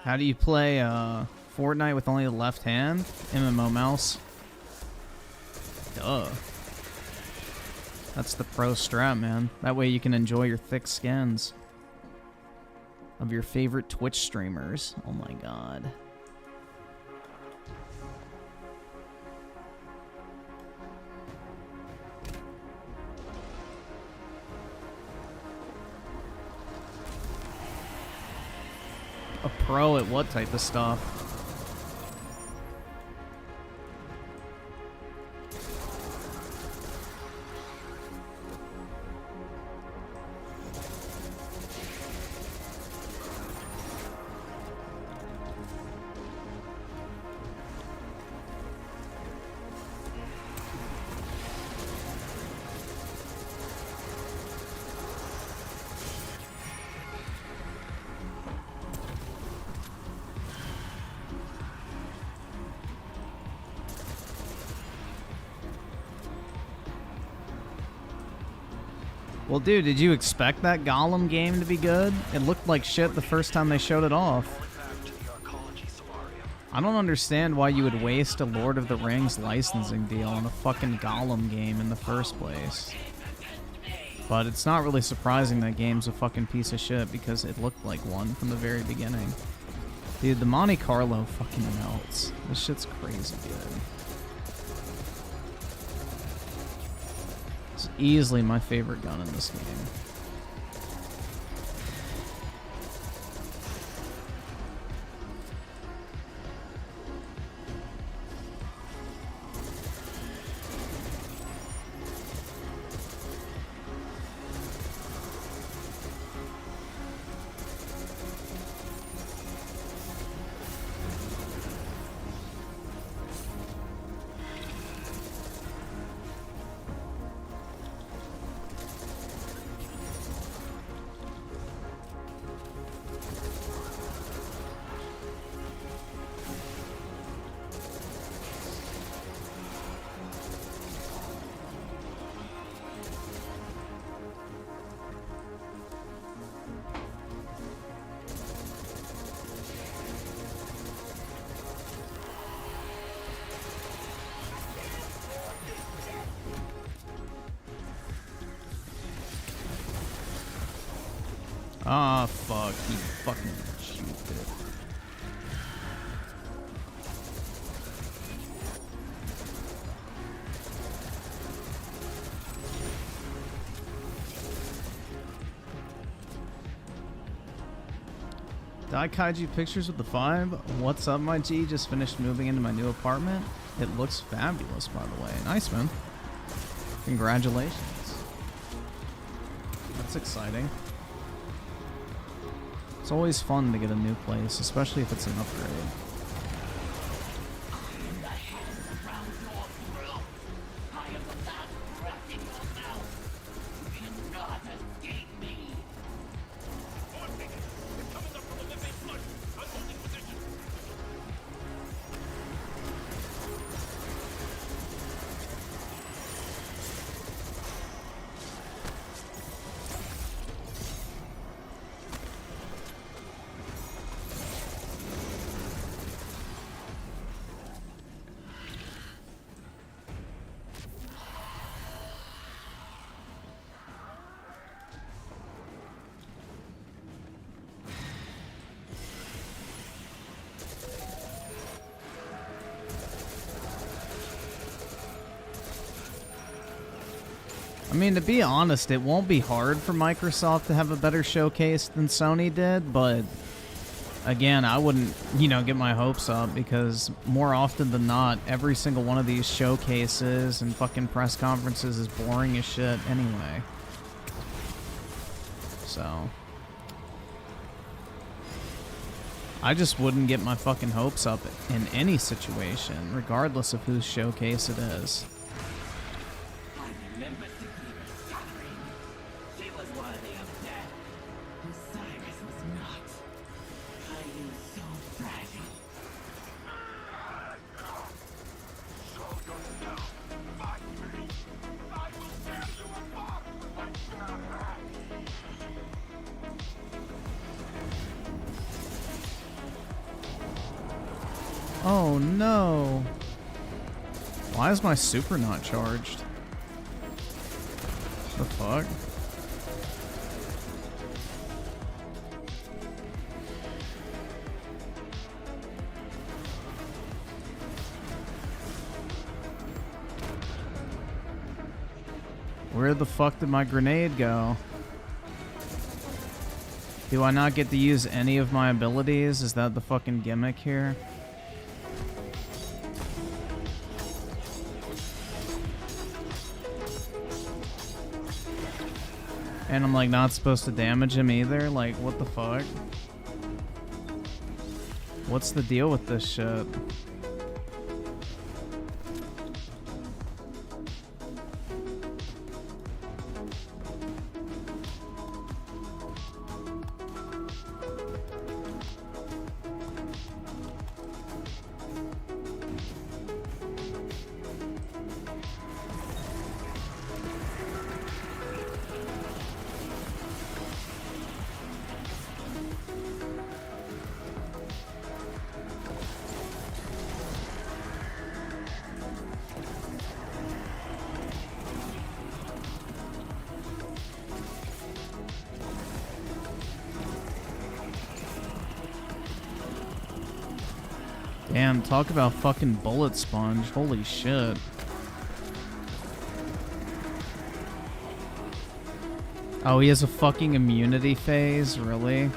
How do you play Fortnite with only the left hand? MMO mouse. Duh. That's the pro strat, man. That way you can enjoy your thick skins of your favorite Twitch streamers. Oh my god. A pro at what type of stuff? Well, dude, did you expect that Gollum game to be good? It looked like shit the first time they showed it off. I don't understand why you would waste a Lord of the Rings licensing deal on a fucking Gollum game in the first place. But it's not really surprising that game's a fucking piece of shit because it looked like one from the very beginning. Dude, the Monte Carlo fucking melts. This shit's crazy good. It's easily my favorite gun in this game. Ah, fuck. You fucking stupid. Dai Kaiju Pictures with the 5. What's up, my G? Just finished moving into my new apartment. It looks fabulous, by the way. Nice, man. Congratulations. That's exciting. It's always fun to get a new place, especially if it's an upgrade. I mean, to be honest, it won't be hard for Microsoft to have a better showcase than Sony did, but again, I wouldn't, get my hopes up because more often than not, every single one of these showcases and fucking press conferences is boring as shit anyway. So I just wouldn't get my fucking hopes up in any situation, regardless of whose showcase it is. Oh no. Why is my super not charged? The fuck? Where the fuck did my grenade go? Do I not get to use any of my abilities? Is that the fucking gimmick here? And I'm like not supposed to damage him either? Like what the fuck? What's the deal with this shit? Damn, talk about fucking bullet sponge. Holy shit. Oh, he has a fucking immunity phase? Really?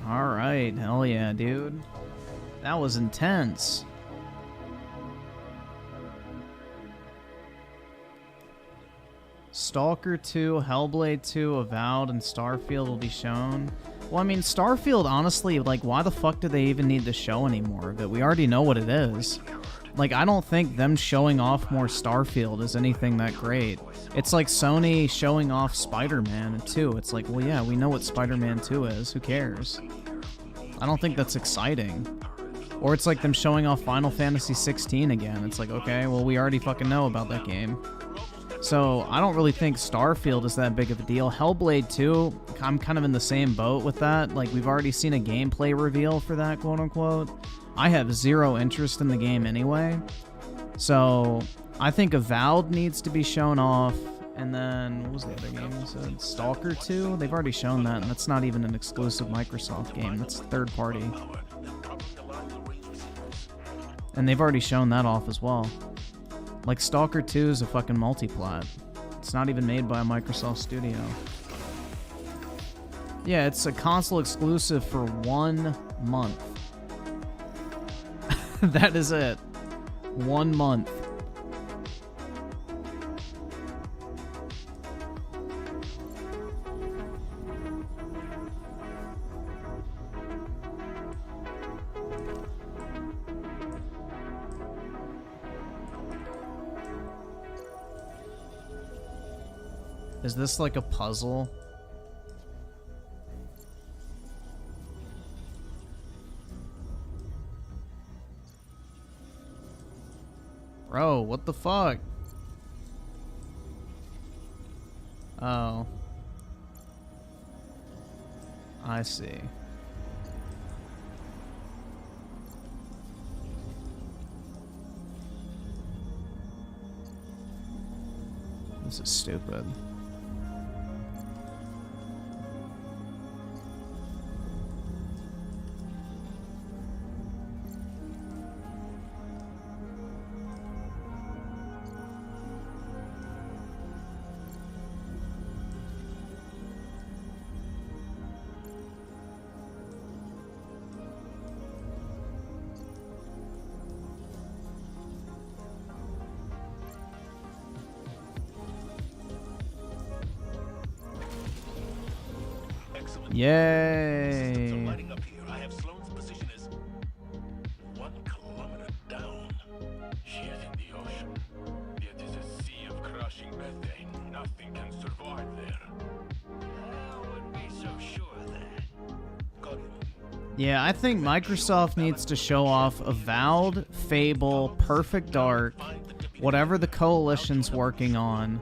Alright, hell yeah, dude. That was intense. Stalker 2, Hellblade 2, Avowed, and Starfield will be shown. Well, I mean, Starfield, honestly, like, why the fuck do they even need to show any more of it? We already know what it is. Like, I don't think them showing off more Starfield is anything that great. It's like Sony showing off Spider-Man 2. It's like, well, yeah, we know what Spider-Man 2 is. Who cares? I don't think that's exciting. Or it's like them showing off Final Fantasy 16 again. It's like, okay, well, we already fucking know about that game. So, I don't really think Starfield is that big of a deal. Hellblade 2, I'm kind of in the same boat with that. Like, we've already seen a gameplay reveal for that, quote-unquote. I have zero interest in the game anyway. So, I think Avowed needs to be shown off. And then, what was the other game you said? Stalker 2? They've already shown that, and that's not even an exclusive Microsoft game. That's third party. And they've already shown that off as well. Like, Stalker 2 is a fucking multiplat. It's not even made by a Microsoft studio. Yeah, it's a console exclusive for 1 month. That is it. 1 month. Is this like a puzzle? Bro, what the fuck? Oh. I see. This is stupid. Yay! Lighting up here. I have Sloane's position is 1 kilometer down. She is in the ocean. It is a sea of crushing methane. Nothing can survive there. I wouldn't be so sure of that. Got it. Yeah, I think Microsoft needs to show off Avowed, Fable, Perfect Dark, whatever the Coalition's working on,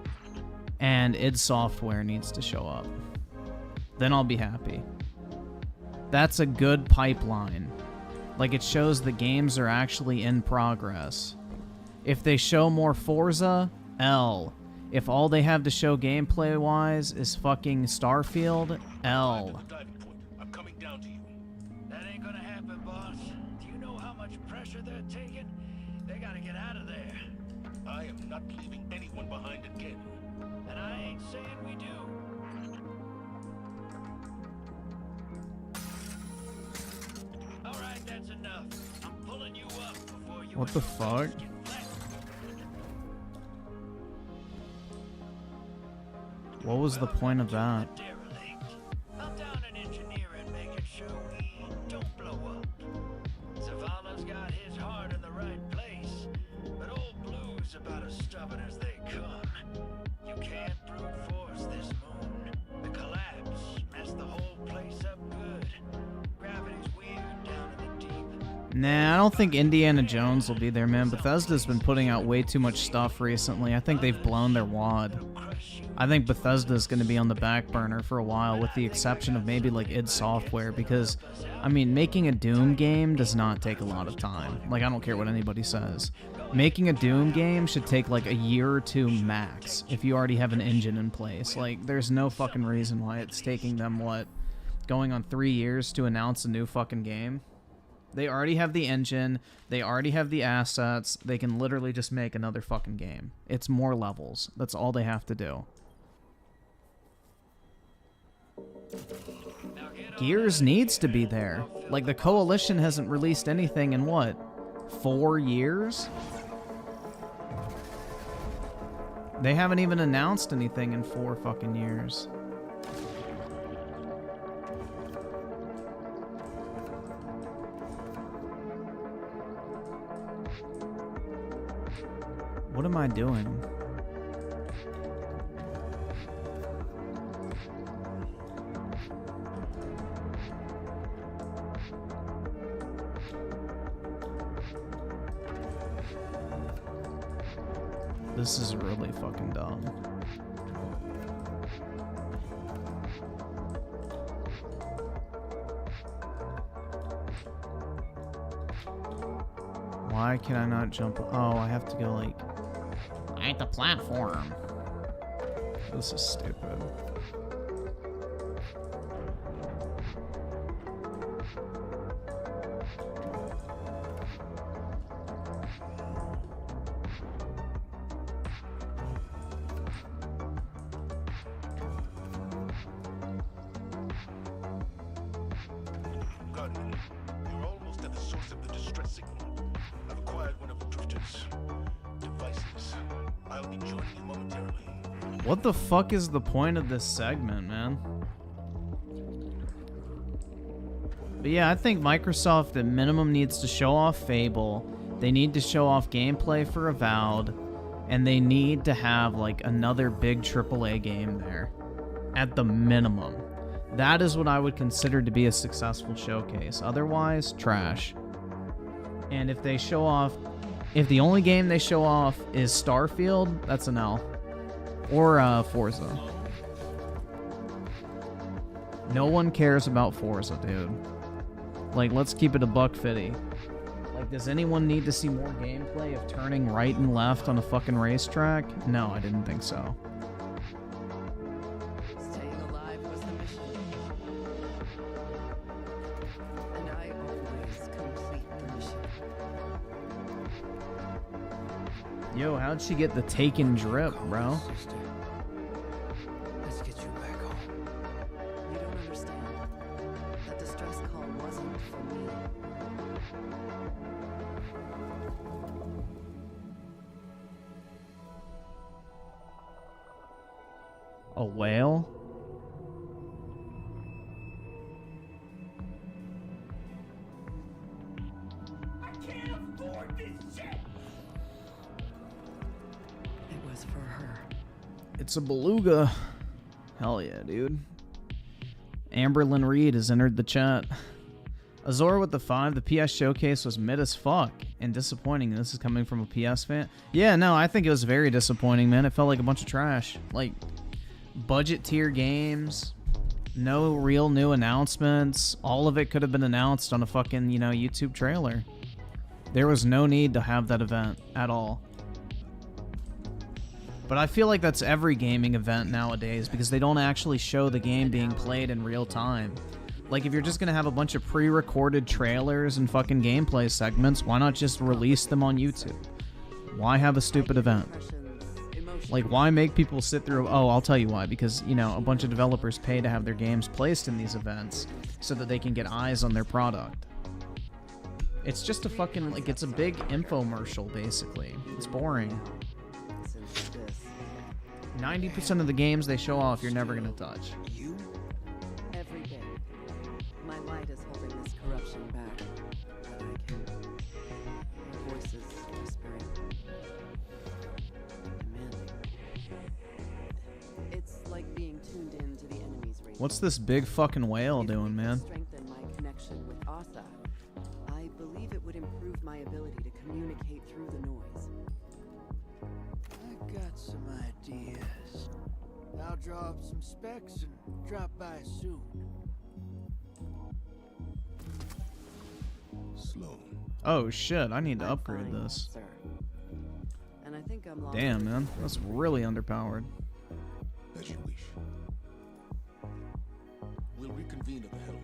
and id Software needs to show up. Then I'll be happy. That's a good pipeline. Like, it shows the games are actually in progress. If they show more Forza, L. If all they have to show gameplay-wise is fucking Starfield, L. I'm coming down to you. That ain't gonna happen, boss. Do you know how much pressure they're taking? They gotta get out of there. I am not leaving anyone behind again. And I ain't saying we do. Alright, that's enough. I'm pulling you up before you... What the fuck? What was the point of that? I'm down in engineering, making sure we don't blow up. Savannah's got his heart in the right place, but old Blue's about as stubborn as they come. You can't brute force this moon. The collapse messed the whole place up good. Gravity's weird down in the deep. Nah, I don't think Indiana Jones will be there, man. Bethesda's been putting out way too much stuff recently. I think they've blown their wad. I think Bethesda's going to be on the back burner for a while, with the exception of maybe like id Software, because, I mean, making a Doom game does not take a lot of time. Like, I don't care what anybody says. Making a Doom game should take like a year or two max, if you already have an engine in place. Like, there's no fucking reason why it's taking them, what, going on 3 years to announce a new fucking game. They already have the engine, they already have the assets, they can literally just make another fucking game. It's more levels. That's all they have to do. Gears needs to be there. Like, the Coalition hasn't released anything in, what, 4 years? They haven't even announced anything in 4 fucking years. What am I doing? This is really fucking dumb. Why can I not jump? Oh, I have to go like... I hate the platform. This is stupid. Guardian, you're almost at the source of the distress signal. I've acquired one of the Drifter's devices. I'll be joining you momentarily. What the fuck is the point of this segment, man? But yeah, I think Microsoft at minimum needs to show off Fable. They need to show off gameplay for Avowed. And they need to have like another big AAA game there. At the minimum. That is what I would consider to be a successful showcase. Otherwise, trash. And if they show off... If the only game they show off is Starfield, that's an L. Or Forza. No one cares about Forza, dude. Like, let's keep it a $150. Like, does anyone need to see more gameplay of turning right and left on a fucking racetrack? No, I didn't think so. Staying alive was the mission. And I always complete the mission. Yo, how'd she get the Taken drip, bro? Sister, let's get you back home. You don't understand. That distress call wasn't for me. A whale? It was for her. It's a beluga. Hell yeah, dude. Amberlyn Reed has entered the chat. Azor with the 5. The PS showcase was mid as fuck and disappointing. This is coming from a PS fan. Yeah, no, I think it was very disappointing, man. It felt like a bunch of trash. Like, budget tier games, no real new announcements. All of it could have been announced on a fucking, you know, YouTube trailer. There was no need to have that event at all. But I feel like that's every gaming event nowadays because they don't actually show the game being played in real time. Like, if you're just gonna have a bunch of pre-recorded trailers and fucking gameplay segments, why not just release them on YouTube? Why have a stupid event? Like, why make people sit through... Oh, I'll tell you why. Because, you know, a bunch of developers pay to have their games placed in these events so that they can get eyes on their product. It's just a fucking... Like, it's a big infomercial, basically. It's boring. 90% of the games they show off, you're never gonna touch. You? Every day, my light is holding this corruption back, but I can hear voices whispering, demanding. It's like being tuned in to the enemy's radio. What's this big fucking whale If we doing, could man? Strengthen my connection with Asa. I believe it would improve my ability to communicate through the noise. I got some ideas. I'll draw up some specs and drop by soon. Sloan. Oh shit, I need to I'm upgrade fine, this. sir. And I think I'm lost. Damn, man. That's really underpowered. As you wish. We'll reconvene at the helm.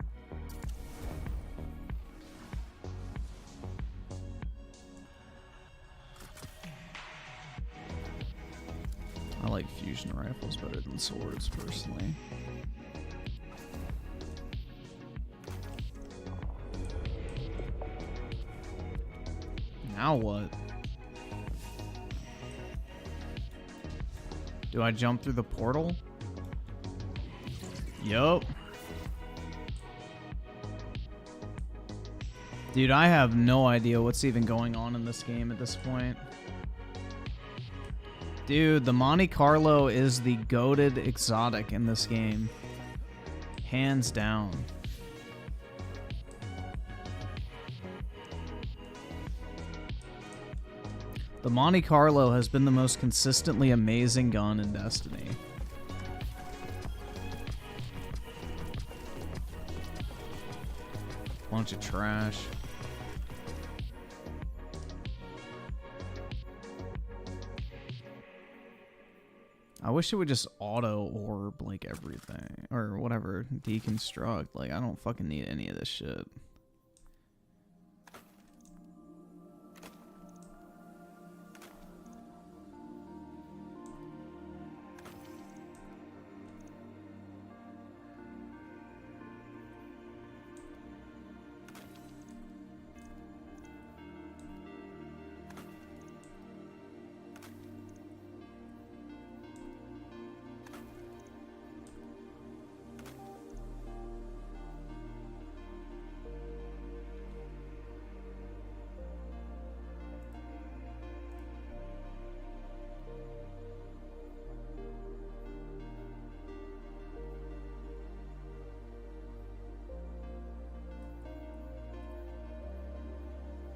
I like fusion rifles better than swords, personally. Now what? Do I jump through the portal? Yup. Dude, I have no idea what's even going on in this game at this point. Dude, the Monte Carlo is the goated exotic in this game. Hands down. The Monte Carlo has been the most consistently amazing gun in Destiny. Bunch of trash. I wish it would just auto orb like everything or whatever, deconstruct. Like, I don't fucking need any of this shit.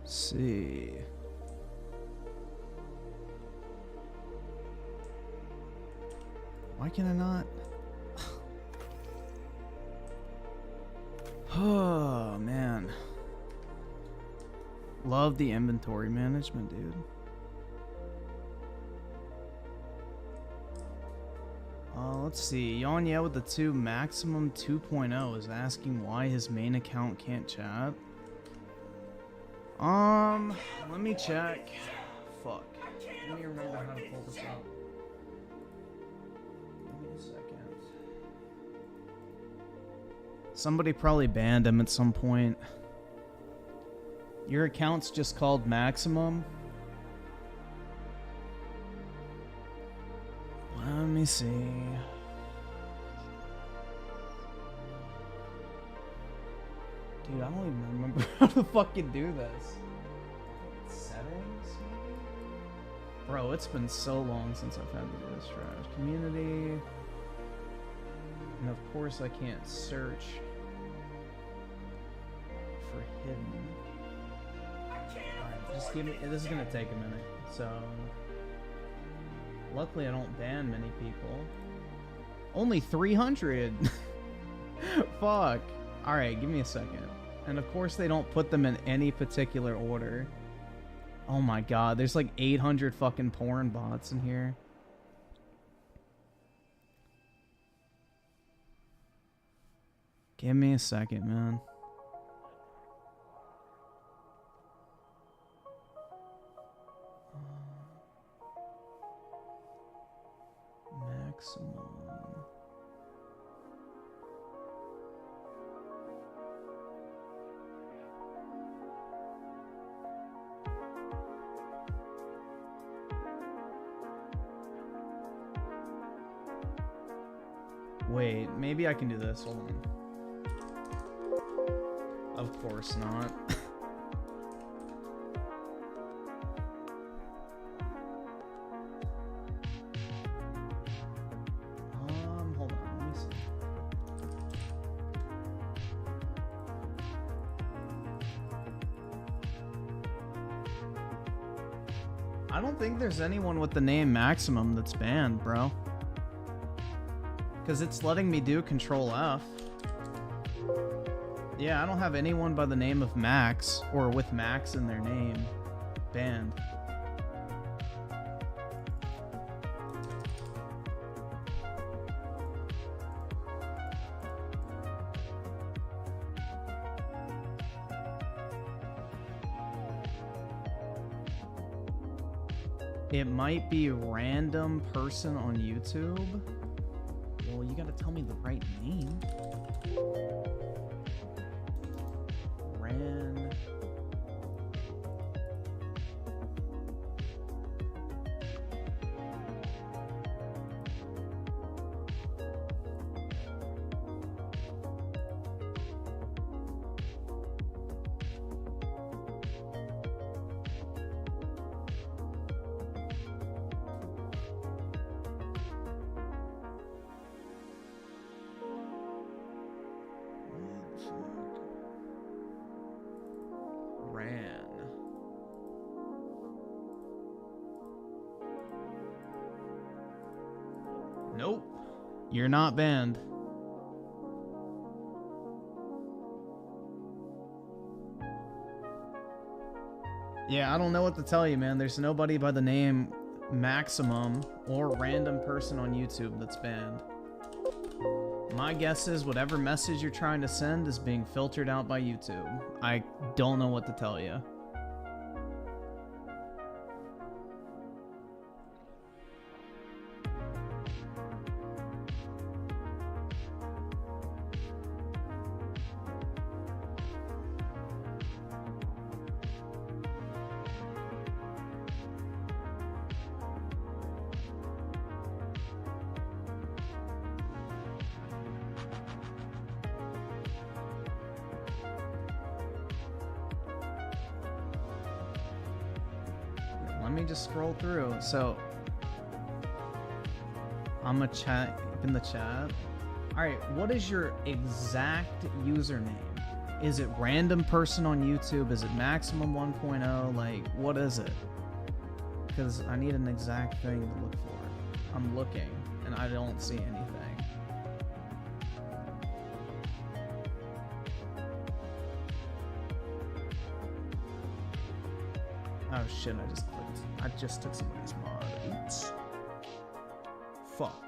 See. Why can I not? Oh, man. Love the inventory management, dude. Let's see. Yonya with the 2 maximum 2.0 is asking why his main account can't chat. Let me check. Fuck. Let me remember how to pull this up. Give me a second. Somebody probably banned him at some point. Your account's just called Maximum? Let me see. Dude, I don't even remember how to fucking do this. 7? Bro, it's been so long since I've had to do this trash. Community. And of course I can't search for hidden. Alright, just give me, this is gonna take a minute. So, luckily I don't ban many people. Only 300! Fuck. Alright, give me a second. And of course they don't put them in any particular order. Oh my god, there's like 800 fucking porn bots in here. Give me a second, man. Maximum. Wait, maybe I can do this. Hold on. Of course not. Hold on. Let me see. I don't think there's anyone with the name Maximum that's banned, bro. Because it's letting me do Control F. Yeah, I don't have anyone by the name of Max, or with Max in their name, banned. It might be random person on YouTube. Well, you gotta tell me the right name. Nope. You're not banned. Yeah, I don't know what to tell you, man. There's nobody by the name Maximum or random person on YouTube that's banned. My guess is whatever message you're trying to send is being filtered out by YouTube. I don't know what to tell you. Let me just scroll through. So, I'm gonna chat in the chat. Alright, what is your exact username? Is it random person on YouTube? Is it Maximum 1.0? Like, what is it? Because I need an exact thing to look for. I'm looking, and I don't see anything. Oh shit, I just took somebody's mod. Oops. Fuck.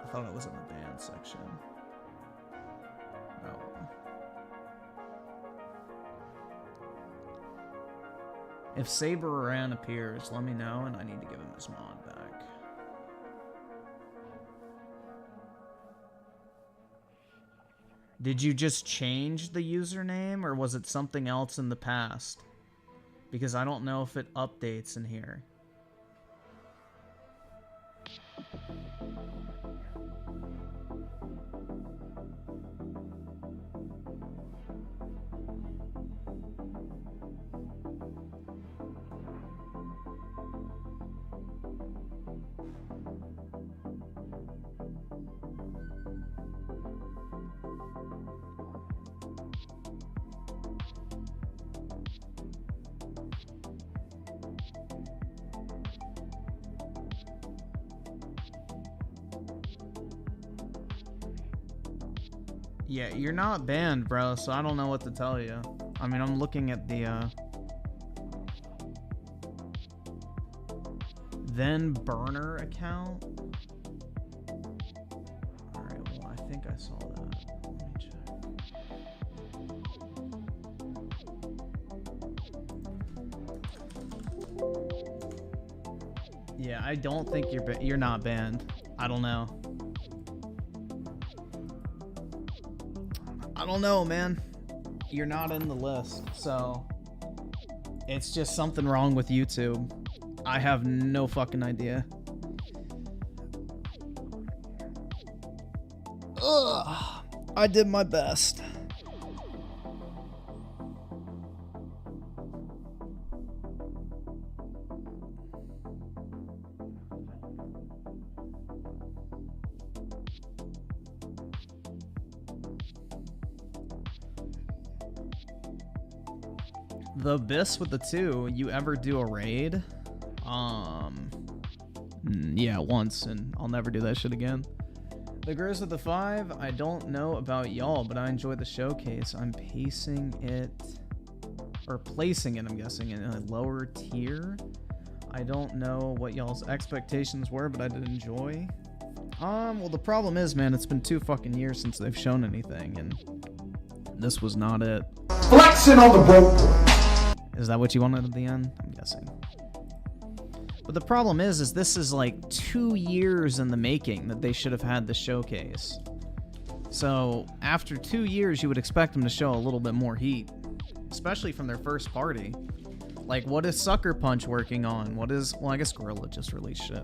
I thought it was in the band section. Oh. If Saber Oran appears, let me know and I need to give him his mod back. Did you just change the username or was it something else in the past? Because I don't know if it updates in here. Yeah, you're not banned, bro, so I don't know what to tell you. I mean, I'm looking at the, then burner account. Alright, well, I think I saw that. Let me check. Yeah, I don't think you're not banned. I don't know. I don't know, man. You're not in the list, so it's just something wrong with YouTube. I have no fucking idea. Ugh, I did my best. The Abyss with the 2, you ever do a raid? Yeah, once, and I'll never do that shit again. The Grizz with the 5, I don't know about y'all, but I enjoy the showcase. I'm placing it, I'm guessing, in a lower tier. I don't know what y'all's expectations were, but I did enjoy. Well, the problem is, man, it's been 2 fucking years since they've shown anything, and this was not it. Flexing on the broke boy. Is that what you wanted at the end? I'm guessing. But the problem is this is like 2 years in the making that they should have had the showcase. So after 2 years, you would expect them to show a little bit more heat, especially from their first party. Like, what is Sucker Punch working on? What is, well, I guess Gorilla just released shit.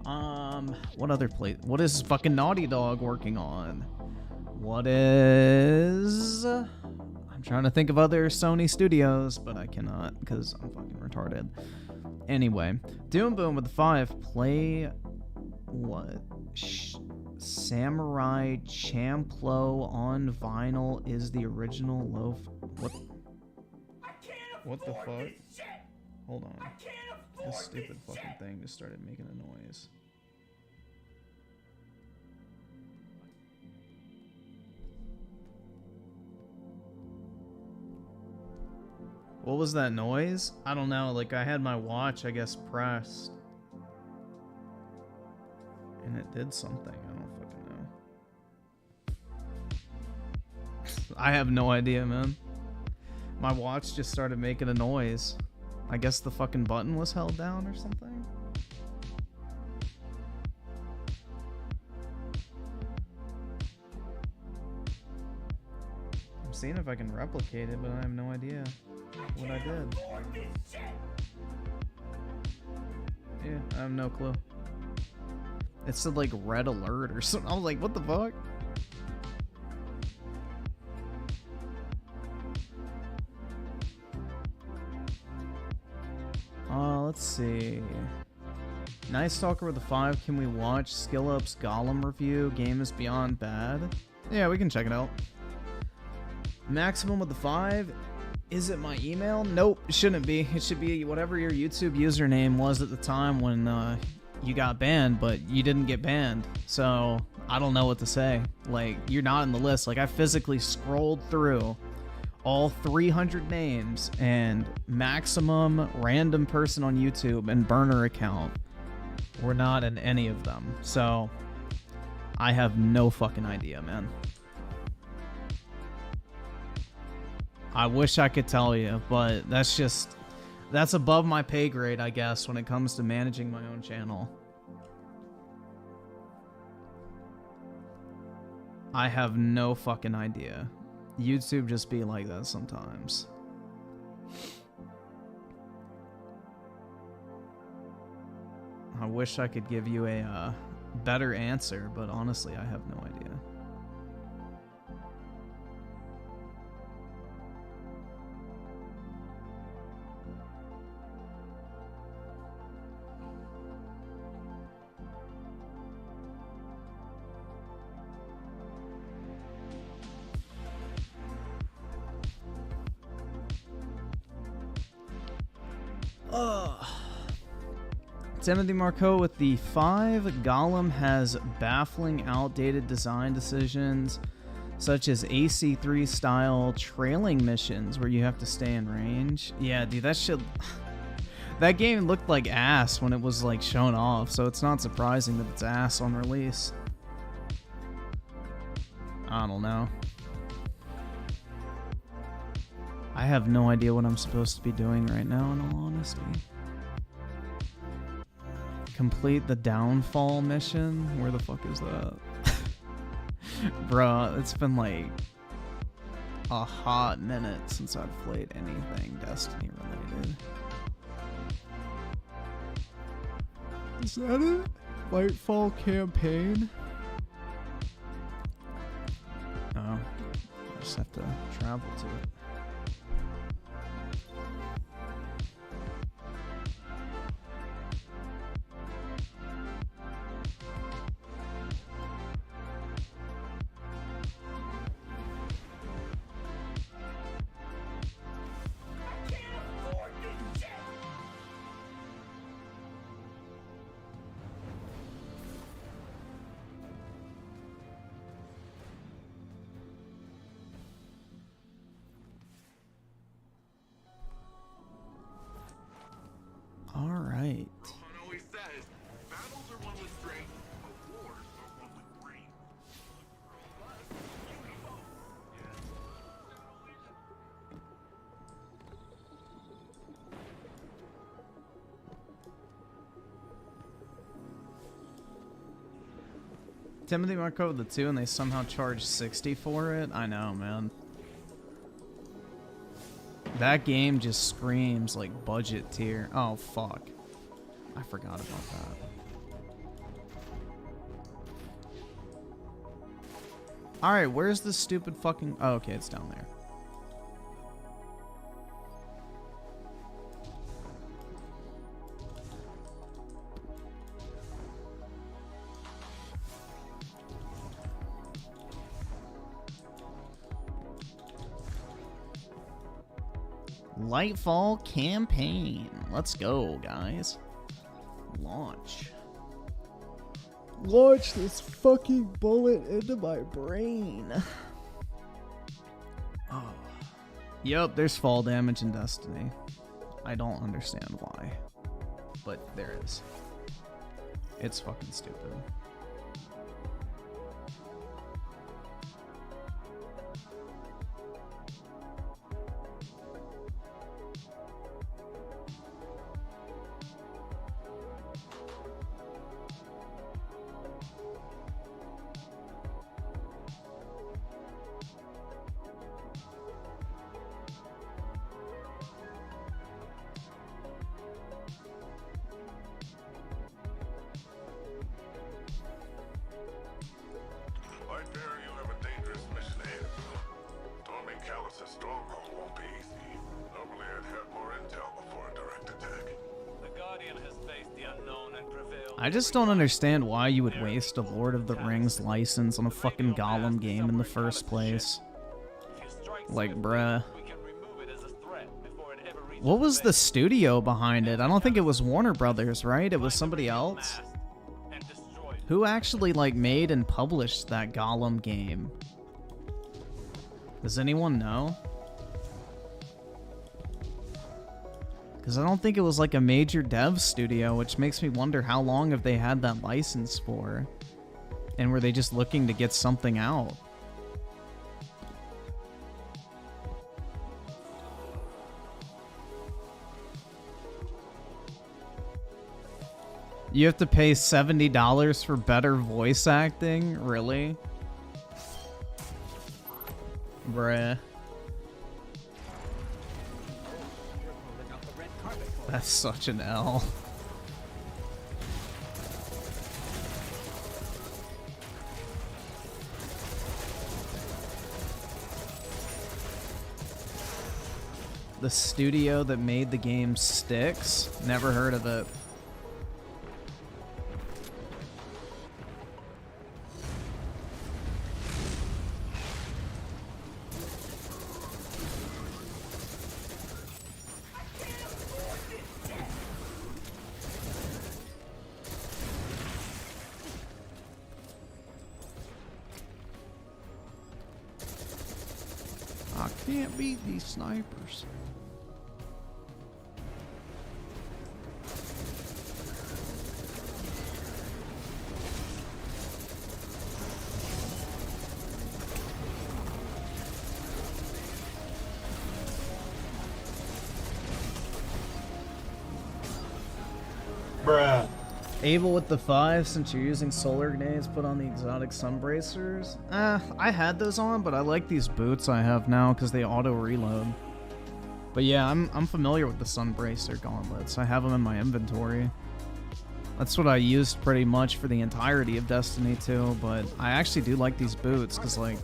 What other what is fucking Naughty Dog working on? What is, I'm trying to think of other Sony studios, but I cannot because I'm fucking retarded. Anyway, Doom Boom with the 5. Play what? Samurai Champloo on vinyl is the original loaf. What the fuck? Hold on. This stupid fucking thing just started making a noise. What was that noise? I don't know, like I had my watch, I guess, pressed. And it did something, I don't fucking know. I have no idea, man. My watch just started making a noise. I guess the fucking button was held down or something? I'm seeing if I can replicate it, but I have no idea what I did. Yeah, I have no clue. It said like red alert or something. I was like, what the fuck? Let's see. Nice Stalker with the 5. Can we watch Skill Up's Golem review? Game is beyond bad. Yeah, we can check it out. Maximum with the 5. Is it my email? Nope, it shouldn't be. It should be whatever your YouTube username was at the time when you got banned, but you didn't get banned. So I don't know what to say. Like, you're not in the list. Like, I physically scrolled through all 300 names, and maximum random person on YouTube and burner account were not in any of them. So I have no fucking idea, man. I wish I could tell you, but that's above my pay grade, I guess, when it comes to managing my own channel. I have no fucking idea. YouTube just be like that sometimes. I wish I could give you a better answer, but honestly, I have no idea. Timothy Marco with the 5. Golem has baffling, outdated design decisions. such as AC3 style trailing missions where you have to stay in range. Yeah, dude, that shit. That game looked like ass when it was like shown off, so it's not surprising that it's ass on release. I don't know. I have no idea what I'm supposed to be doing right now, in all honesty. Complete the downfall mission? Where the fuck is that? Bruh, it's been like a hot minute since I've played anything Destiny related. Is that it? Lightfall campaign? Oh, I just have to travel to it. All right. Rohan always says, battles are won with strength, but wars are won with brain. Timothy Marco the 2 and they somehow charge 60 for it? I know, man. That game just screams like budget tier. Oh, fuck. I forgot about that. Alright, where's this stupid fucking... Oh, okay, it's down there. Lightfall campaign. Let's go, guys. Launch. Launch this fucking bullet into my brain. Oh. Yep, there's fall damage in Destiny. I don't understand why. But there is. It's fucking stupid. I fear you have a dangerous mission ahead. Storming Callus's stronghold won't be easy. Normally I'd have more intel before a direct attack. The Guardian has faced the unknown and prevailed. I just don't understand why you would waste a Lord of the Rings license on a fucking Gollum game in the first place. Like, bruh. What was the studio behind it? I don't think it was Warner Brothers, right? It was somebody else? Who actually, like, made and published that Gollum game? Does anyone know? Because I don't think it was, like, a major dev studio, which makes me wonder how long have they had that license for? And were they just looking to get something out? You have to pay $70 for better voice acting? Really? Bruh. That's such an L. The studio that made the game Styx? Never heard of it. I can't beat these snipers. Bruh. Able with the 5 since you're using solar grenades, put on the exotic sun bracers. I had those on, but I like these boots I have now because they auto reload. But yeah, I'm familiar with the sun bracer gauntlets. I have them in my inventory. That's what I used pretty much for the entirety of Destiny 2, but I actually do like these boots because, like,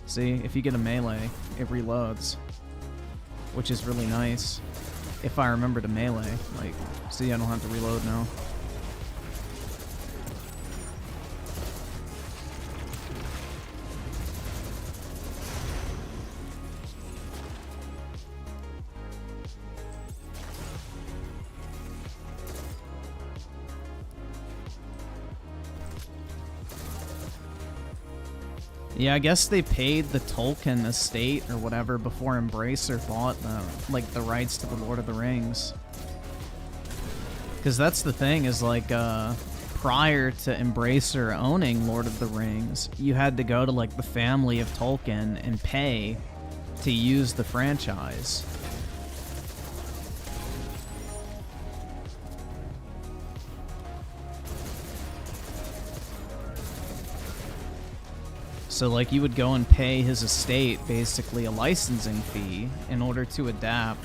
see, if you get a melee, it reloads, which is really nice. If I remember to melee, like, see, I don't have to reload now. Yeah, I guess they paid the Tolkien estate or whatever before Embracer bought the rights to the Lord of the Rings. Because that's the thing, is like prior to Embracer owning Lord of the Rings, you had to go to like the family of Tolkien and pay to use the franchise. So, like, you would go and pay his estate, basically, a licensing fee in order to adapt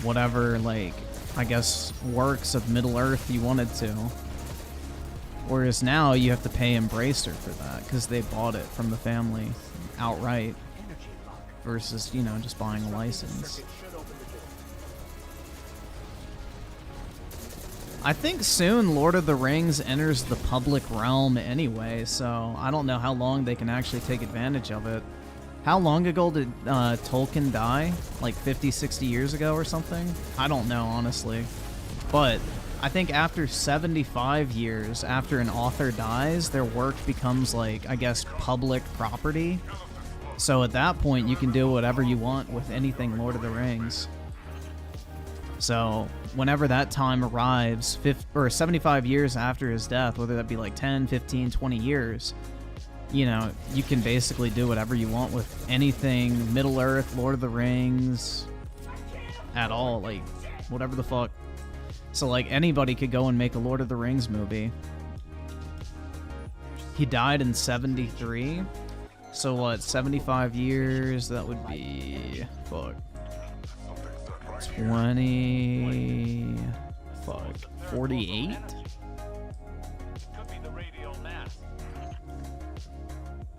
whatever, like, I guess, works of Middle-earth you wanted to. Whereas now, you have to pay Embracer for that, because they bought it from the family outright, versus, you know, just buying a license. I think soon Lord of the Rings enters the public realm anyway, so I don't know how long they can actually take advantage of it. How long ago did Tolkien die? Like 50, 60 years ago or something? I don't know, honestly. But I think after 75 years after an author dies, their work becomes, like, I guess, public property. So at that point, you can do whatever you want with anything Lord of the Rings. So whenever that time arrives, 75 years after his death, whether that be like 10, 15, 20 years, you know, you can basically do whatever you want with anything Middle-earth, Lord of the Rings, at all, like, whatever the fuck. So, like, anybody could go and make a Lord of the Rings movie. He died in 73, so what, 75 years, that would be, fuck. 48?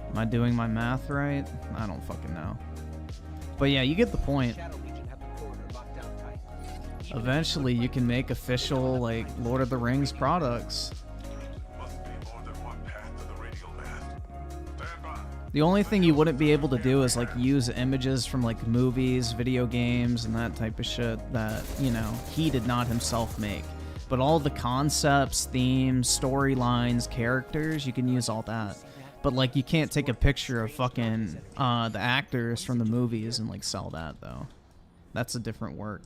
Am I doing my math right? I don't fucking know. But yeah, you get the point. Eventually, you can make official, like, Lord of the Rings products. The only thing you wouldn't be able to do is, like, use images from, like, movies, video games, and that type of shit that, you know, he did not himself make. But all the concepts, themes, storylines, characters, you can use all that. But, like, you can't take a picture of fucking the actors from the movies and, like, sell that, though. That's a different work.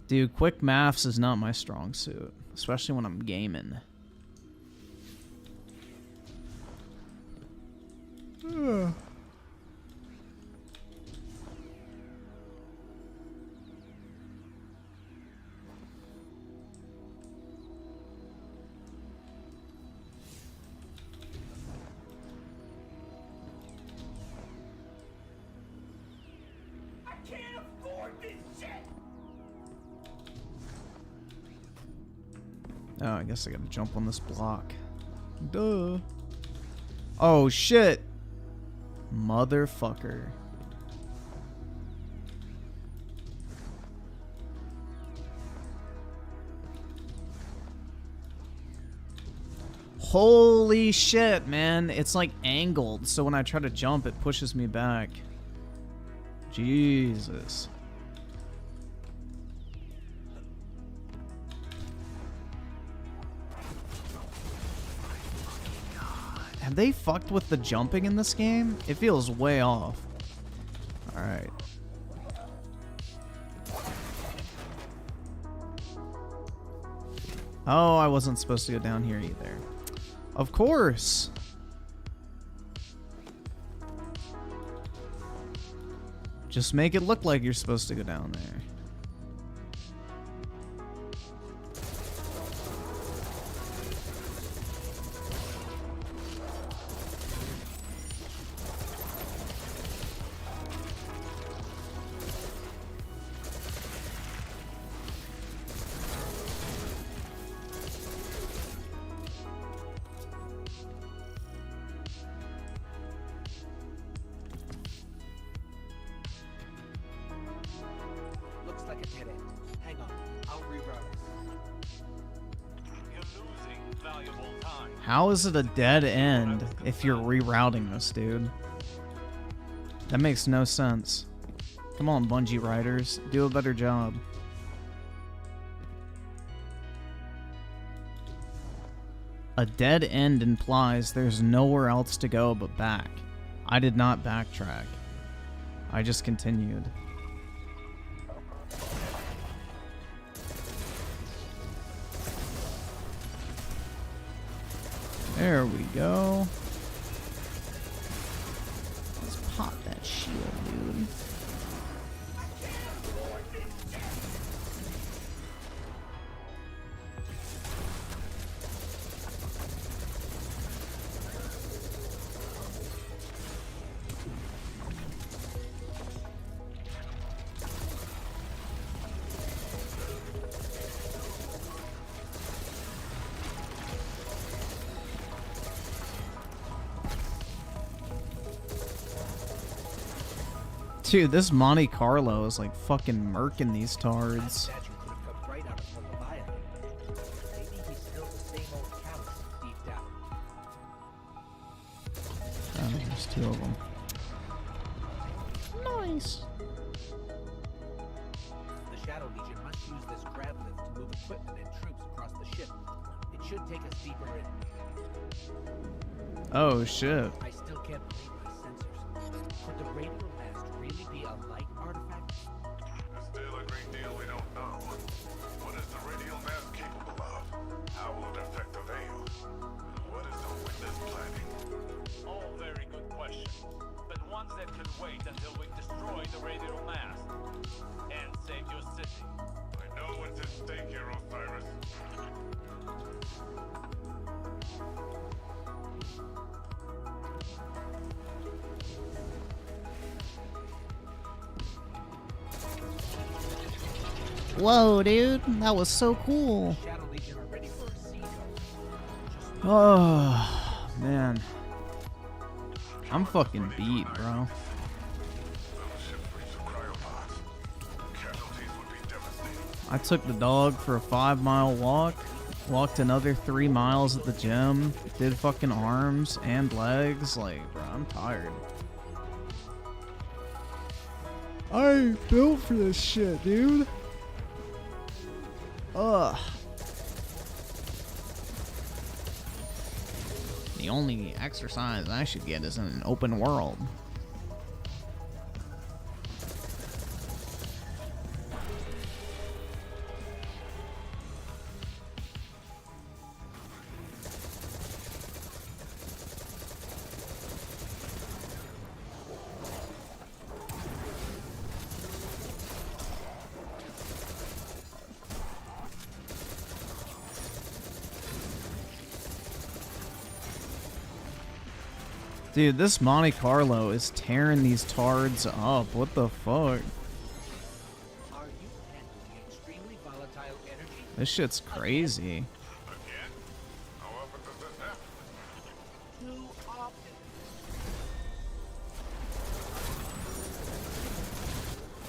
Dude, quick maths is not my strong suit, especially when I'm gaming. Oh, I guess I gotta jump on this block. Duh. Oh, shit. Motherfucker. Holy shit, man. It's like angled, so when I try to jump, it pushes me back. Jesus. Have they fucked with the jumping in this game? It feels way off. Alright. Oh, I wasn't supposed to go down here either. Of course! Just make it look like you're supposed to go down there. Looks like a dead end. Hang on, I'll reroute us. You're losing valuable time. How is it a dead end if you're rerouting this, dude? That makes no sense. Come on, Bungie writers. Do a better job. A dead end implies there's nowhere else to go but back. I did not backtrack. I just continued. There we go. Let's pop that shield, dude. Dude, this Monte Carlo is like fucking murking these tards. Statue could have come right out of the Leviathan. Maybe he's still the same old callous deep down. Oh, there's two of them. Nice. The Shadow Legion must use this grab lift to move equipment and troops across the ship. It should take us deeper in. Oh shit. I still can't believe my sensors. Could the radio mast really be a light artifact? There's still a great deal we don't know. What is the radial mass capable of? How will it affect the veil? And what is the witness planning? All very good questions, but ones that can wait until we destroy the radial mass and save your city. I know what's at stake here, Osiris. Whoa, dude. That was so cool. Shadow Legion are ready for a siege. Oh, man. I'm fucking beat, bro. I took the dog for a 5-mile walk, walked another 3 miles at the gym, did fucking arms and legs. Like, bro, I'm tired. I ain't built for this shit, dude. Ugh. The only exercise I should get is in an open world. Dude, this Monte Carlo is tearing these tards up. What the fuck? Are you handling extremely volatile energy? This shit's crazy. Again? How often does this happen? Too often.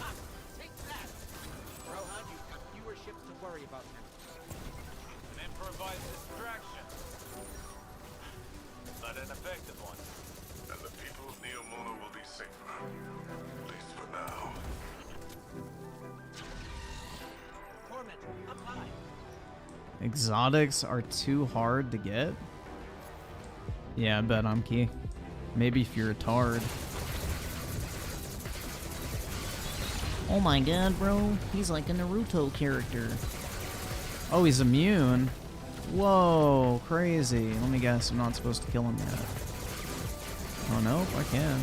Ah, take that! Rohan, you've got fewer ships to worry about now. An improvised distraction. But an effective one. And the people of Neomuna will be safer. At least for now. Tormentor, up high. Exotics are too hard to get? Yeah, I bet I'm key. Maybe if you're a tard. Oh my god, bro. He's like a Naruto character. Oh, he's immune? Whoa, crazy. Let me guess, I'm not supposed to kill him yet. Oh, no, I can.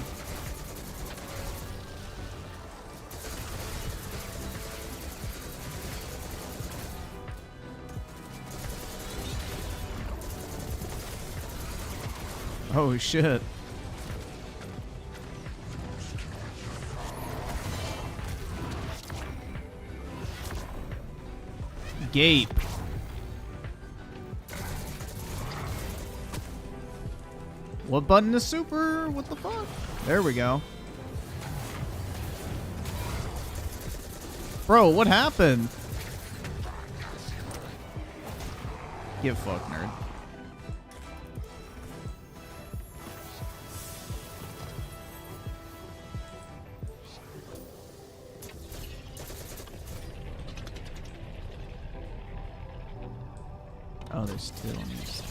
Oh, shit. Gape. What button is super? What the fuck? There we go. Bro, what happened? Get fucked, nerd. Oh, there's two on each side.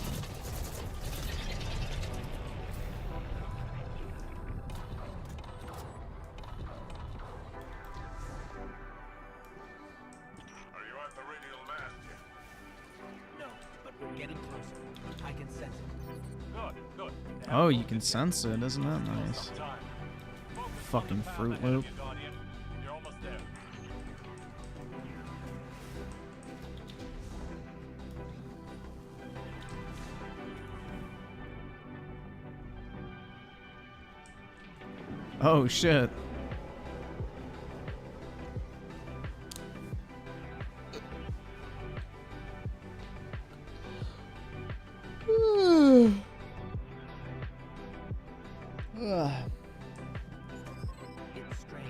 Are you at the radial mast yet? No, but we're getting closer. I can sense it. Good, good. Oh, you can sense it. Isn't that nice? Time. Fucking Fruit Loop. Guardian. You're almost there. Oh, shit. It's strange.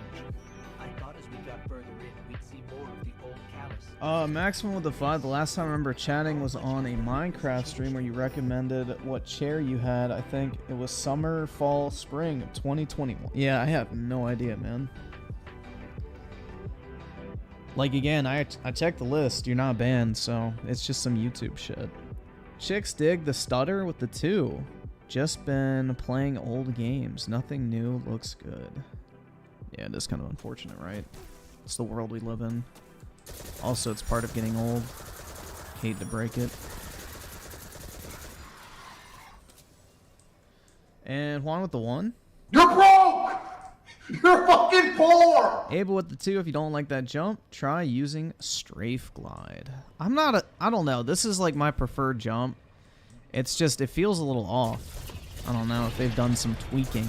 I thought as we got further in, we'd see more of the old callus. Maximum with the 5. The last time I remember chatting was on a Minecraft stream where you recommended what chair you had. I think it was summer, fall, spring of 2021. Yeah, I have no idea, man. Like, again, I checked the list. You're not banned, so it's just some YouTube shit. Chicks dig the stutter with the 2. Just been playing old games. Nothing new looks good. Yeah, it is kind of unfortunate, right? It's the world we live in. Also, it's part of getting old. Hate to break it. And Juan with the 1. You're broke! You're fucking poor! Abel with the 2. If you don't like that jump, try using Strafe Glide. I don't know. This is like my preferred jump. It's just, it feels a little off. I don't know if they've done some tweaking.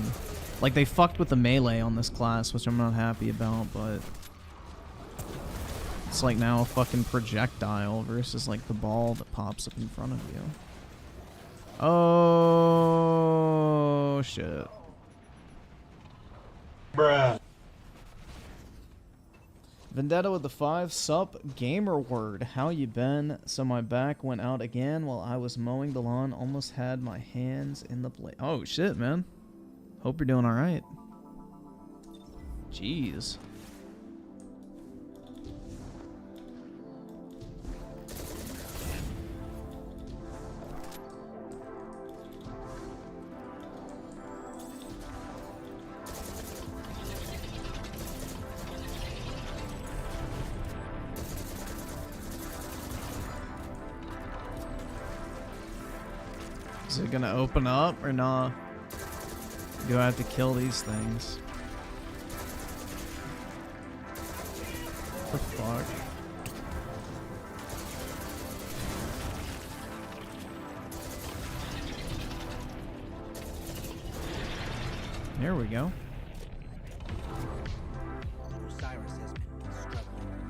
Like, they fucked with the melee on this class, which I'm not happy about, but it's like now a fucking projectile versus like the ball that pops up in front of you. Oh, shit. Bruh. Vendetta with the 5. Sup, gamer word. How you been? So my back went out again while I was mowing the lawn. Almost had my hands in the blade. Oh, shit, man. Hope you're doing alright. Jeez. Is it gonna open up or not? Do I have to kill these things? What the fuck? There we go. Osiris has been struggling,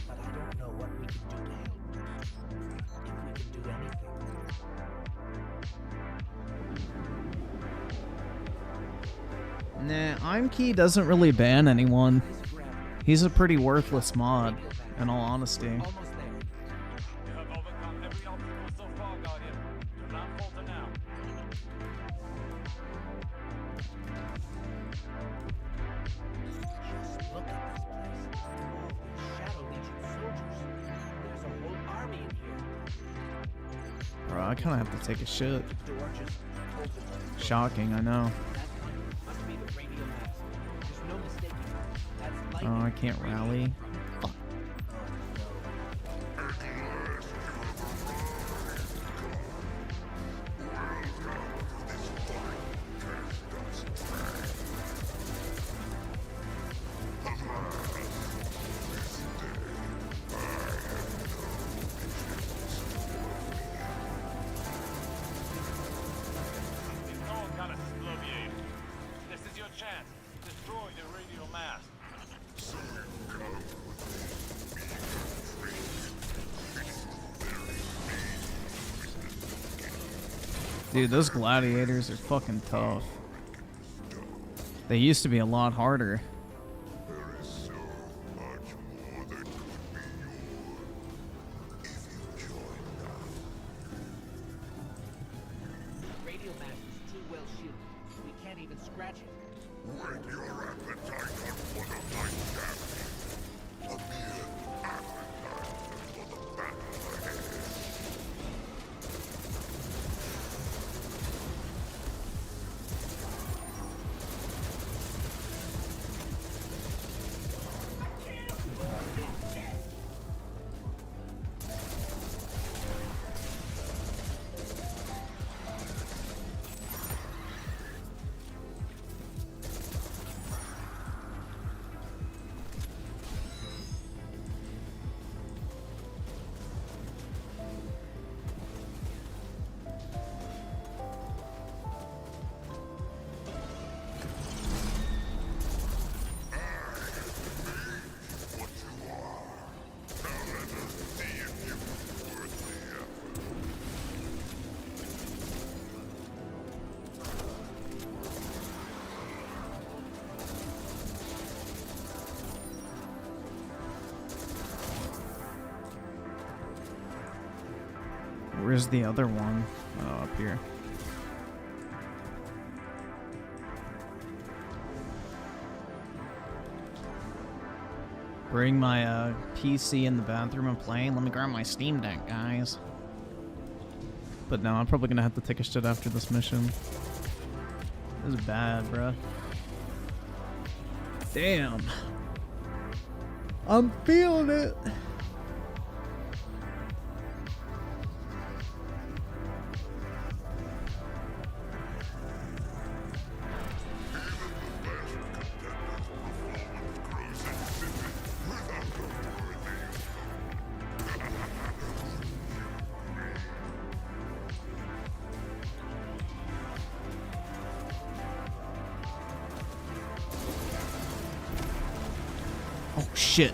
but I don't know what we can do to help. If we can do anything. Nah, Imkey doesn't really ban anyone. He's a pretty worthless mod, in all honesty. Almost there. You have overcome every obstacle so far, Guardian. Do not falter now. Just look at this place. All these Shadow Legion soldiers. There's a whole army in here. Bro, I kind of have to take a shit. The door just opens Shocking, I know. Must be the radio mask. There's no mistaking. That's light. Oh, I can't rally. Fuck. It's all kind of bloviated. This is your chance. Destroy the radio mask. Dude, those gladiators are fucking tough. They used to be a lot harder. Radio mask is too well shielded. We can't even scratch it. Where's the other one? Oh, up here. Bring my PC in the bathroom and play. Let me grab my Steam Deck, guys. But no, I'm probably gonna have to take a shit after this mission. This is bad, bruh. Damn. I'm feeling it. Oh, shit.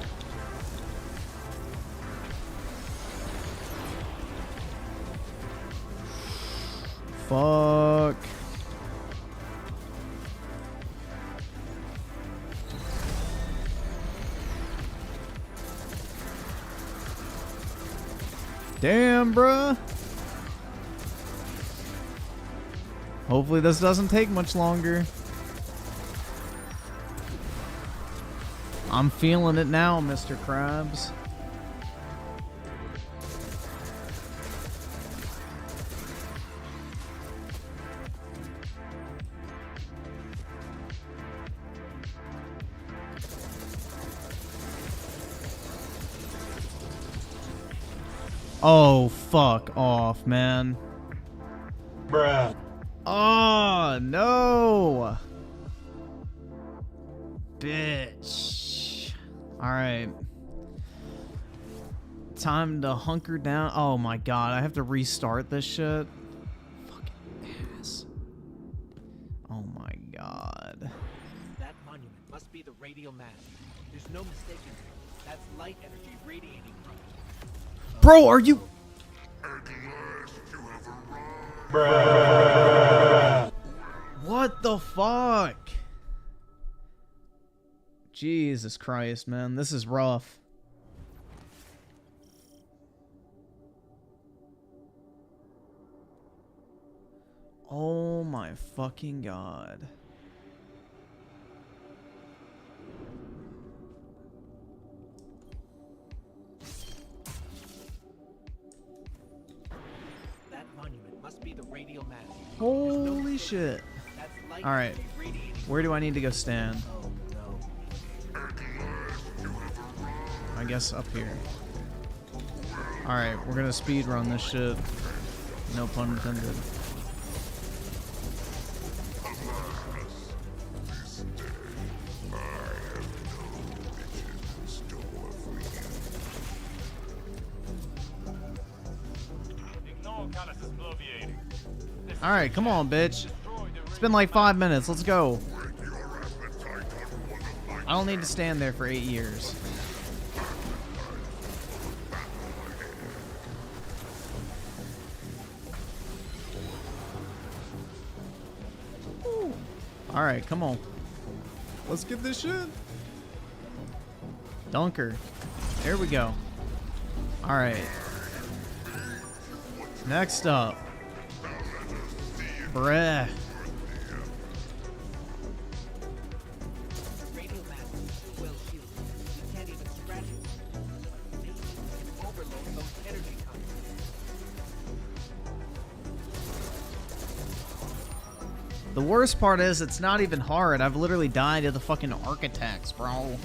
Fuck. Damn, bruh. Hopefully this doesn't take much longer. I'm feeling it now, Mr. Krabs. Oh, fuck off, man. Bruh. Oh, no. Bitch. Alright. Time to hunker down. Oh my god, I have to restart this shit. Fucking ass. Oh my god. That monument must be the radial mask. There's no mistaking it. That's light energy radiating from it. Bro, are you... What the fuck? Jesus Christ, man. This is rough. Oh my fucking god. That monument must be the radial mask. Holy Holy shit. Alright. Where do I need to go stand? I guess up here. Alright, we're gonna speed run this shit. No pun intended. Alright, come on, bitch. It's been like 5 minutes. Let's go. I don't need to stand there for 8 years. Alright, come on. Let's get this shit. Dunker. There we go. Alright. Next up. Bruh. The worst part is it's not even hard. I've literally died to the fucking architects, bro.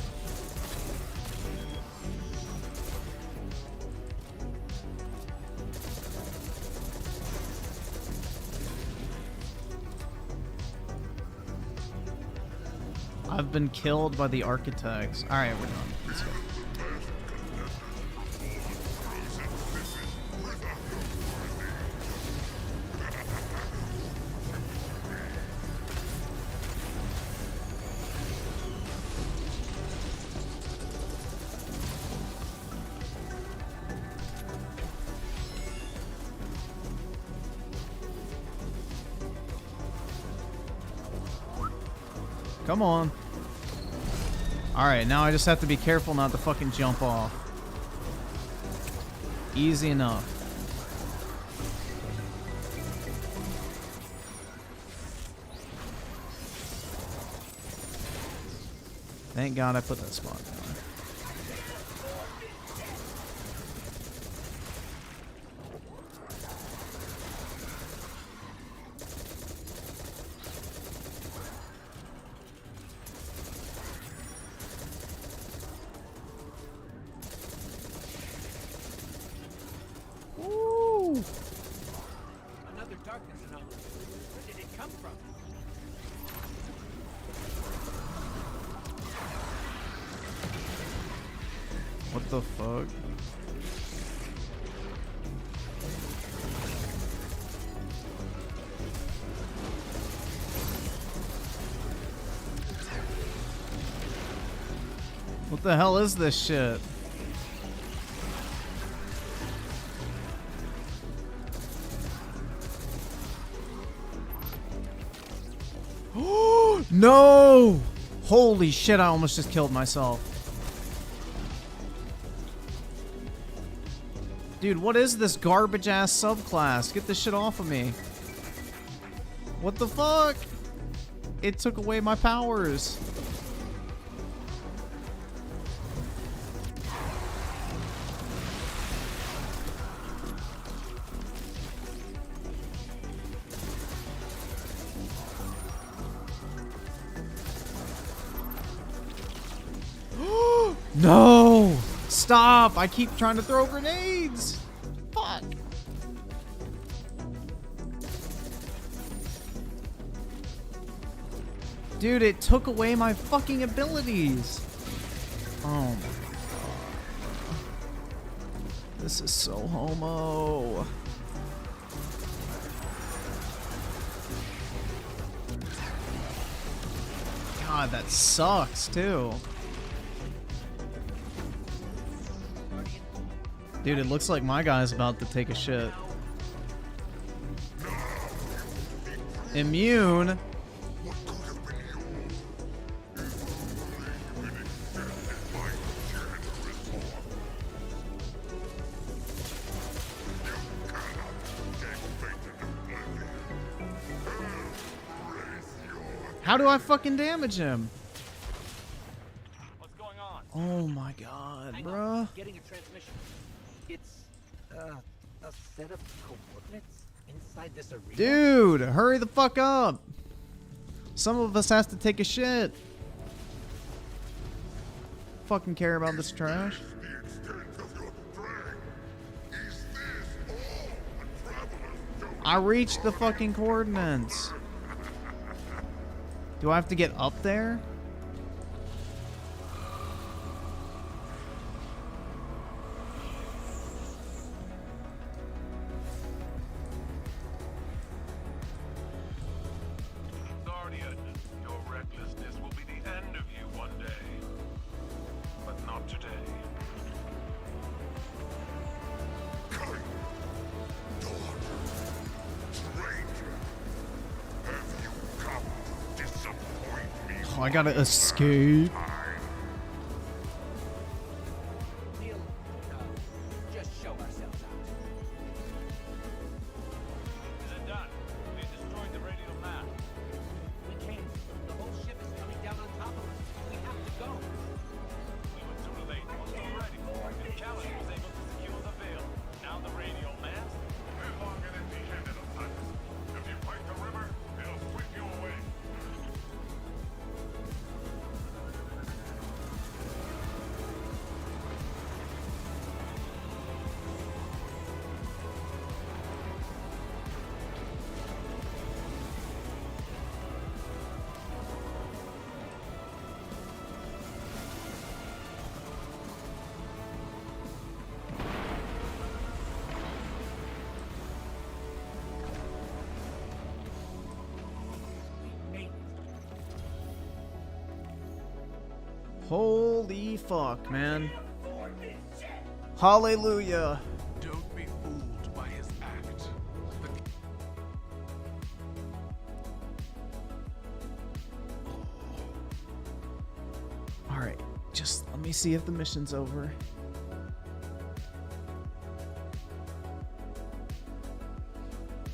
I've been killed by the architects. Alright, we're done. Let's go. Come on. Alright, now I just have to be careful not to fucking jump off. Easy enough. Thank God I put that spot down. What the fuck? What the hell is this shit? No! Holy shit, I almost just killed myself. Dude, what is this garbage ass subclass? Get this shit off of me. What the fuck? It took away my powers. No! Stop! I keep trying to throw grenades! Fuck! Dude, it took away my fucking abilities! Oh my god. This is so homo. God, that sucks too. Dude, it looks like my guy's about to take a shit. Immune? How do I fucking damage him? What's going on? Oh my god, bruh. Getting a transmission. It's a set of coordinates. inside this arena? Dude, hurry the fuck up. Some of us has to take a shit. Fucking care about this trash. I reached the fucking coordinates. Do I have to get up there? Guardian, your recklessness will be the end of you one day. But not today. Oh, I gotta escape. We'll just show ourselves out. Is it done? They destroyed the radial map. We can't. The whole ship is coming down on top of us. We have to go. We were too late. Already. And Callan was able to secure the veil. Now the radial mass. We're long and empty-handed of times. If you fight the river, it'll sweep you away. Holy fuck, man. Hallelujah. Don't be fooled by his act. Alright, just let me see if the mission's over.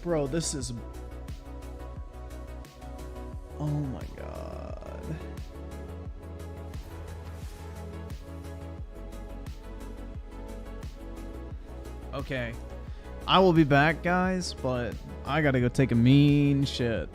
Bro, this is... Oh my god. Okay. I will be back, guys, but I gotta go take a mean shit.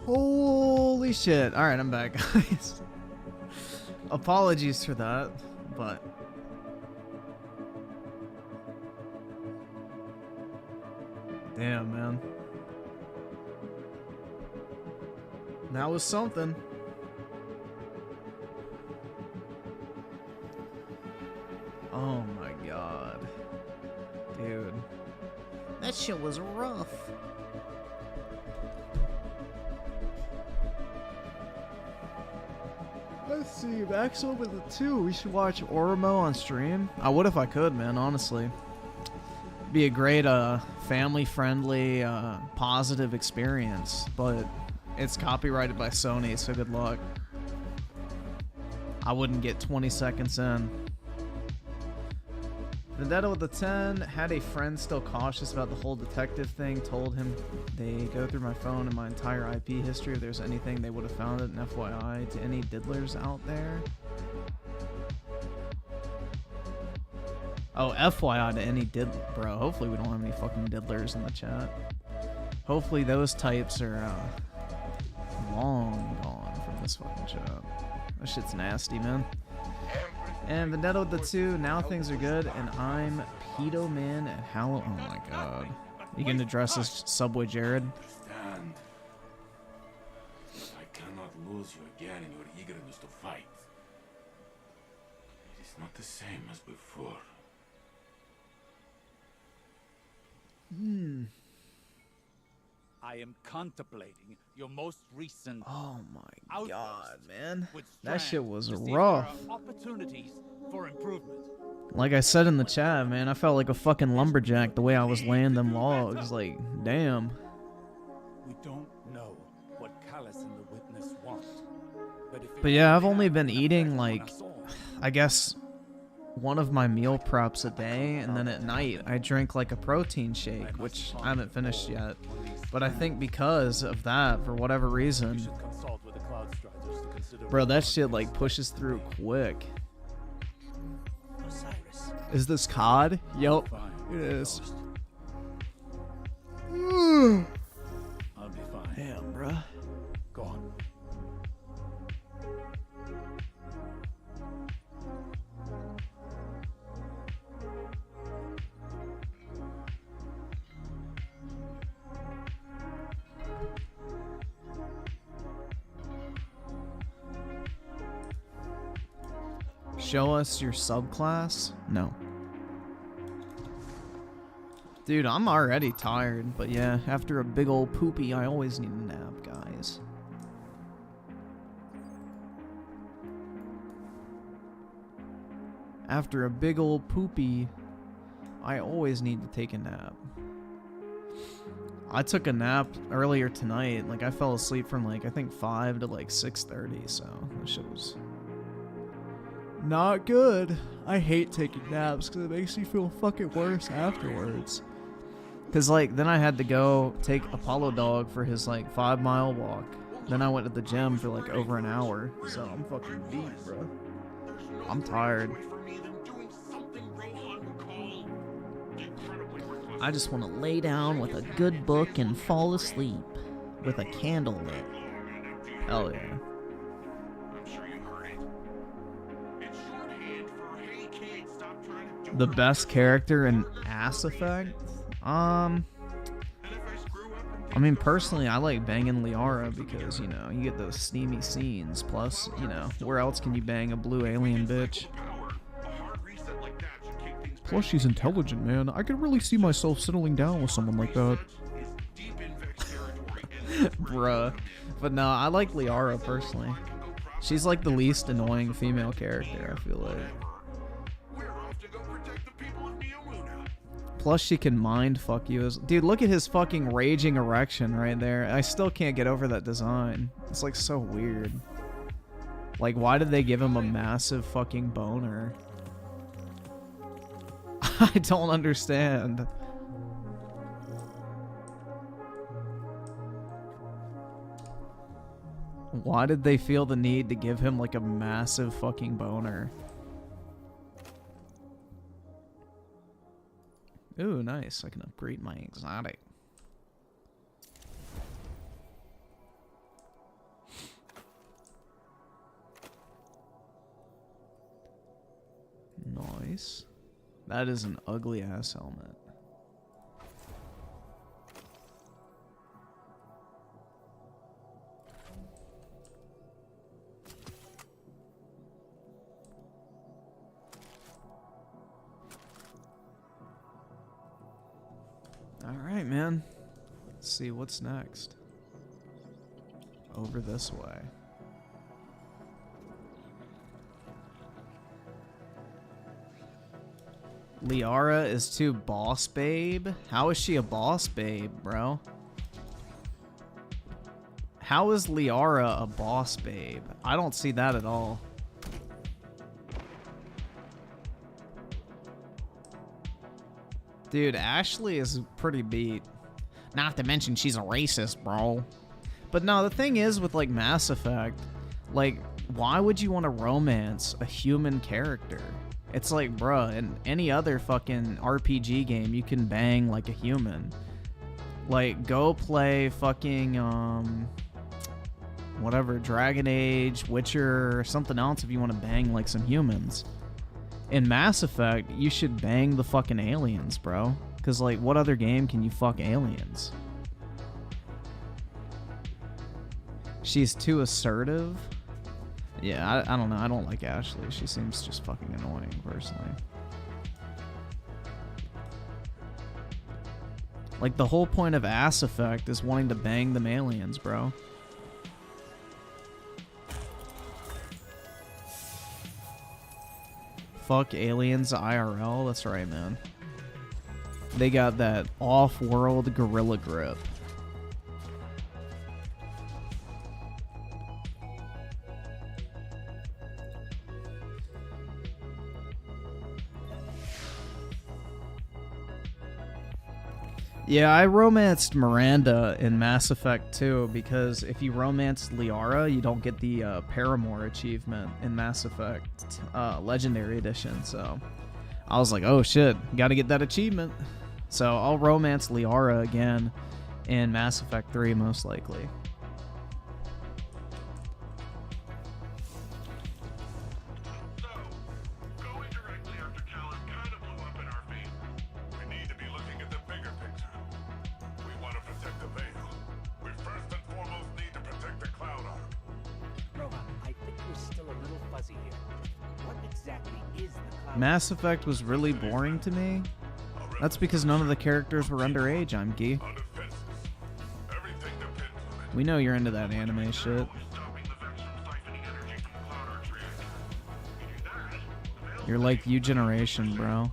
Holy shit. Alright, I'm back, guys. Apologies for that, but... Damn, man. That was something. Oh my god. Dude. That shit was rough. Let's see, Max over the 2. We should watch Oromo on stream. I would if I could, man, honestly. Be a great, family-friendly, positive experience, but it's copyrighted by Sony, so good luck. I wouldn't get 20 seconds in. Vendetta with the 10 had a friend still cautious about the whole detective thing. Told him they go through my phone and my entire IP history. If there's anything, they would have found it. And FYI to any diddlers out there. Oh, FYI to any diddler. Bro, hopefully we don't have any fucking diddlers in the chat. Hopefully those types are long gone from this fucking chat. That shit's nasty, man. And Vendetta with the 2, now things are good, and I'm Pedo Man at Hallow. Oh my god. You gonna dress as Subway Jared? Understand. I cannot lose you again in your eagerness to fight. It is not the same as before. I am contemplating your most recent. Oh my outburst god, man. with That Strand shit was to see if there rough. are opportunities for improvement. Like I said in the chat, man, I felt like a fucking lumberjack the way I was laying them logs. Like, damn. We don't know what Callus and the witness want. But yeah, I've only been eating, like, I guess, one of my meal preps a day, and then at night I drink, like, a protein shake, which I haven't finished yet. But I think because of that, for whatever reason, bro, that shit, like, pushes through quick. Is this COD? Yep, it is. I'll be fine. Damn, bruh. Go on. Show us your subclass? No. Dude, I'm already tired, but yeah, after a big old poopy, I always need a nap, guys. After a big old poopy, I always need to take a nap. I took a nap earlier tonight. Like, I fell asleep from, like, I think 5 to, like, 6:30, so that shit was not good. I hate taking naps because it makes me feel fucking worse afterwards. Because, like, then I had to go take Apollo Dog for his, like, 5-mile walk. Then I went to the gym for, like, over an hour. So I'm fucking beat, bro. I'm tired. I just want to lay down with a good book and fall asleep with a candle lit. Hell yeah. The best character in Ass Effect? I mean, personally, I like banging Liara because, you know, you get those steamy scenes. Plus, you know, where else can you bang a blue alien bitch? Plus, she's intelligent, man. I could really see myself settling down with someone like that. Bruh. But no, I like Liara personally. She's like the least annoying female character, I feel like. Plus, she can mind fuck you. Dude, look at his fucking raging erection right there. I still can't get over that design. It's like so weird. Like, why did they give him a massive fucking boner? I don't understand. Why did they feel the need to give him like a massive fucking boner? Ooh, nice. I can upgrade my exotic. Nice. That is an ugly ass helmet. Alright, man. Let's see what's next. Over this way. Liara is too boss babe? How is she a boss babe, bro? How is Liara a boss babe? I don't see that at all. Dude, Ashley is pretty beat. Not to mention she's a racist, bro. But no, the thing is with like Mass Effect, like, why would you want to romance a human character? It's like, bruh, in any other fucking RPG game, you can bang like a human. Like, go play fucking, whatever, Dragon Age, Witcher, or something else if you want to bang like some humans. In Mass Effect, you should bang the fucking aliens, bro. Because, like, what other game can you fuck aliens? She's too assertive? Yeah, I don't know. I don't like Ashley. She seems just fucking annoying, personally. Like, the whole point of Ass Effect is wanting to bang them aliens, bro. Fuck aliens IRL? That's right, man. They got that off-world gorilla grip. Yeah, I romanced Miranda in Mass Effect 2 because if you romance Liara, you don't get the Paramour achievement in Mass Effect Legendary Edition. So I was like, oh shit, gotta get that achievement. So I'll romance Liara again in Mass Effect 3 most likely. Mass Effect was really boring to me. That's because none of the characters were underage, Imgi. We know you're into that anime shit. You're like U Generation, bro.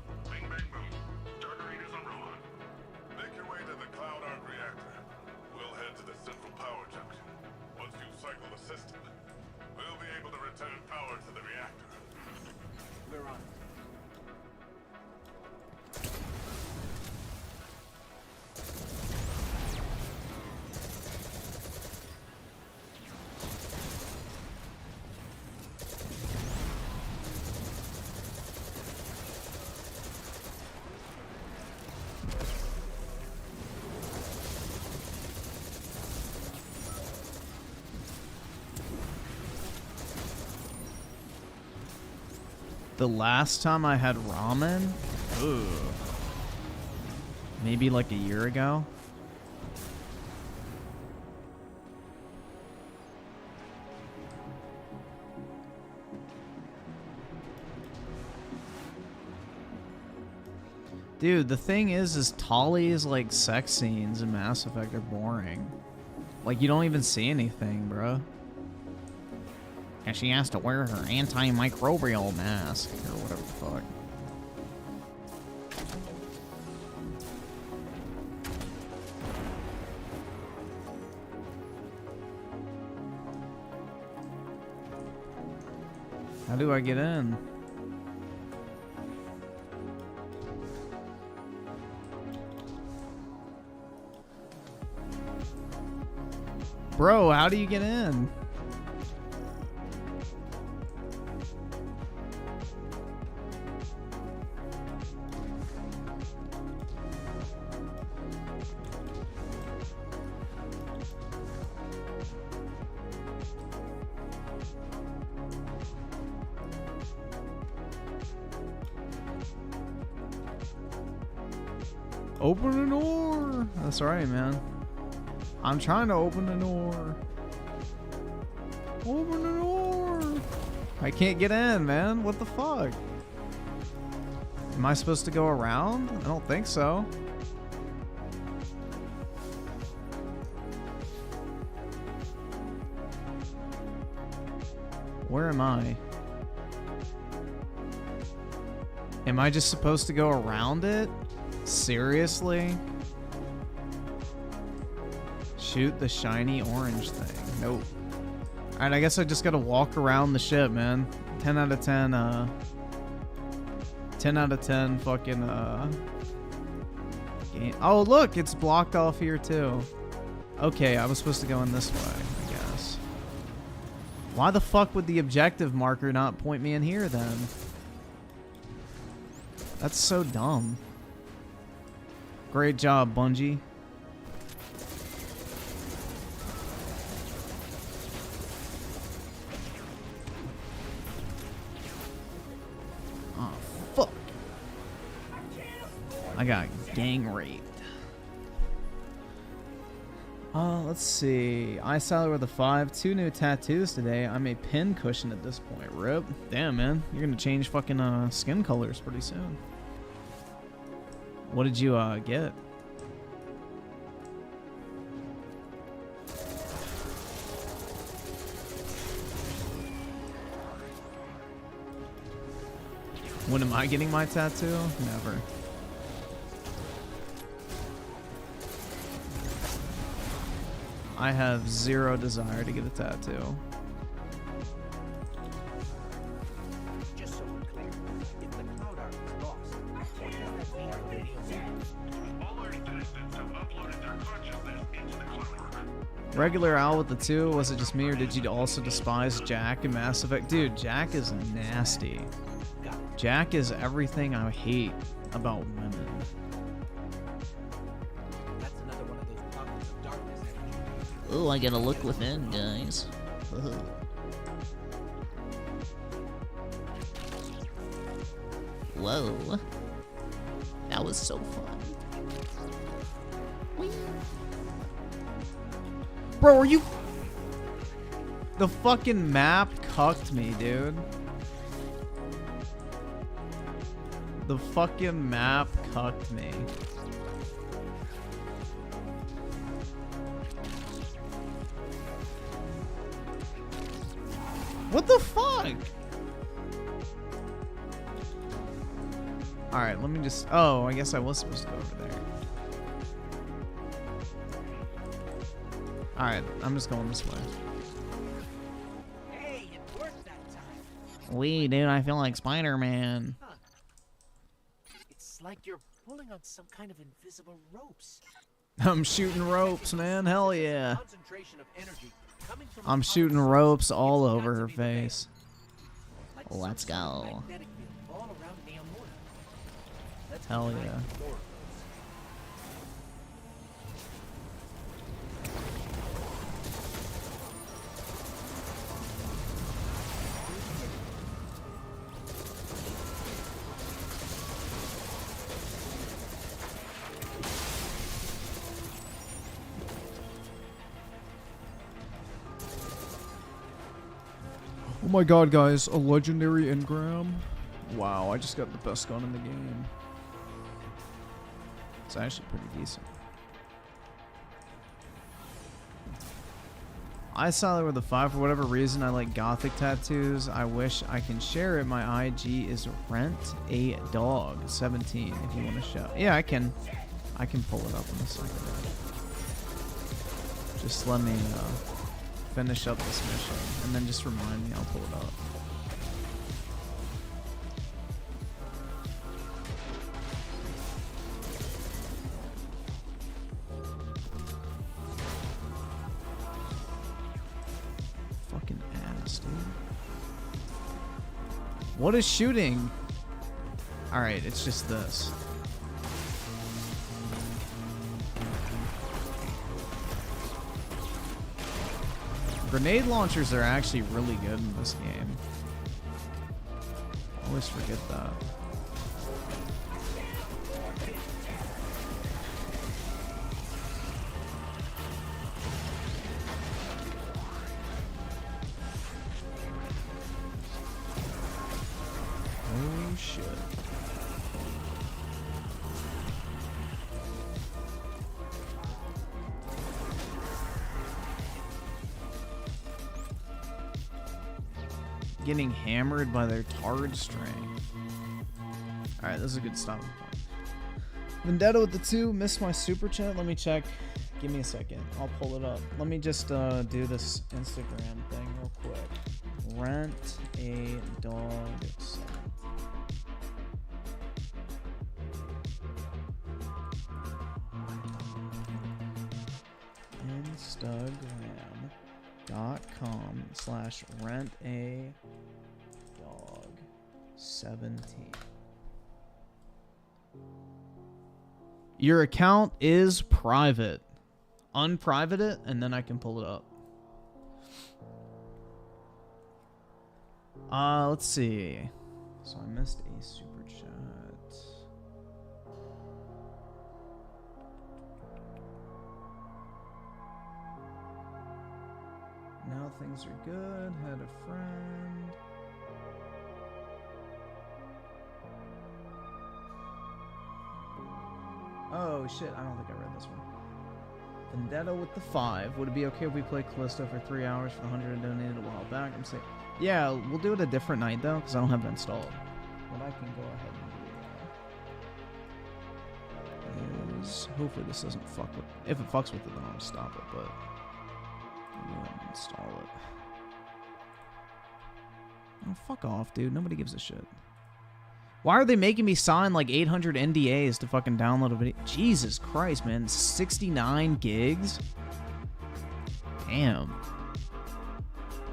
The last time I had ramen? Ooh. Maybe like a year ago? Dude, the thing is Tali's like sex scenes in Mass Effect are boring. Like, you don't even see anything, bro. And she has to wear her antimicrobial mask, or whatever the fuck. How do I get in? Bro, how do you get in? Open an door. That's right, man. I'm trying to open the door. Open the door. I can't get in, man. What the fuck? Am I supposed to go around? I don't think so. Where am I? Am I just supposed to go around it? Seriously? Shoot the shiny orange thing. Nope. Alright, I guess I just gotta walk around the ship, man. 10 out of 10, 10 out of 10 fucking, game. Oh, look! It's blocked off here, too. Okay, I was supposed to go in this way, I guess. Why the fuck would the objective marker not point me in here, then? That's so dumb. Great job, Bungie. Oh, fuck. I got gang raped. Let's see. Eye salad with a 5. 2 new tattoos today. I'm a pin cushion at this point. Rip. Damn, man. You're gonna change fucking skin colors pretty soon. What did you get? When am I getting my tattoo? Never. I have zero desire to get a tattoo. Just so we're clear, if the cloud arc is lost, what does that mean for radio's end? All our citizens have uploaded their consciousness into the clockwork. Regular Al with the 2, was it just me or did you also despise Jack in Mass Effect? Dude, Jack is nasty. Got it. Jack is everything I hate about women. That's another one of those pockets of darkness energy. Oh, I gotta look within, guys. Ugh. Whoa. That was so fun. Whee. Bro, are you... The fucking map cucked me, dude. The fucking map cucked me. What the fuck? Alright, let me just... Oh, I guess I was supposed to go over there. Alright, I'm just going this way. Hey, it worked that time. Wee, dude, I feel like Spider-Man. It's like you're pulling on some kind of invisible ropes. I'm shooting ropes, man. Hell yeah. Concentration of energy coming from I'm the shooting power ropes source all has over to her be there. face. Like Let's some sort of go. magnetic field all around Neomuna. Let's Hell find yeah. the door. Oh my god, guys, a legendary engram. Wow, I just got the best gun in the game. It's actually pretty decent. I saw it with a 5 for whatever reason. I like gothic tattoos. I wish I can share it. My IG is rent a dog 17 if you want to show. Yeah, I can pull it up in a second. Just let me finish up this mission and then just remind me, I'll pull it up. Fucking ass, dude. What is shooting? Alright, it's just this. Grenade launchers are actually really good in this game. Always forget that. shit. Getting hammered by their tard string. Alright, this is a good stopping point. Vendetta with the 2, missed my super chat. Let me check. Give me a second. I'll pull it up. Let me just do this Instagram thing real quick. Rent a dog set. Instagram.com/rent a dog 17. Your account is private. Unprivate it, and then I can pull it up. Let's see. So I missed a super chat. Now things are good. Had a friend. Oh shit, I don't think I read this one. Vendetta with the 5. Would it be okay if we play Callisto for 3 hours for the 100 I donated a while back? I'm saying, yeah, we'll do it a different night though, because I don't have it installed. What I can go ahead and do is, hopefully this doesn't fuck with. If it fucks with it, then I'll stop it. But I'll go ahead and install it. Oh, fuck off, dude. Nobody gives a shit. Why are they making me sign like 800 NDAs to fucking download a video? Jesus Christ, man. 69 gigs? Damn.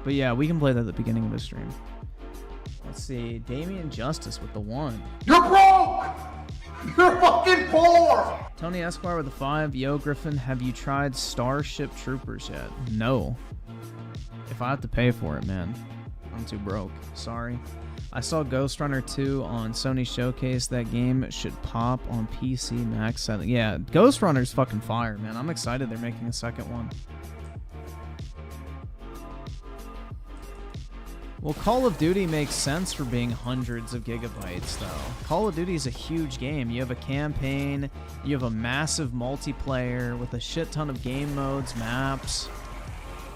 But yeah, we can play that at the beginning of the stream. Let's see. Damien Justice with the 1. You're broke! You're fucking poor! Tony Esquire with the 5. Yo, Griffin, have you tried Starship Troopers yet? No. If I have to pay for it, man, I'm too broke. Sorry. I saw Ghost Runner 2 on Sony Showcase. That game should pop on PC Max 7. Yeah, Ghost Runner's fucking fire, man. I'm excited they're making a second one. Well, Call of Duty makes sense for being hundreds of gigabytes, though. Call of Duty is a huge game. You have a campaign, you have a massive multiplayer with a shit ton of game modes, maps.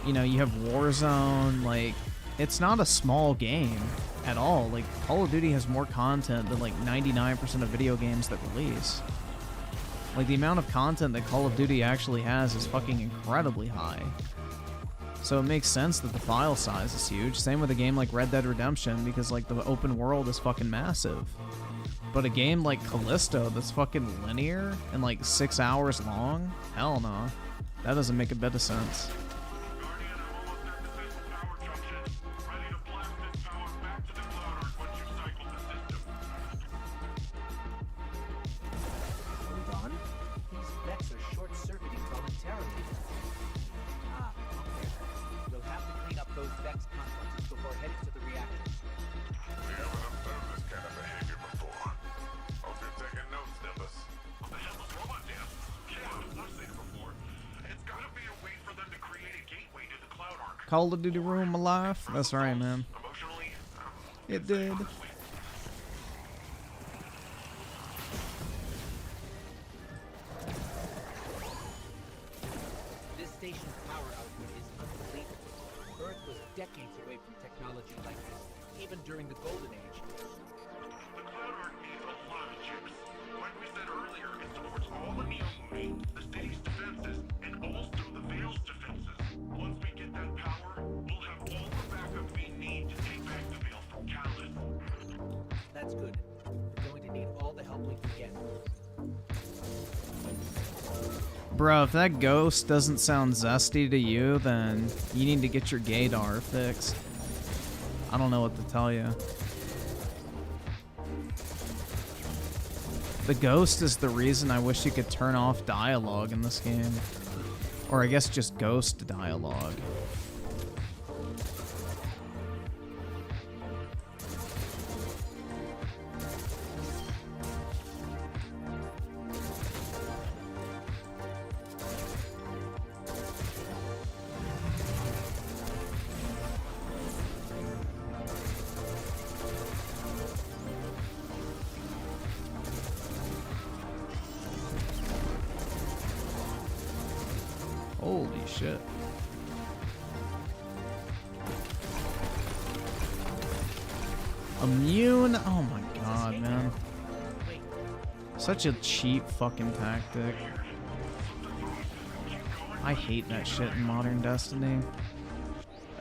You know, you have Warzone, like... It's not a small game at all. Like, Call of Duty has more content than like 99% of video games that release. Like, the amount of content that Call of Duty actually has is fucking incredibly high. So it makes sense that the file size is huge. Same with a game like Red Dead Redemption, because like the open world is fucking massive. But a game like Callisto that's fucking linear and like 6 hours long? Hell no. That doesn't make a bit of sense. Call of Duty ruined my life? That's right, man. It did. This station's power output is unbelievable. Earth was decades away from technology like this, even during the Golden Age. The Cloud Arc needs a lot of chips. Like we said earlier, it supports all the Neo-Movie, the city's defenses, and also the Vale's defenses. Once we get that power, we'll have all the backup we need to take back the Vale from Callus. That's good. We're going to need all the help we can get. Bro, if that ghost doesn't sound zesty to you, then you need to get your gaydar fixed. I don't know what to tell you. The ghost is the reason I wish you could turn off dialogue in this game. Or I guess just ghost dialogue. Holy shit. Immune? Oh my god, man. Such a cheap fucking tactic. I hate that shit in Modern Destiny.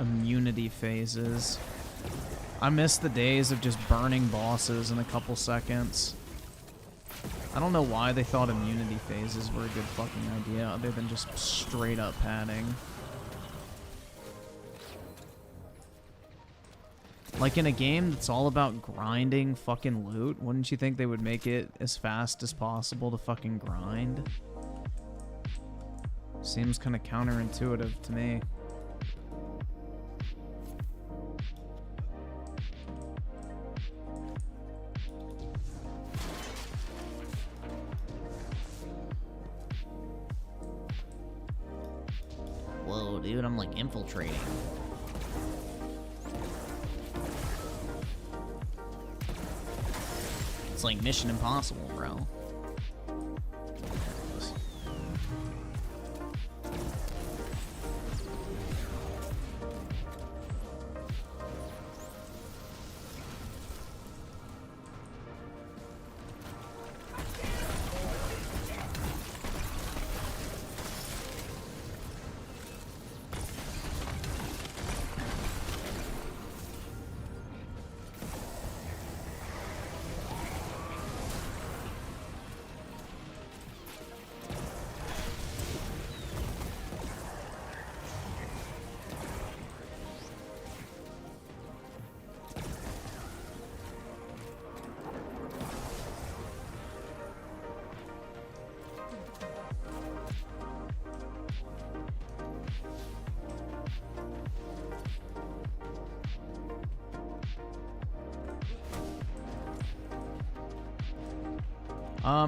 Immunity phases. I miss the days of just burning bosses in a couple seconds. I don't know why they thought immunity phases were a good fucking idea, other than just straight up padding. Like in a game that's all about grinding fucking loot, wouldn't you think they would make it as fast as possible to fucking grind? Seems kind of counterintuitive to me. Whoa, dude, I'm like infiltrating. It's like Mission Impossible, bro.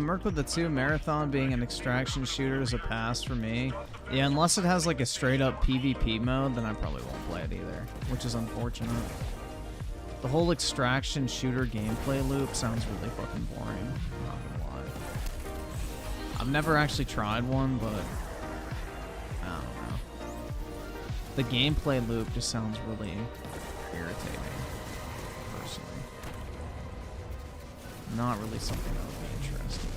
Merc with the 2 Marathon being an extraction shooter is a pass for me. Yeah, unless it has like a straight up PvP mode, then I probably won't play it either, which is unfortunate. The whole extraction shooter gameplay loop sounds really fucking boring, I'm not gonna lie. I've never actually tried one, but I don't know. The gameplay loop just sounds really irritating, personally. Not really something I would be interested in.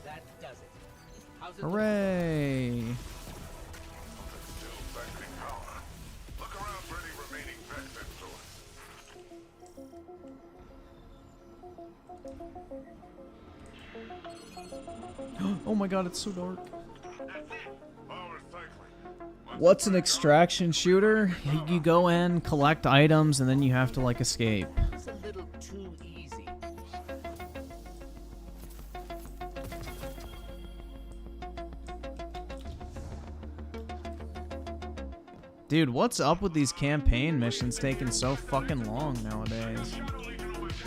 That does it. How's it Hooray! Still factory power. Look around for any remaining vent sensors. Oh my god, it's so dark. Power cycling. What's an extraction shooter? You go in, collect items, and then you have to like escape. It's a little too easy. Dude, what's up with these campaign missions taking so fucking long nowadays?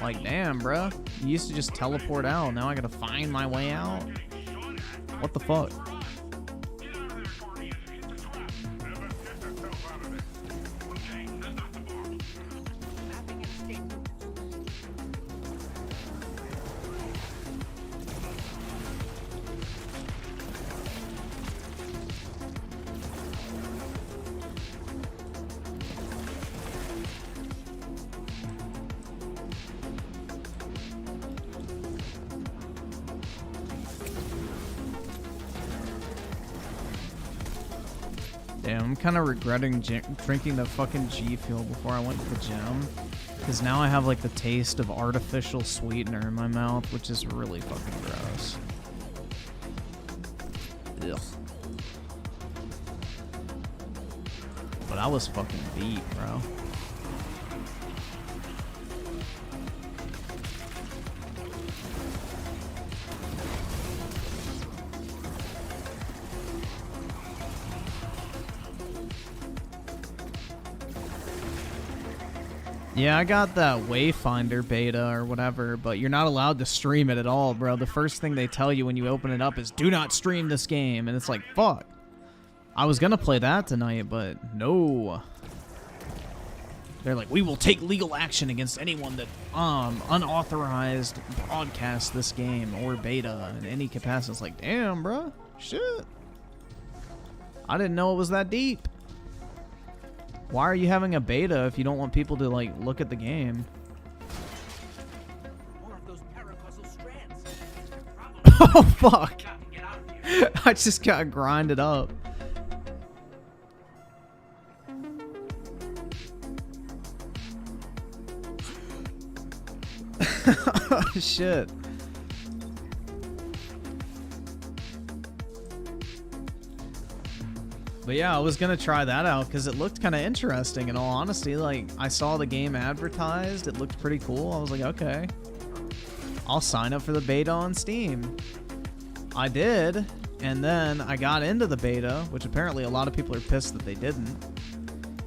Like, damn, bruh. You used to just teleport out. Now I gotta find my way out? What the fuck? Damn, I'm kind of regretting drinking the fucking G Fuel before I went to the gym. Because now I have like the taste of artificial sweetener in my mouth, which is really fucking gross. Ugh. But I was fucking beat, bro. Yeah, I got that Wayfinder beta or whatever, but you're not allowed to stream it at all, bro. The first thing they tell you when you open it up is, do not stream this game, and it's like, fuck. I was gonna play that tonight, but no. They're like, we will take legal action against anyone that unauthorized broadcasts this game or beta in any capacity. It's like, damn, bro, shit. I didn't know it was that deep. Why are you having a beta if you don't want people to like look at the game? More of those paracausal strands. Oh fuck! I just got grinded up. Oh, shit. But yeah, I was gonna try that out because it looked kind of interesting. In all honesty, like I saw the game advertised, it looked pretty cool. I was like, okay, I'll sign up for the beta on Steam. I did, and then I got into the beta, which apparently a lot of people are pissed that they didn't.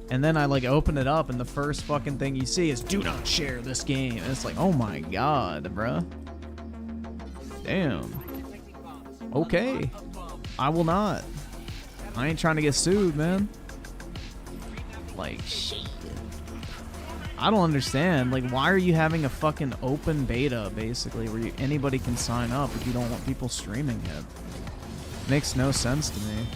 And then I like open it up, and the first fucking thing you see is "Do not share this game." And it's like, oh my god, bruh. Damn. Okay, I will not. I ain't trying to get sued, man. Like, shit. I don't understand. Like, why are you having a fucking open beta, basically, where anybody can sign up if you don't want people streaming it? Makes no sense to me.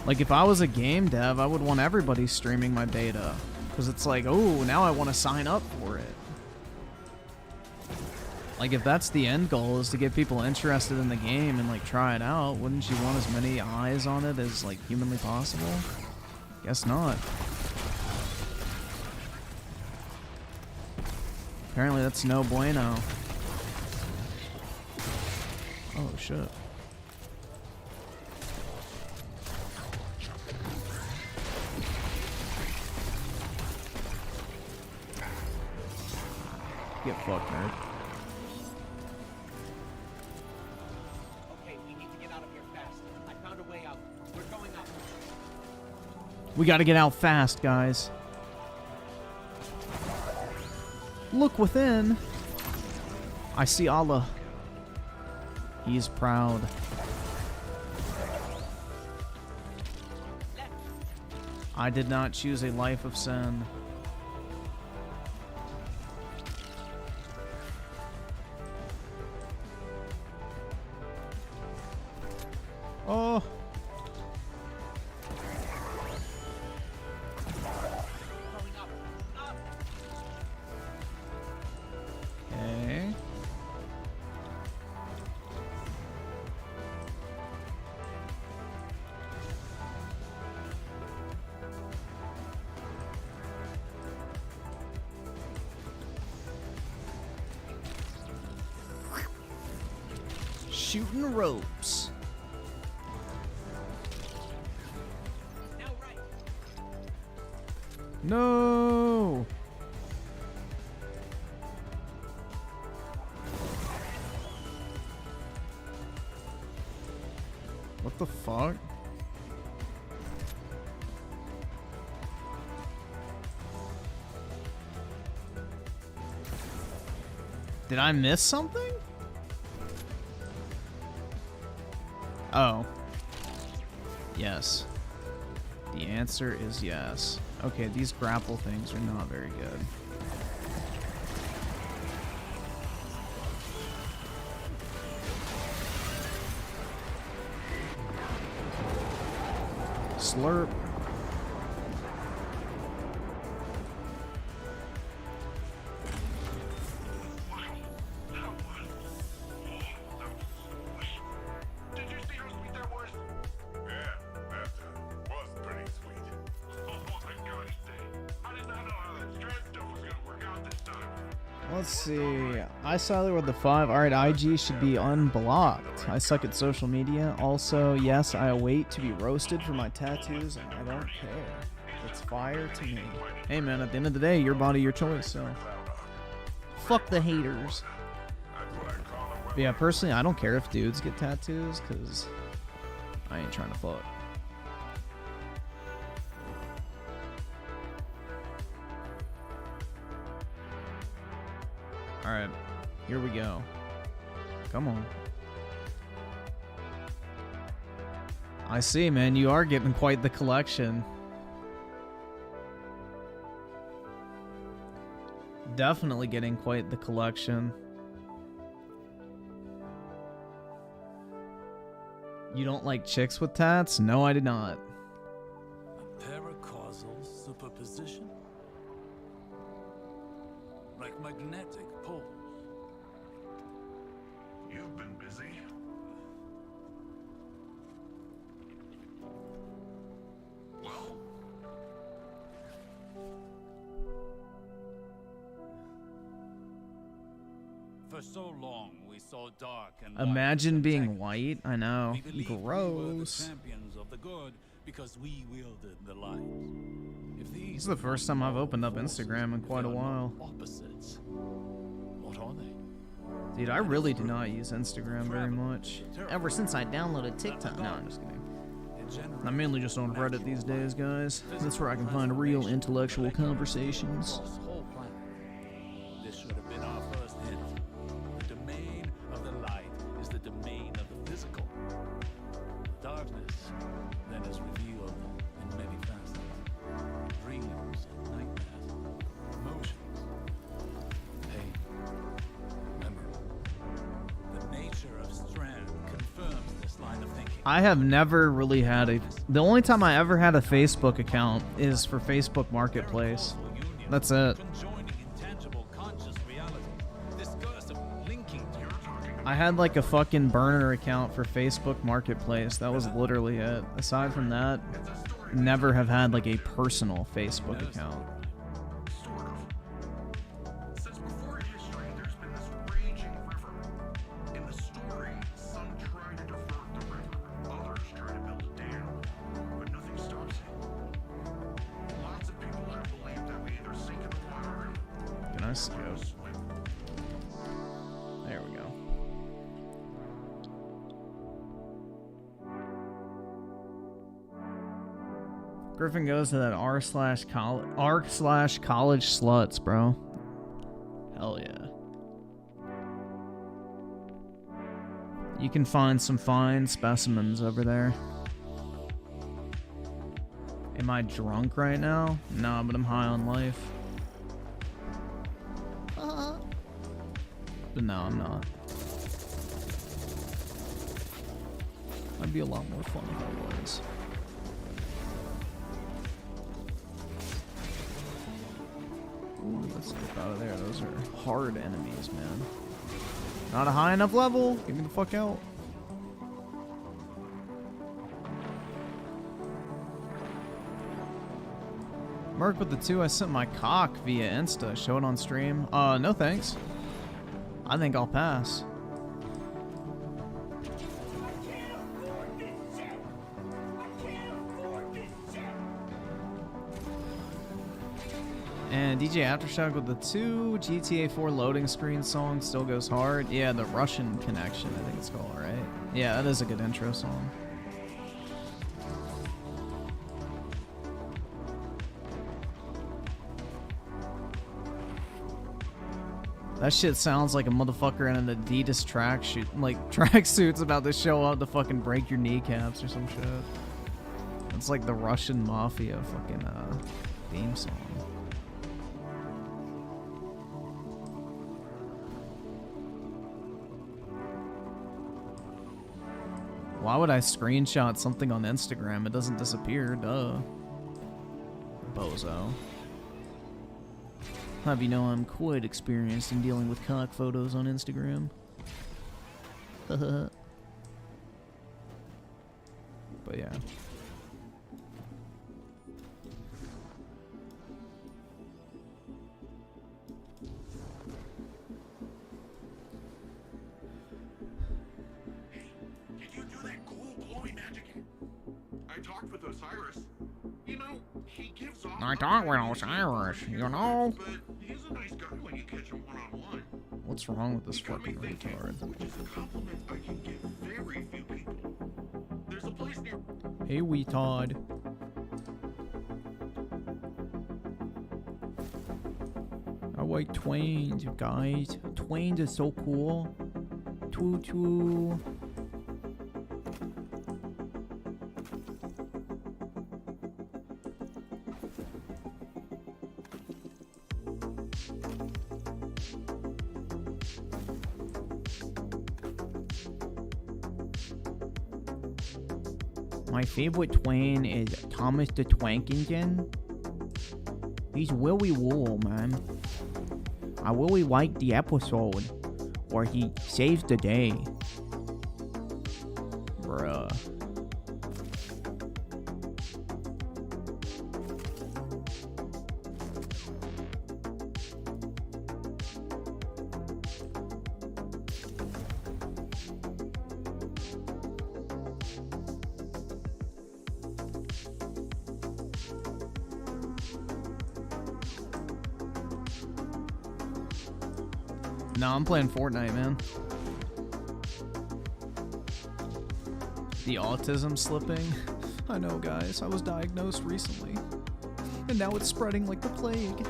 Like, if I was a game dev, I would want everybody streaming my beta. Because it's like, oh, now I want to sign up for it. Like, if that's the end goal, is to get people interested in the game and, like, try it out, wouldn't you want as many eyes on it as, like, humanly possible? Guess not. Apparently that's no bueno. Oh, shit. Get fucked, nerd. Okay, we need to get out of here fast. I found a way out. We're going up. We gotta get out fast, guys. Look within. I see Allah. He's proud. I did not choose a life of sin. Oh. Okay. Shooting ropes. No. What the fuck? Did I miss something? Oh. Yes. The answer is yes. Okay, these grapple things are not very good. Slurp. Did you see how sweet that was? Yeah, that was pretty sweet. Oh my gosh, Dave. I did not know how that strand stuff was gonna work out this time. Let's see. I sided with the 5. Alright, IG should be unblocked. I suck at social media. Also, yes, I await to be roasted for my tattoos, and I don't care. It's fire to me. Hey man, at the end of the day, your body, your choice, so. Fuck the haters. But yeah, personally, I don't care if dudes get tattoos, because I ain't trying to fuck. Alright, here we go. Come on. I see, man. You are getting quite the collection. Definitely getting quite the collection. You don't like chicks with tats? No, I did not. A paracausal superposition? Like magnetic poles. You've been busy. Well, For so long, we saw dark and Imagine light being antagonists. white. I know. We believed we were the Gross. champions of the good because we wielded the light. If these This is the first time I've opened up Instagram in quite a they are while. not opposites, what are they? Dude, I really do not use Instagram very much. Ever since I downloaded TikTok. No, I'm just kidding. I'm mainly just on Reddit these days, guys. That's where I can find real intellectual conversations. Across the whole planet. This should have been our first hint. The domain of the light is the domain of the physical. Darkness then is revealed in many facets. Dreams and nightmares, emotions, pain, memory. The nature of Strand confirms this line of thinking. I have never really had a... The only time I ever had a Facebook account is for Facebook Marketplace. That's it. I had like a fucking burner account for Facebook Marketplace. That was literally it. Aside from that, never have had like a personal Facebook account. sort of. Since before history, there's been this raging river. In the story, some try to divert the river, others try to build a dam, but nothing stops it. Lots of people have believed that we either sink in the water Can I see or it? swim. There we go. Griffin goes to that r/college sluts, bro. Hell yeah. You can find some fine specimens over there. Am I drunk right now? No, but I'm high on life. But no, I'm not. That'd be a lot more fun if I was. Ooh, let's get out of there. Those are hard enemies, man. Not a high enough level. Get me the fuck out. Merc with the 2, I sent my cock via Insta. Show it on stream. No thanks. I think I'll pass. And DJ Aftershock with the 2, GTA 4 loading screen song still goes hard. Yeah, the Russian Connection, I think it's called, right? Yeah, that is a good intro song. That shit sounds like a motherfucker in an Adidas tracksuit's about to show up to fucking break your kneecaps or some shit. It's like the Russian mafia fucking theme song. Why would I screenshot something on Instagram? It doesn't disappear, duh. Bozo. Have you know I'm quite experienced in dealing with cock photos on Instagram. But yeah. Did you do that cool glowy magic? I talked with Osiris. You know, he gives off. I talked with Osiris, you know? But he's a nice guy when you catch him one-on-one. What's wrong with this He got me fucking thinking, retard? which is a compliment I can give very few people. There's a place near. Hey, retard. Oh, like twains, you guys. Twains are so cool. Choo choo. My favorite Twain is Thomas the Twankington. He's Willy Wool, man. I really like the episode where he saves the day. Bruh. No, I'm playing Fortnite, man. The autism slipping. I know, guys. I was diagnosed recently. And now it's spreading like the plague.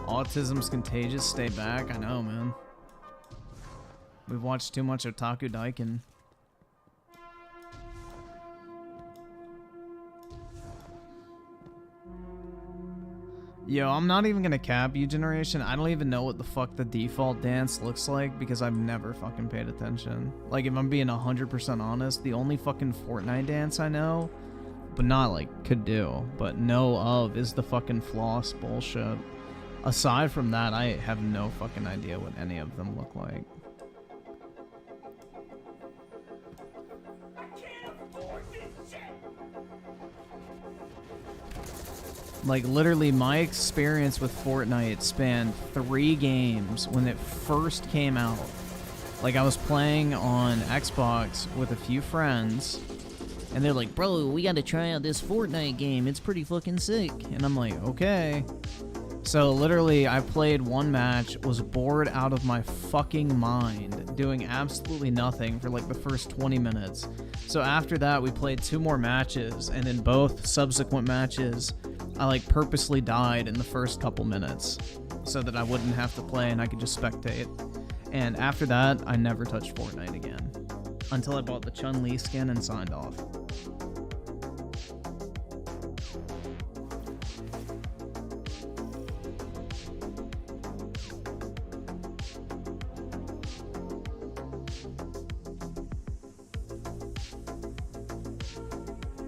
Autism's contagious. Stay back. I know, man. We've watched too much Otaku Daikin. Yo, I'm not even gonna cap you, Generation. I don't even know what the fuck the default dance looks like because I've never fucking paid attention. Like, if I'm being 100% honest, the only fucking Fortnite dance I know, but not like could do, but know of, is the fucking floss bullshit. Aside from that, I have no fucking idea what any of them look like. Like, literally, my experience with Fortnite spanned 3 games when it first came out. Like, I was playing on Xbox with a few friends, and they're like, bro, we gotta try out this Fortnite game. It's pretty fucking sick. And I'm like, okay. So, literally, I played 1 match, was bored out of my fucking mind, doing absolutely nothing for, like, the first 20 minutes. So, after that, we played 2 more matches, and in both subsequent matches, I like purposely died in the first couple minutes so that I wouldn't have to play and I could just spectate. And after that, I never touched Fortnite again until I bought the Chun-Li skin and signed off.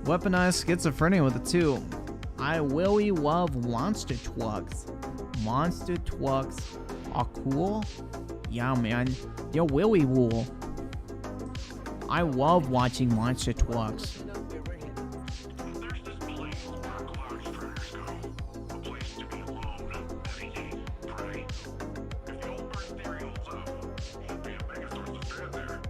Weaponized schizophrenia with it too. I really love monster trucks. Monster trucks are cool. Yeah, man. They're really cool. I love watching monster trucks. There's this place where cloud traders go. A place to be alone, meditate, pray. If the old bird theory holds up, should be a mega source of strand there.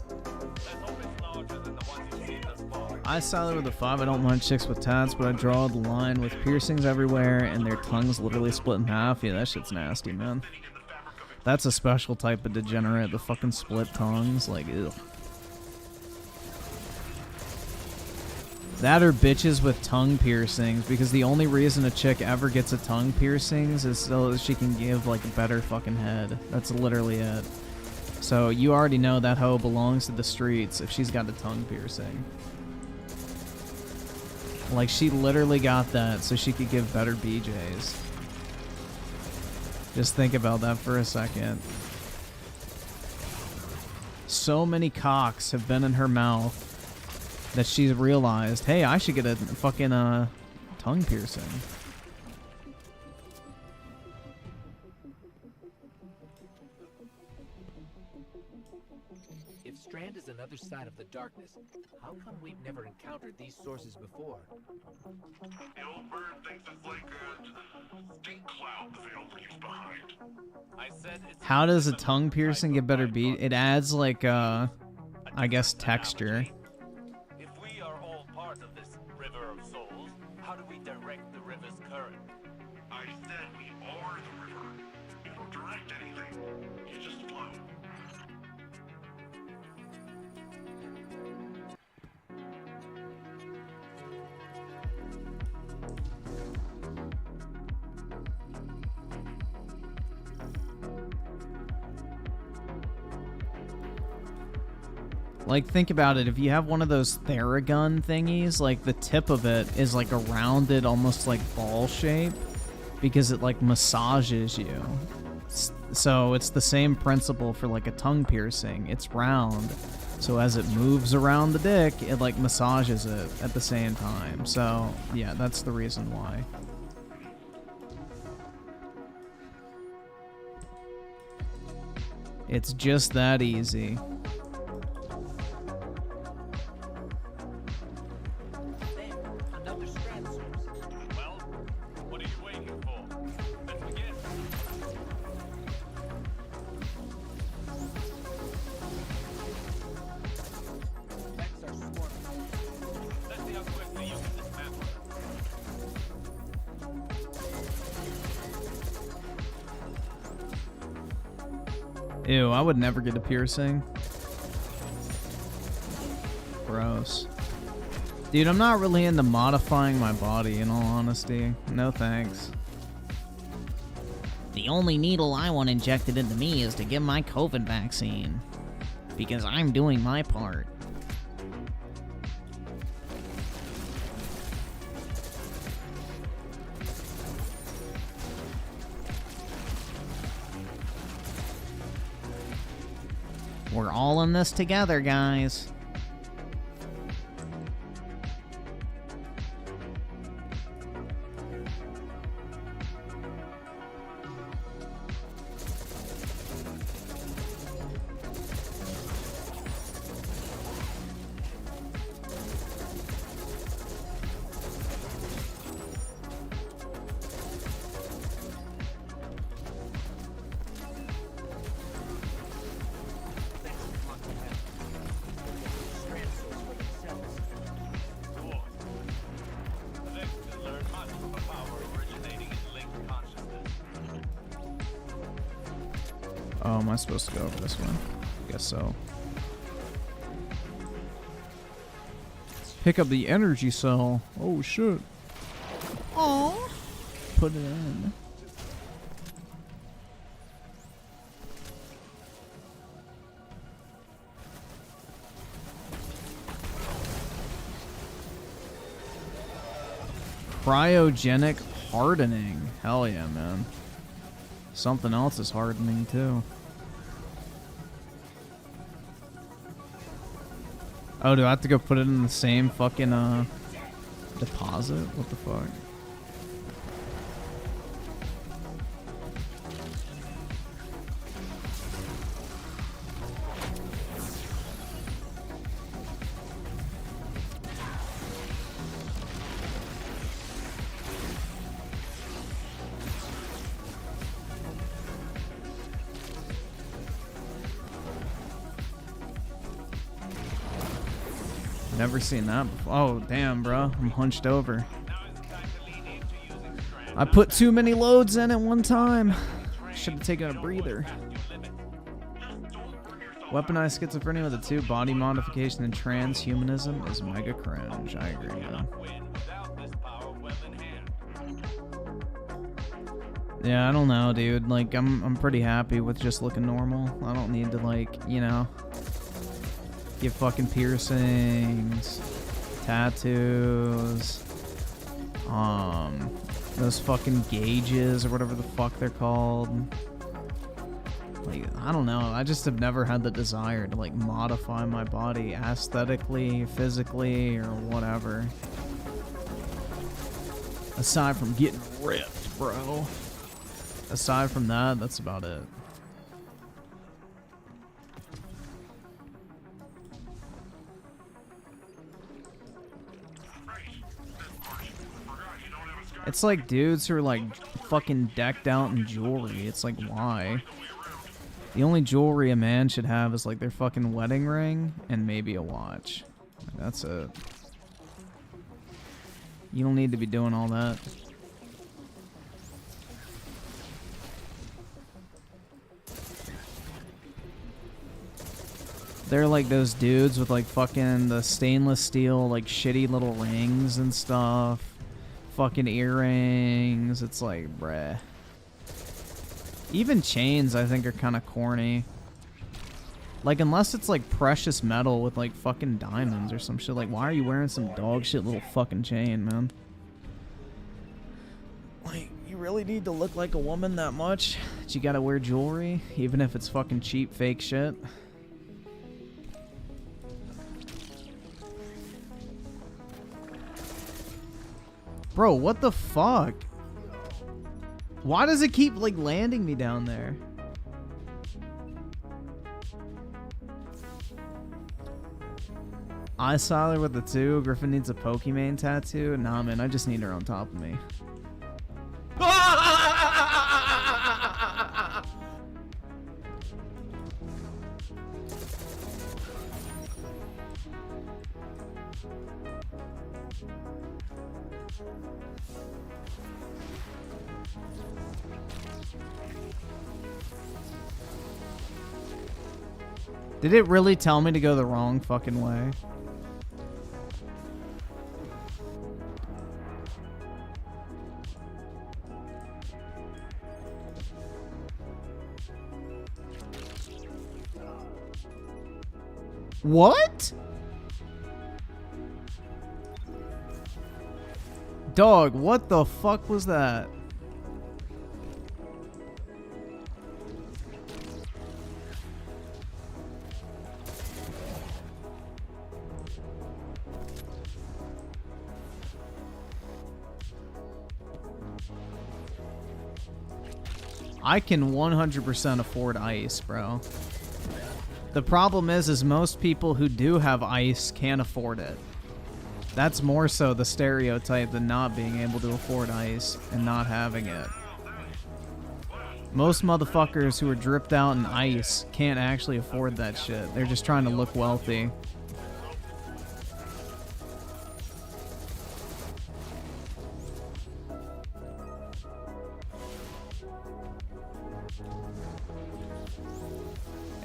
Let's hope it's larger than the ones you've seen thus far. I salad with a 5. I don't mind chicks with tats, but I draw the line with piercings everywhere and their tongues literally split in half. Yeah, that shit's nasty, man. That's a special type of degenerate, the fucking split tongues. Like, ew. That or bitches with tongue piercings, because the only reason a chick ever gets a tongue piercings is so that she can give, like, a better fucking head. That's literally it. So you already know that hoe belongs to the streets if she's got a tongue piercing. Like, she literally got that so she could give better BJs. Just think about that for a second. So many cocks have been in her mouth that she's realized, hey, I should get a fucking tongue piercing. If Strand is another side of the darkness, how come we've never encountered these sources before? The old bird thinks it's like a stink cloud the veil leaves behind. I said it's How does a tongue piercing get better beat? It adds, like, I guess, texture. If we are all part of this river of souls, how do we direct the river's current? I said we are the river. You don't direct Like, think about it. If you have one of those Theragun thingies, like, the tip of it is like a rounded, almost like ball shape, because it, like, massages you. So it's the same principle for, like, a tongue piercing. It's round. So as it moves around the dick, it, like, massages it at the same time. So, yeah, that's the reason why. It's just that easy. Another strand source. Well, what are you waiting for? Let's begin. Mechs are swarming. Let's see how quickly you can dismantle them. Ew, I would never get a piercing. Gross. Dude, I'm not really into modifying my body, in all honesty. No thanks. The only needle I want injected into me is to get my COVID vaccine. Because I'm doing my part. We're all in this together, guys. Strand source for themselves. Dwarves. They can learn much from a power originating in linked consciousness. Oh, am I supposed to go over this one? Guess so. Pick up the energy cell. Oh, shit. Oh. Put it in. Cryogenic hardening. Hell yeah, man. Something else is hardening too. Oh, do I have to go put it in the same fucking deposit? What the fuck? Never seen that before. Oh, damn, bro. I'm hunched over. I put too many loads in at one time. Should have taken a breather. Weaponized schizophrenia with a 2 body modification and transhumanism is mega cringe. I agree, man. Yeah, I don't know, dude. Like, I'm pretty happy with just looking normal. I don't need to, like, you know, get fucking piercings, tattoos, those fucking gauges or whatever the fuck they're called. Like, I don't know. I just have never had the desire to, like, modify my body aesthetically, physically, or whatever. Aside from getting ripped, bro. Aside from that, that's about it. It's like dudes who are like fucking decked out in jewelry. It's like, why? The only jewelry a man should have is like their fucking wedding ring and maybe a watch. That's it. You don't need to be doing all that. They're like those dudes with like fucking the stainless steel like shitty little rings and stuff. Fucking earrings. It's like, bruh. Even chains I think are kind of corny. Like, unless it's like precious metal with like fucking diamonds or some shit. Like, why are you wearing some dog shit little fucking chain, man? Like, you really need to look like a woman that much that you gotta wear jewelry, even if it's fucking cheap fake shit? Bro, what the fuck? Why does it keep like landing me down there? Eye Siler with the 2. Griffin needs a Pokemon tattoo. Nah, man, I just need her on top of me. Did it really tell me to go the wrong fucking way? What? Dog, what the fuck was that? I can 100% afford ice, bro. The problem is most people who do have ice can't afford it. That's more so the stereotype than not being able to afford ice and not having it. Most motherfuckers who are dripped out in ice can't actually afford that shit. They're just trying to look wealthy.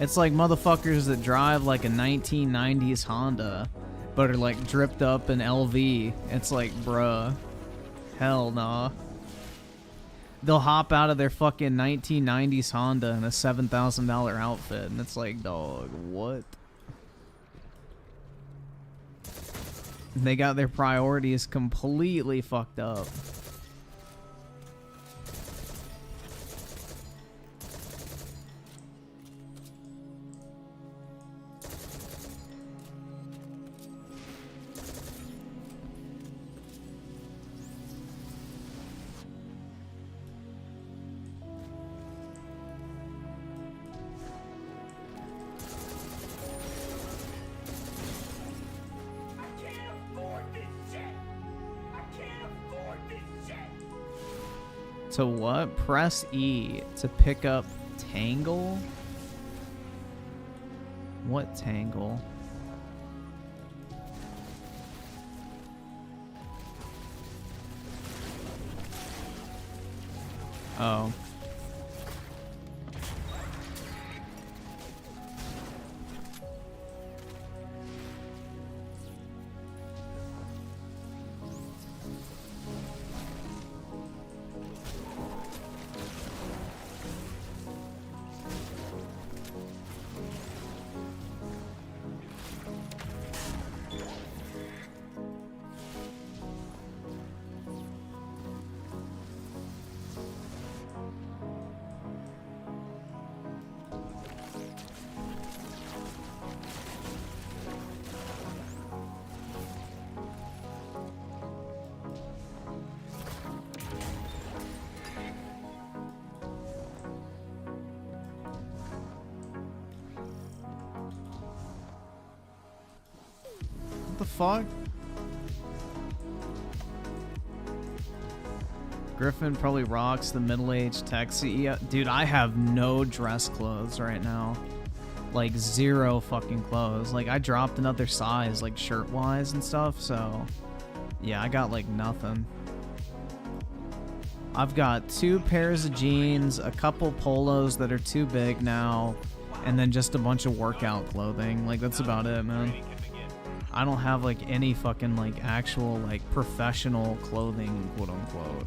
It's like motherfuckers that drive like a 1990s Honda, but are like dripped up in LV. It's like, bruh, hell nah. They'll hop out of their fucking 1990s Honda in a $7,000 outfit, and it's like, dog, what? They got their priorities completely fucked up. To what? Press E to pick up Tangle? What Tangle? Oh. What the fuck? Griffin probably rocks the middle-aged tech CEO. Dude, I have no dress clothes right now. Like, zero fucking clothes. Like, I dropped another size, like, shirt-wise and stuff, so... Yeah, I got, like, nothing. I've got 2 pairs of jeans, a couple polos that are too big now, and then just a bunch of workout clothing. Like, that's about it, man. I don't have, like, any fucking, like, actual, like, professional clothing, quote-unquote.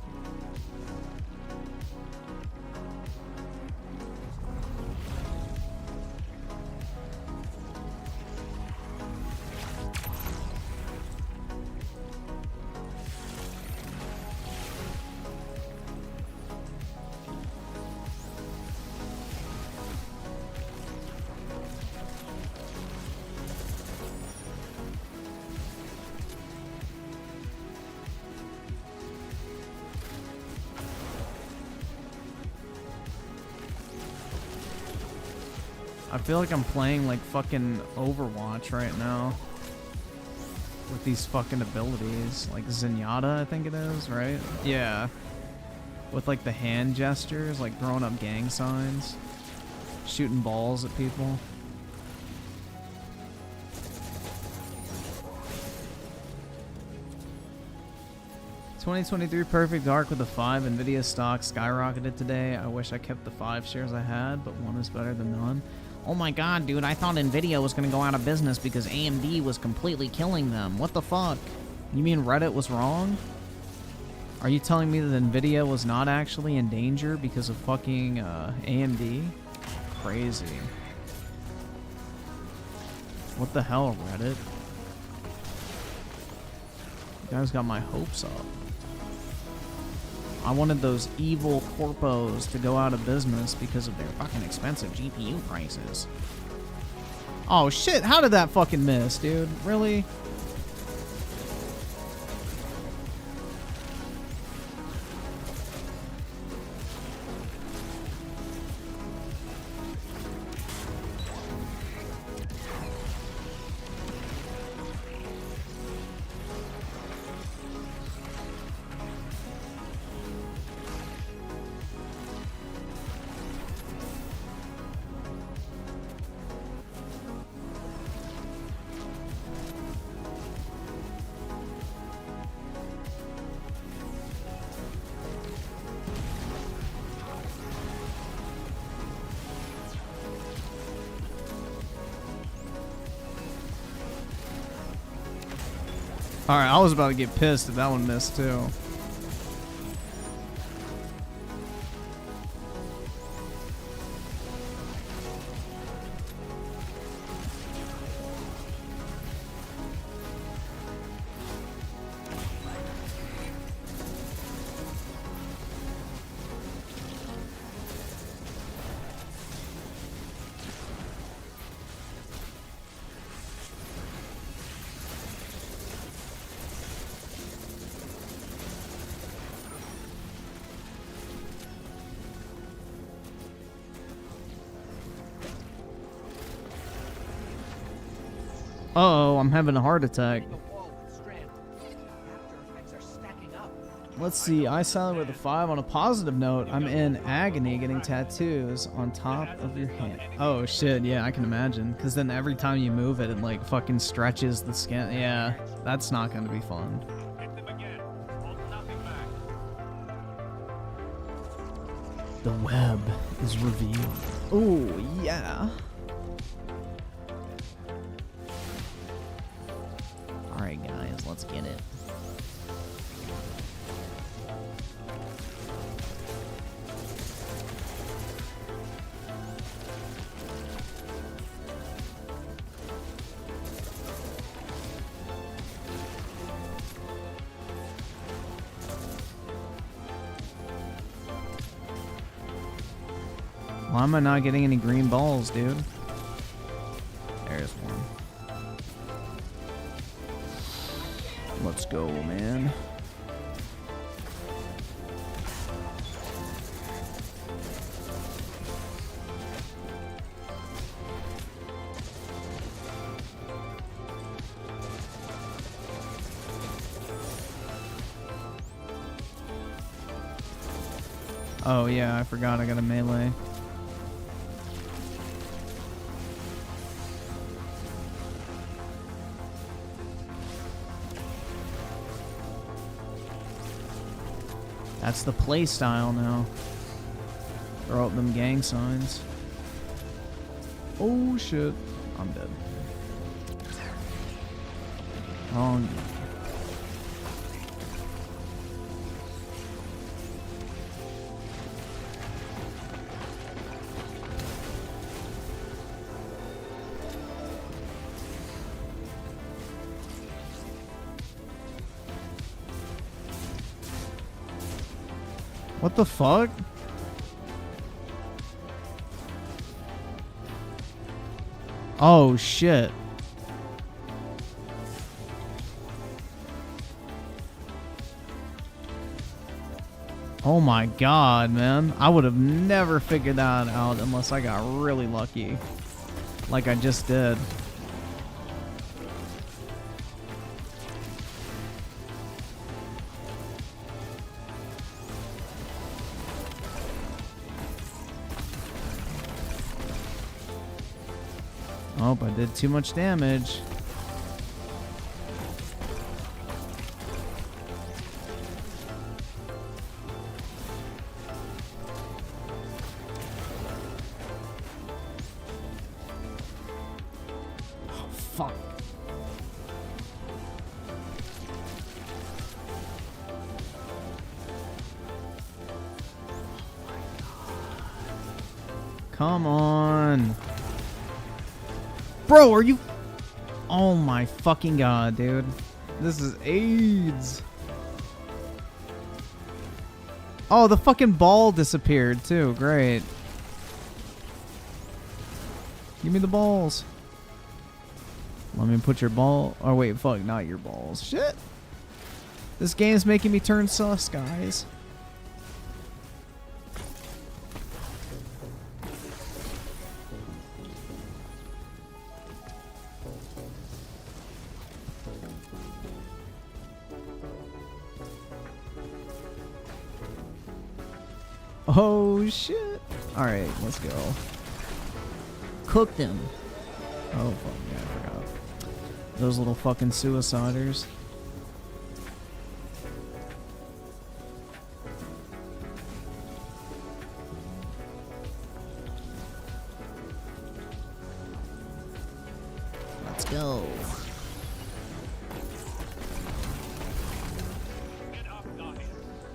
I feel like I'm playing like fucking Overwatch right now. With these fucking abilities. Like Zenyatta, I think it is, right? Yeah. With like the hand gestures, like throwing up gang signs. Shooting balls at people. $2023 Perfect Dark with a 5. Nvidia stock skyrocketed today. I wish I kept the 5 shares I had, but one is better than none. Oh my god, dude, I thought Nvidia was gonna go out of business because AMD was completely killing them. What the fuck? You mean Reddit was wrong? Are you telling me that Nvidia was not actually in danger because of fucking AMD? Crazy. What the hell, Reddit? You guys got my hopes up. I wanted those evil corpos to go out of business because of their fucking expensive GPU prices. Oh shit, how did that fucking miss, dude? Really? Alright, I was about to get pissed if that one missed too. Uh-oh, I'm having a heart attack. Let's see, I silent with a 5. On a positive note, I'm in agony getting tattoos on top of your hand. Oh shit, yeah, I can imagine. Because then every time you move it, it like fucking stretches the skin. Yeah, that's not going to be fun. The web is revealed. Oh, yeah. Alright guys, let's get it. Why am I not getting any green balls, dude? There's one. Let's go, man. Oh yeah, I forgot I got a melee. That's the play style now. Throw up them gang signs. Oh shit. I'm dead. Wrong. What the fuck? Oh shit. Oh my god, man. I would have never figured that out unless I got really lucky. Like I just did. Oh, I did too much damage. Oh, fuck. Come on. Bro, are you... Oh my fucking god, dude. This is AIDS. Oh, the fucking ball disappeared too. Great. Give me the balls. Let me put your ball... Oh, wait, fuck, not your balls. Shit. This game's making me turn sus, guys. Oh shit. Alright, let's go. Cook them. Oh fuck, yeah, I forgot. Those little fucking suiciders. Let's go.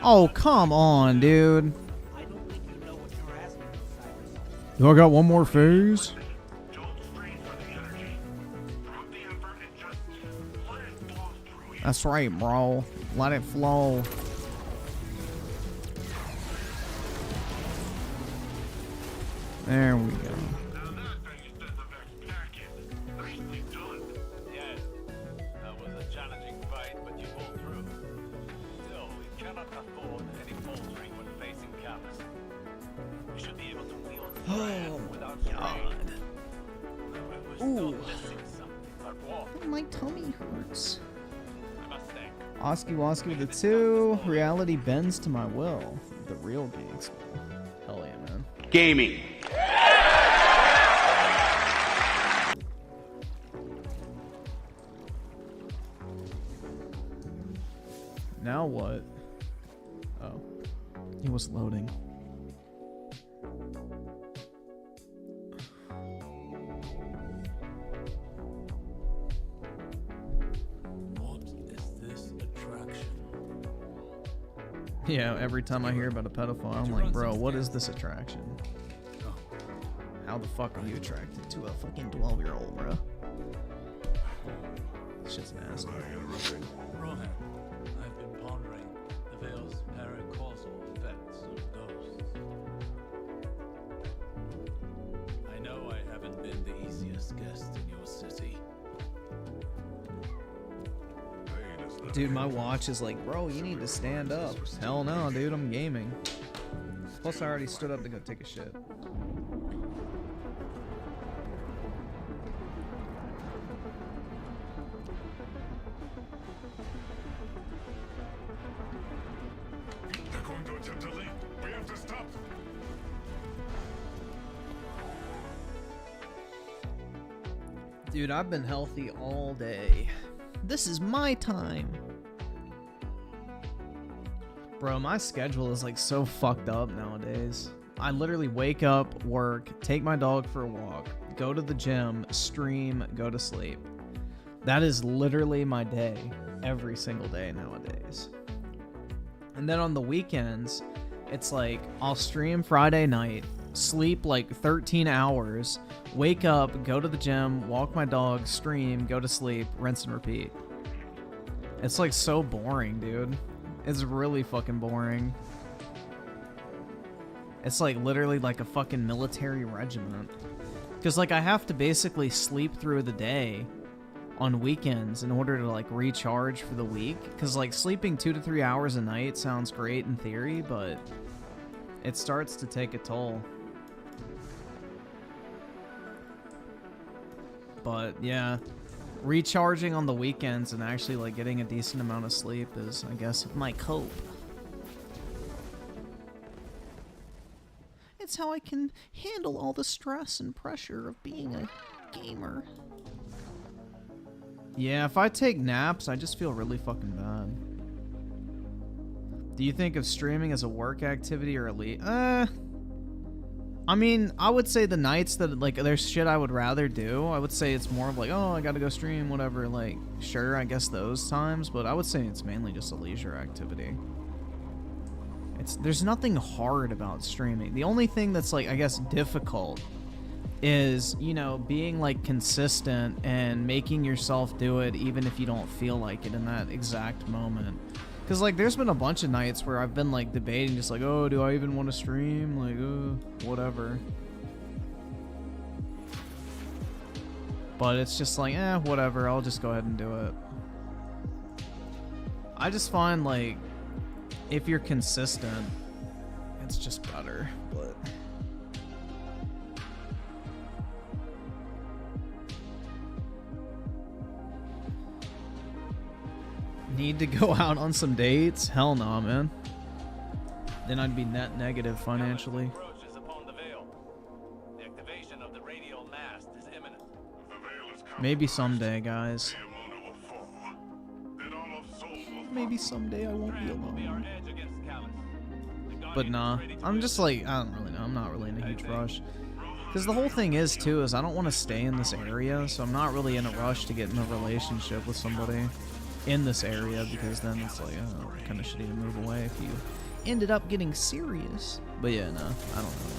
Oh, come on, dude. I don't think you know what you're asking, Cyrus. Do I got one more phase? Don't strain for the energy. Put the effort and just let it flow through you. That's right, bro. Let it flow. There we go. Now that thing is the next packet. Nicely done. Yes, that was a challenging fight, but you pulled through. Still, we cannot afford any faltering when facing Camus. We should be able to wield fire without strain. We're still missing something. But what? My tummy hurts. I must think. Oski Woski with the 2. Reality bends to my will. The real gangster. Hell yeah, man. Gaming. Now what? Oh. He was loading. What is this attraction? Yeah, every time I hear about a pedophile, I'm like, bro, what is this attraction? How the fuck are you attracted to a fucking 12-year-old, bro? This shit's nasty. Rohan, I've been pondering the veil's paracausal effects of ghosts. I know I haven't been the easiest guest in your city. Dude, my watch is like, bro, you need to stand up. Hell no, dude, I'm gaming. Plus, I already stood up to go take a shit. They're going to attempt to leave. We have to stop. Dude, I've been healthy all day. This is my time. Bro, my schedule is like so fucked up nowadays. I literally wake up, work, take my dog for a walk, go to the gym, stream, go to sleep. That is literally my day every single day nowadays. And then on the weekends, it's like I'll stream Friday night, sleep like 13 hours, wake up, go to the gym, walk my dog, stream, go to sleep, rinse and repeat. It's like so boring, dude. It's really fucking boring. It's like literally like a fucking military regiment. Because like I have to basically sleep through the day on weekends in order to like recharge for the week. Because like sleeping 2 to 3 hours a night sounds great in theory, but it starts to take a toll. But yeah, recharging on the weekends and actually like getting a decent amount of sleep is, I guess, my cope. It's how I can handle all the stress and pressure of being a gamer. Yeah, if I take naps, I just feel really fucking bad. Do you think of streaming as a work activity or elite? I mean, I would say the nights that, like, there's shit I would rather do, I would say it's more of like, oh, I gotta go stream, whatever, like, sure, I guess those times, but I would say it's mainly just a leisure activity. There's nothing hard about streaming. The only thing that's, like, I guess difficult is, you know, being, like, consistent and making yourself do it even if you don't feel like it in that exact moment. Because, like, there's been a bunch of nights where I've been, like, debating just like, oh, do I even want to stream? Like, whatever. But it's just like, whatever, I'll just go ahead and do it. I just find, like, if you're consistent, it's just better, but... Need to go out on some dates? Hell no, man. Then I'd be net negative financially. Encroaches upon the veil. The activation of the radial mast is imminent. Maybe someday, guys. Maybe someday I won't be Will be our alone. edge against Callus. The But Guardian nah, is ready to I'm just like, I don't really know. I'm not really in a huge rush. Because the whole thing is, too, is I don't want to stay in this area, so I'm not really in a rush to get in a relationship with somebody in this area, because then it's like, oh, kind of shitty to move away if you ended up getting serious. But yeah, no, I don't know.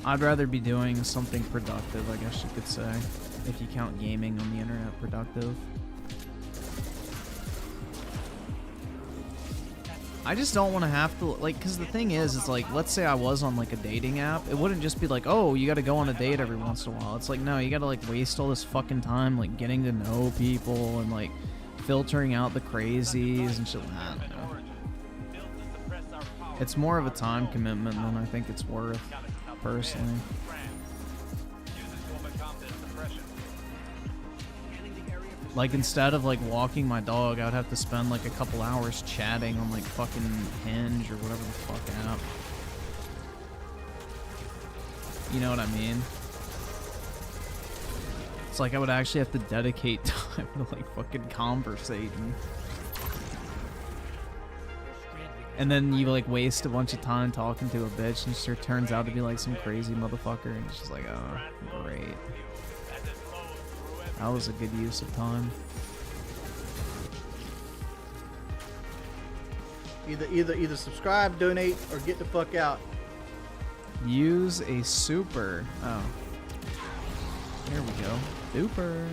I'd rather be doing something productive, I guess you could say, if you count gaming on the internet productive. I just don't want to have to, like, because the thing is, it's like, let's say I was on, like, a dating app, it wouldn't just be like, oh, you gotta go on a date every once in a while. It's like, no, you gotta, like, waste all this fucking time, like, getting to know people and, like, filtering out the crazies and shit. I don't know. It's more of a time commitment than I think it's worth, personally. Like, instead of, like, walking my dog, I would have to spend, like, a couple hours chatting on, like, fucking Hinge or whatever the fuck app. You know what I mean? It's like I would actually have to dedicate time to, like, fucking conversating. And then you, like, waste a bunch of time talking to a bitch, and she turns out to be, like, some crazy motherfucker, and it's just like, oh, great. That was a good use of time. Either subscribe, donate, or get the fuck out. Use a super. Oh. There we go. Super.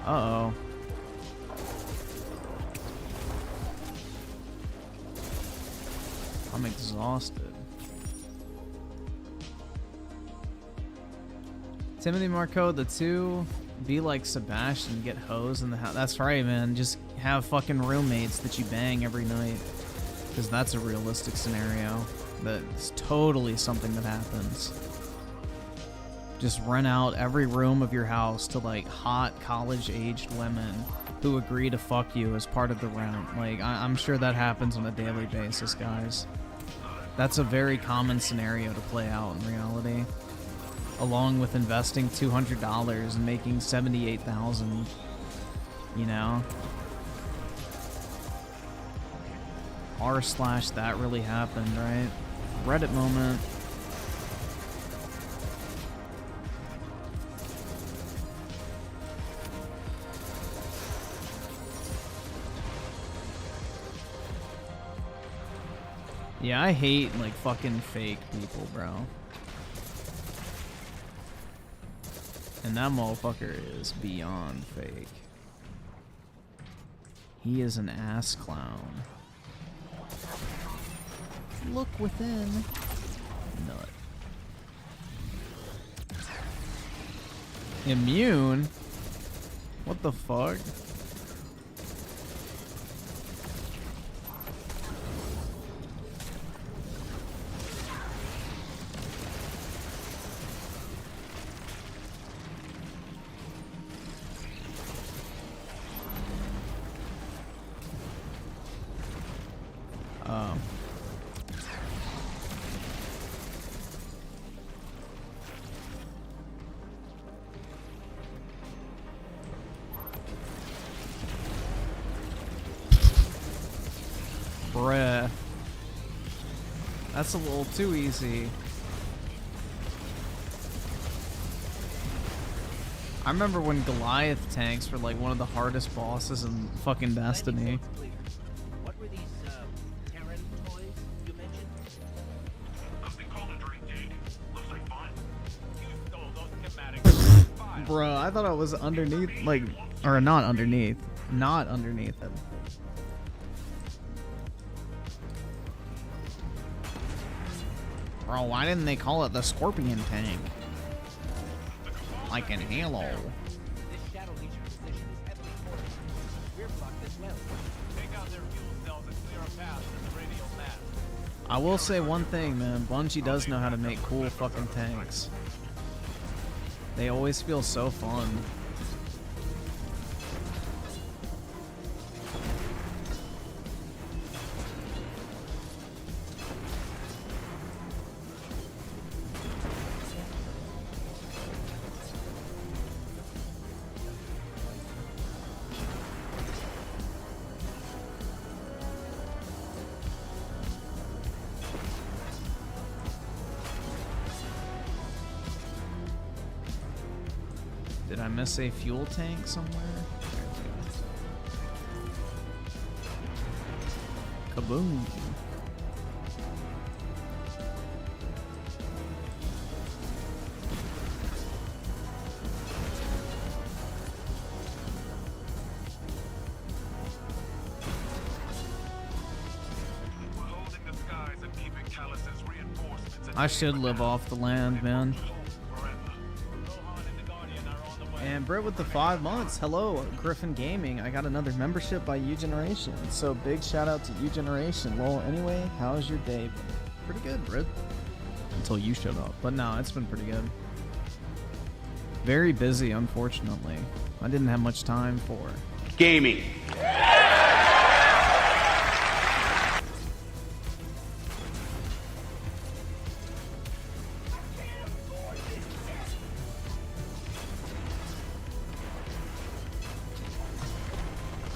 Uh-oh. I'm exhausted. Timothy Marco, the two, be like Sebastian, get hoes in the house. That's right, man. Just have fucking roommates that you bang every night. Because that's a realistic scenario. That's totally something that happens. Just rent out every room of your house to, like, hot college-aged women who agree to fuck you as part of the rent. Like, I'm sure that happens on a daily basis, guys. That's a very common scenario to play out in reality. Along with investing $200 and making $78,000, you know? r/that really happened, right? Reddit moment. Yeah, I hate, like, fucking fake people, bro. And that motherfucker is beyond fake. He is an ass clown. Look within. Nut. Immune? What the fuck? That's a little too easy. I remember when Goliath tanks were like one of the hardest bosses in fucking Destiny. What were these, Terran toys you mentioned? Something called a drink gate. Looks like fun. You stole those schematics. Bro, I thought it was underneath, like, or not underneath it. Bro, why didn't they call it the Scorpion tank? Like in Halo. This shadow legion position is heavily fortified. We're blocked as well. Take out their fuel cells and clear a path to the radial mass. I will say one thing, man. Bungie does know how to make cool fucking tanks. They always feel so fun. Did I miss a fuel tank somewhere? There we go. Kaboom. We're holding the skies and keeping Talus's reinforcements at I should live off the land, man. forever. Rohan and the Guardian are on the way. And Britt with the 5 months. Hello, Griffin Gaming. I got another membership by U Generation. So big shout out to U Generation. Lol, anyway, how's your day been? Pretty good, Britt. Until you showed up. But no, it's been pretty good. Very busy, unfortunately. I didn't have much time for Gaming.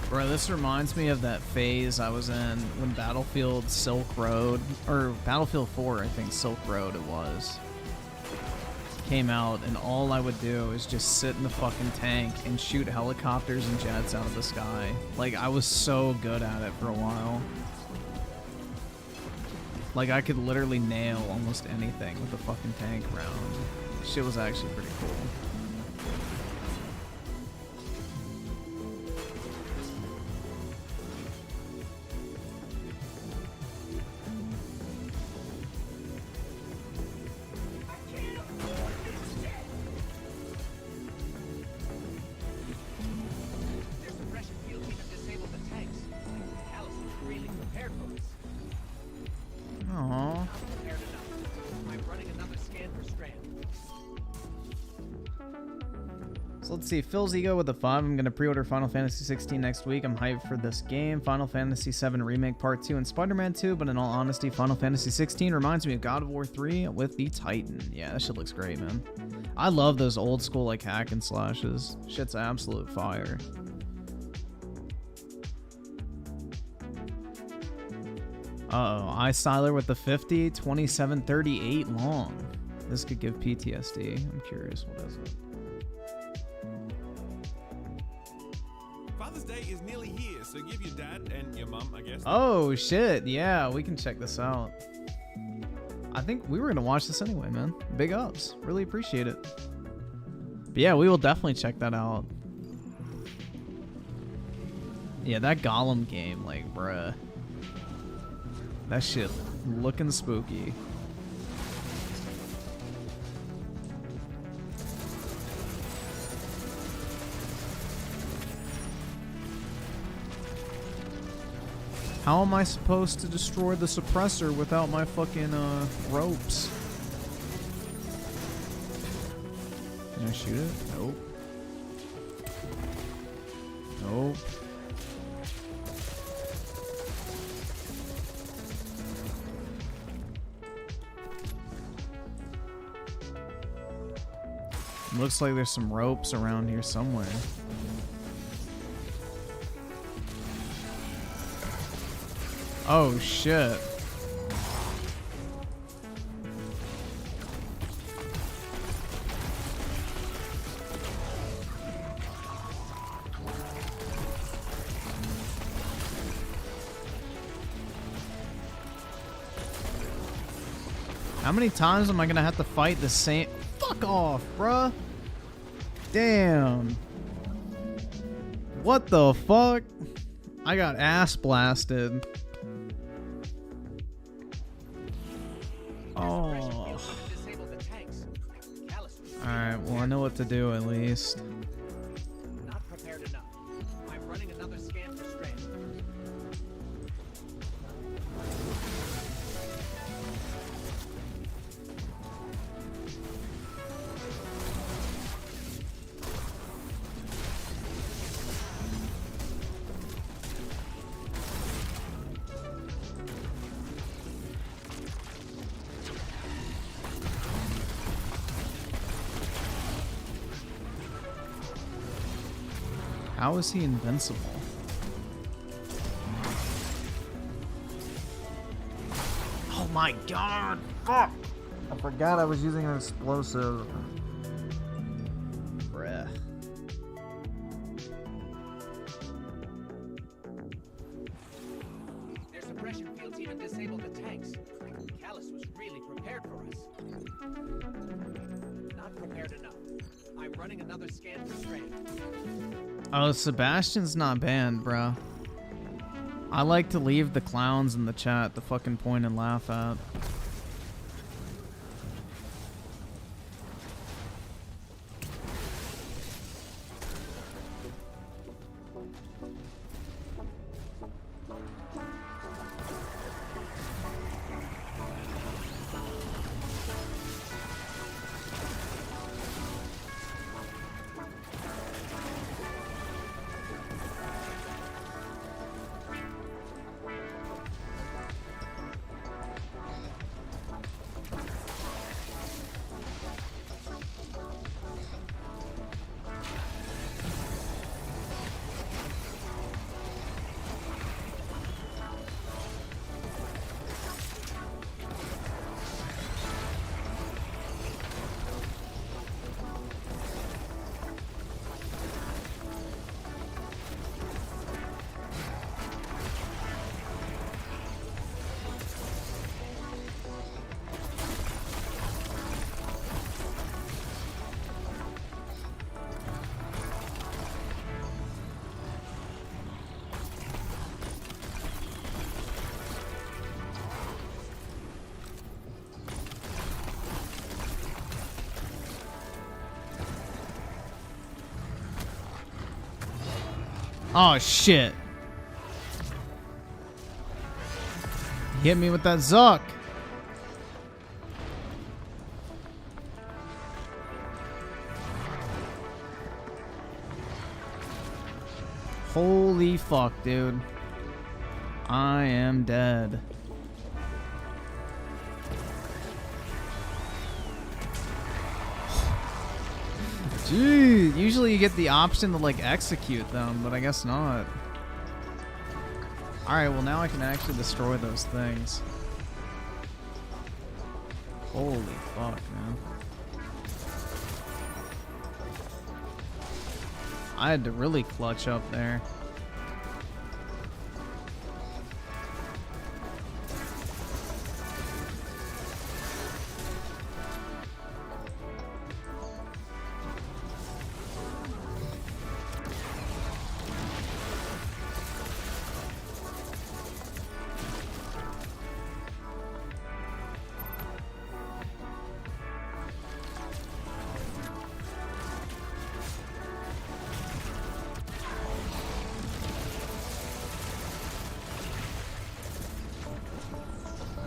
Bro, this reminds me of that phase I was in when Battlefield Silk Road, or Battlefield 4, I think Silk Road it was, came out, and all I would do is just sit in the fucking tank and shoot helicopters and jets out of the sky. Like, I was so good at it for a while. Like, I could literally nail almost anything with a fucking tank round. Shit was actually pretty cool. Their suppression field even disabled the tanks. Alice was really prepared for this. Aww. Prepared enough. I'm running another scan for Strand. So let's see, Phil's Ego with a 5. I'm going to pre-order Final Fantasy 16 next week. I'm hyped for this game. Final Fantasy 7 Remake Part 2 and Spider-Man 2, but in all honesty, Final Fantasy 16 reminds me of God of War 3 with the Titan. Yeah, that shit looks great, man. I love those old school, like, hack and slashes. Shit's absolute fire. Uh-oh, iStyler with the 50, 2738 long. This could give PTSD. I'm curious, what is it? Father's Day is nearly here, so give your dad and your mum, I guess. Oh shit, yeah, we can check this out. I think we were gonna watch this anyway, man. Big ups, really appreciate it. But yeah, we will definitely check that out. Yeah, that Gollum game, like, bruh. That shit looking spooky. How am I supposed to destroy the suppressor without my fucking ropes? Can I shoot it? Nope. Nope. Looks like there's some ropes around here somewhere. Oh shit. How many times am I gonna have to fight the same? Fuck off, bruh. Damn. What the fuck? I got ass blasted. Oh. Alright, well I know what to do at least. Not prepared enough. I'm running another scan for strand. How is he invincible? Oh my god! Fuck! I forgot I was using an explosive. Bruh. Their suppression fields even disabled the tanks. Callus was really prepared for us. Not prepared enough. I'm running another scan for strand. Oh, Sebastian's not banned, bro. I like to leave the clowns in the chat to fucking point and laugh at. Oh shit. Hit me with that Zuck. Holy fuck, dude. I am dead. Dude, usually you get the option to like execute them, but I guess not. Alright, well now I can actually destroy those things. Holy fuck, man. I had to really clutch up there.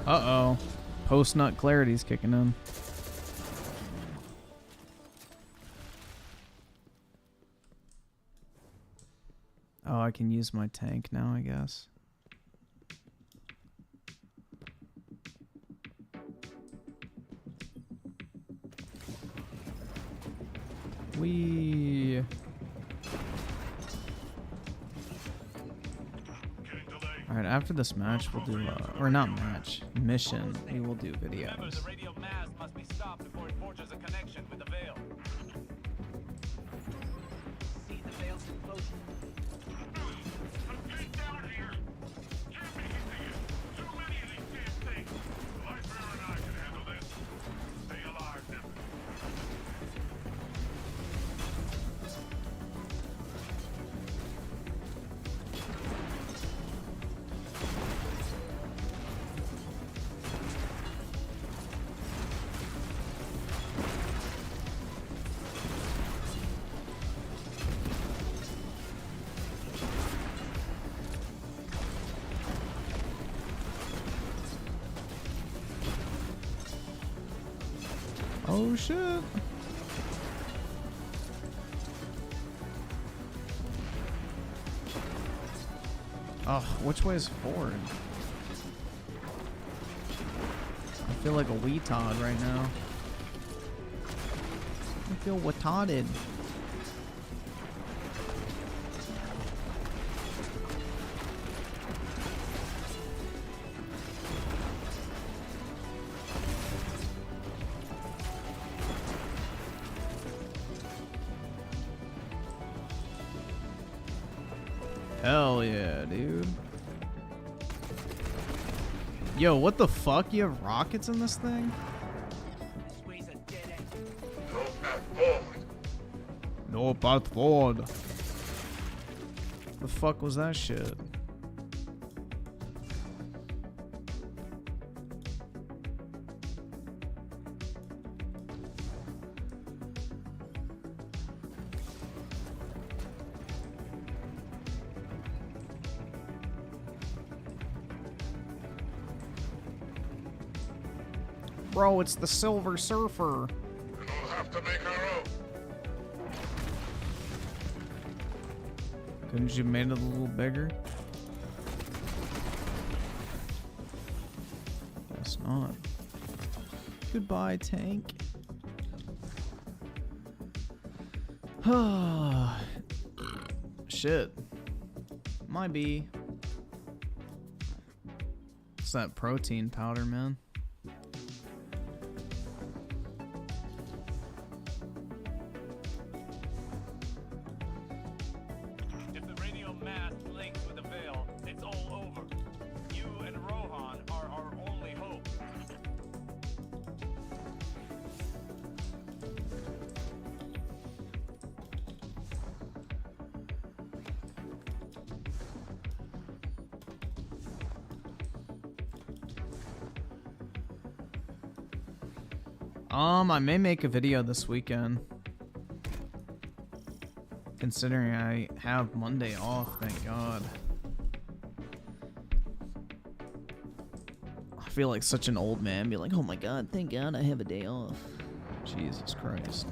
Uh-oh. Post-nut clarity's kicking in. Oh, I can use my tank now, I guess. Wee. Alright, after this match, we'll do, or not match, mission, we will do videos. The radio mass must be stopped before it forges a connection with the veil. See the veil's close. Get down here! Can't make it to you! Too many of these damn things! Lightbearer and I can handle this. Oh shit. Oh, which way is forward? I feel like a weetard right now. I feel retarded. Hell yeah, dude. Yo, what the fuck? You have rockets in this thing? No path forward. The fuck was that shit? Bro, it's the Silver Surfer. We'll have to make our own. Couldn't you have made it a little bigger? Guess not. Goodbye, tank. Shit. Might be. It's that protein powder, man. If the radio mast links with the veil, it's all over. You and Rohan are our only hope. I may make a video this weekend. Considering I have Monday off, thank God. I feel like such an old man, be like, oh my God, thank God I have a day off. Jesus Christ.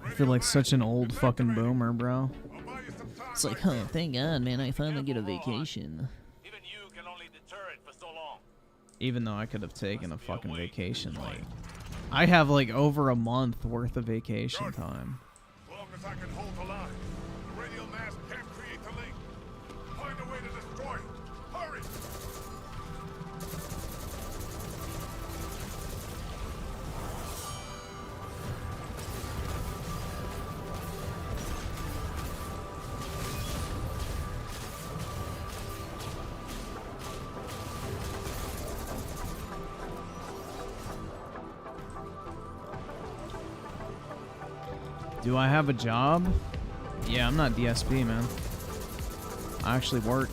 I feel like such an old fucking boomer, bro. It's like, oh, thank God, man, I finally get a vacation. Even you can only deter it for so long. Even though I could have taken a fucking vacation, like, I have like over a month worth of vacation time. As long as I can hold the line, the radio mast can't create the link. Find a way to destroy it. Hurry! Do I have a job? Yeah, I'm not DSP, man. I actually work.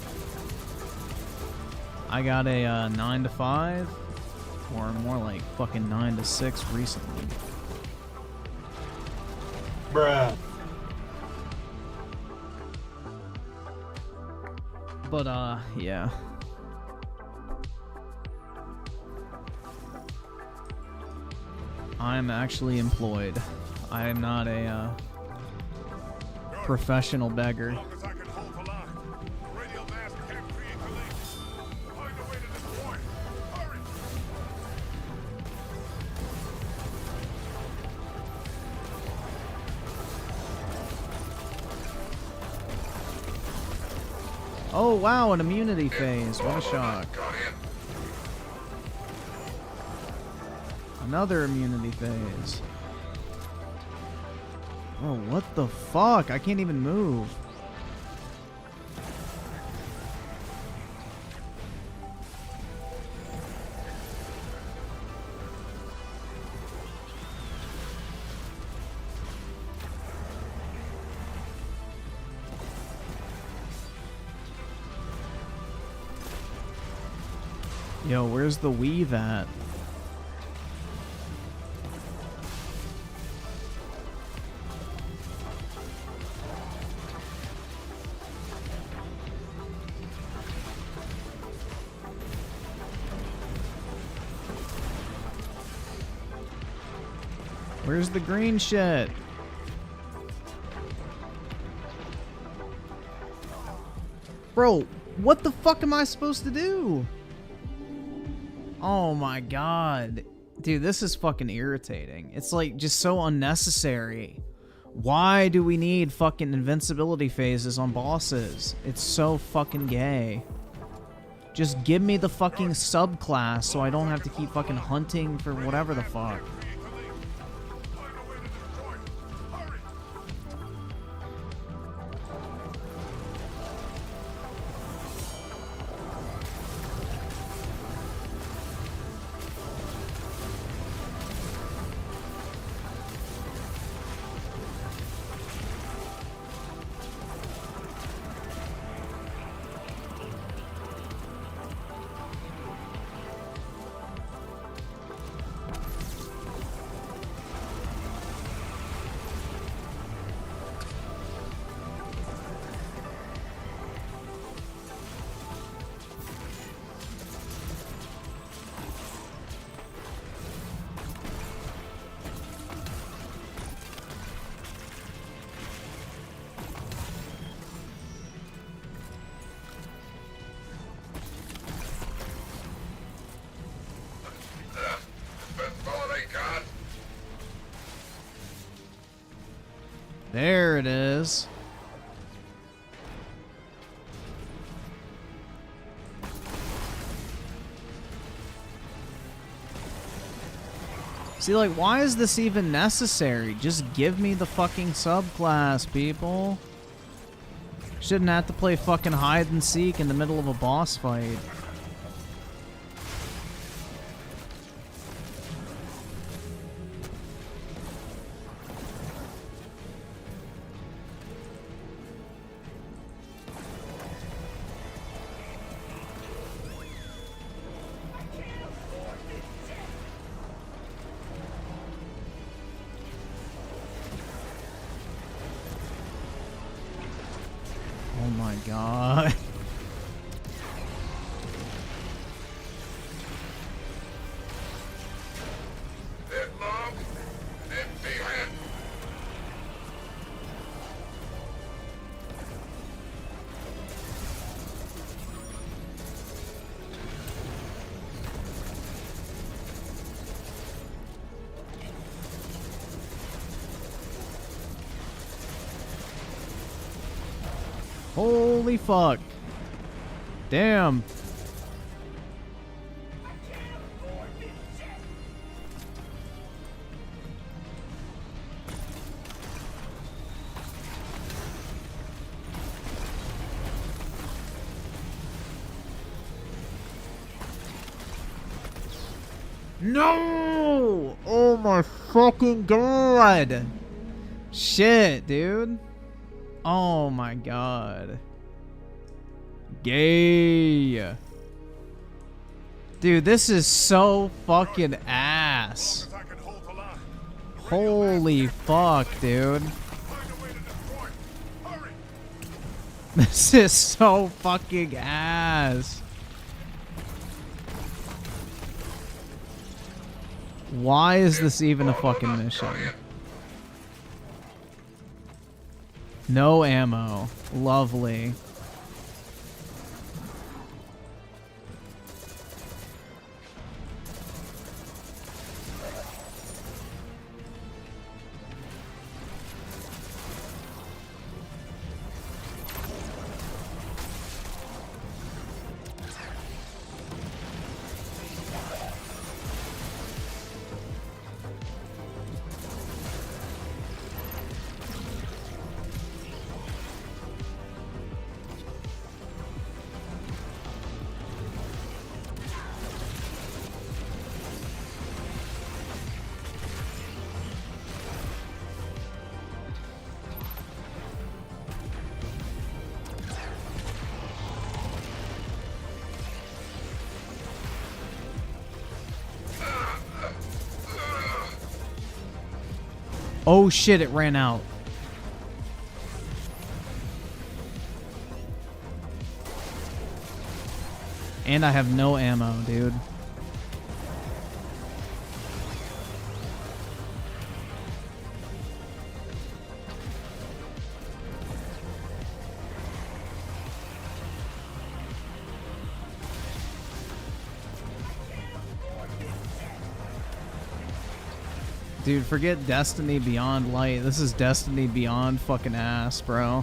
I got a 9 to 5, or more like fucking 9 to 6 recently. Bruh. But yeah. I'm actually employed. I am not a professional beggar. As long as I can hold the line, the radio mast can't create the link. Find a way to destroy it. Hurry! Oh wow, an immunity phase. What a shock. Another immunity phase. Oh, what the fuck? I can't even move. Yo, where's the weave at? Where's the green shit? Bro, what the fuck am I supposed to do? Oh my god. Dude, this is fucking irritating. It's like just so unnecessary. Why do we need fucking invincibility phases on bosses? It's so fucking gay. Just give me the fucking subclass so I don't have to keep fucking hunting for whatever the fuck. There it is. See, like, why is this even necessary? Just give me the fucking subclass, people. Shouldn't have to play fucking hide and seek in the middle of a boss fight. Oh my god. Holy fuck. Damn. No! Oh my fucking god. Shit, dude. Oh my god. Gay. Dude, this is so fucking ass. Holy fuck, dude. This is so fucking ass. Why is this even a fucking mission? No ammo. Lovely. Oh shit, it ran out. And I have no ammo, dude. Dude, forget Destiny Beyond Light. This is Destiny Beyond fucking ass, bro.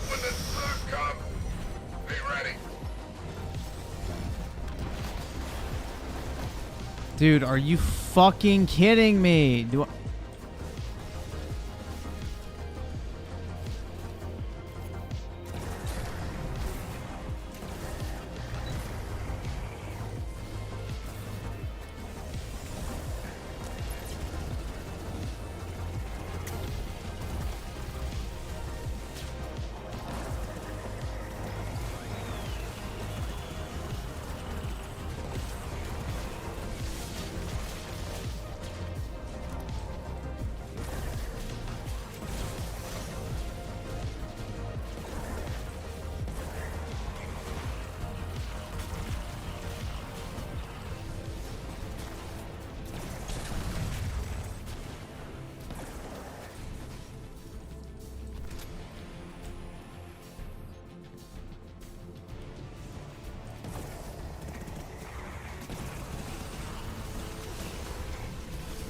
When the sun comes, be ready. Dude, are you fucking kidding me? Do I...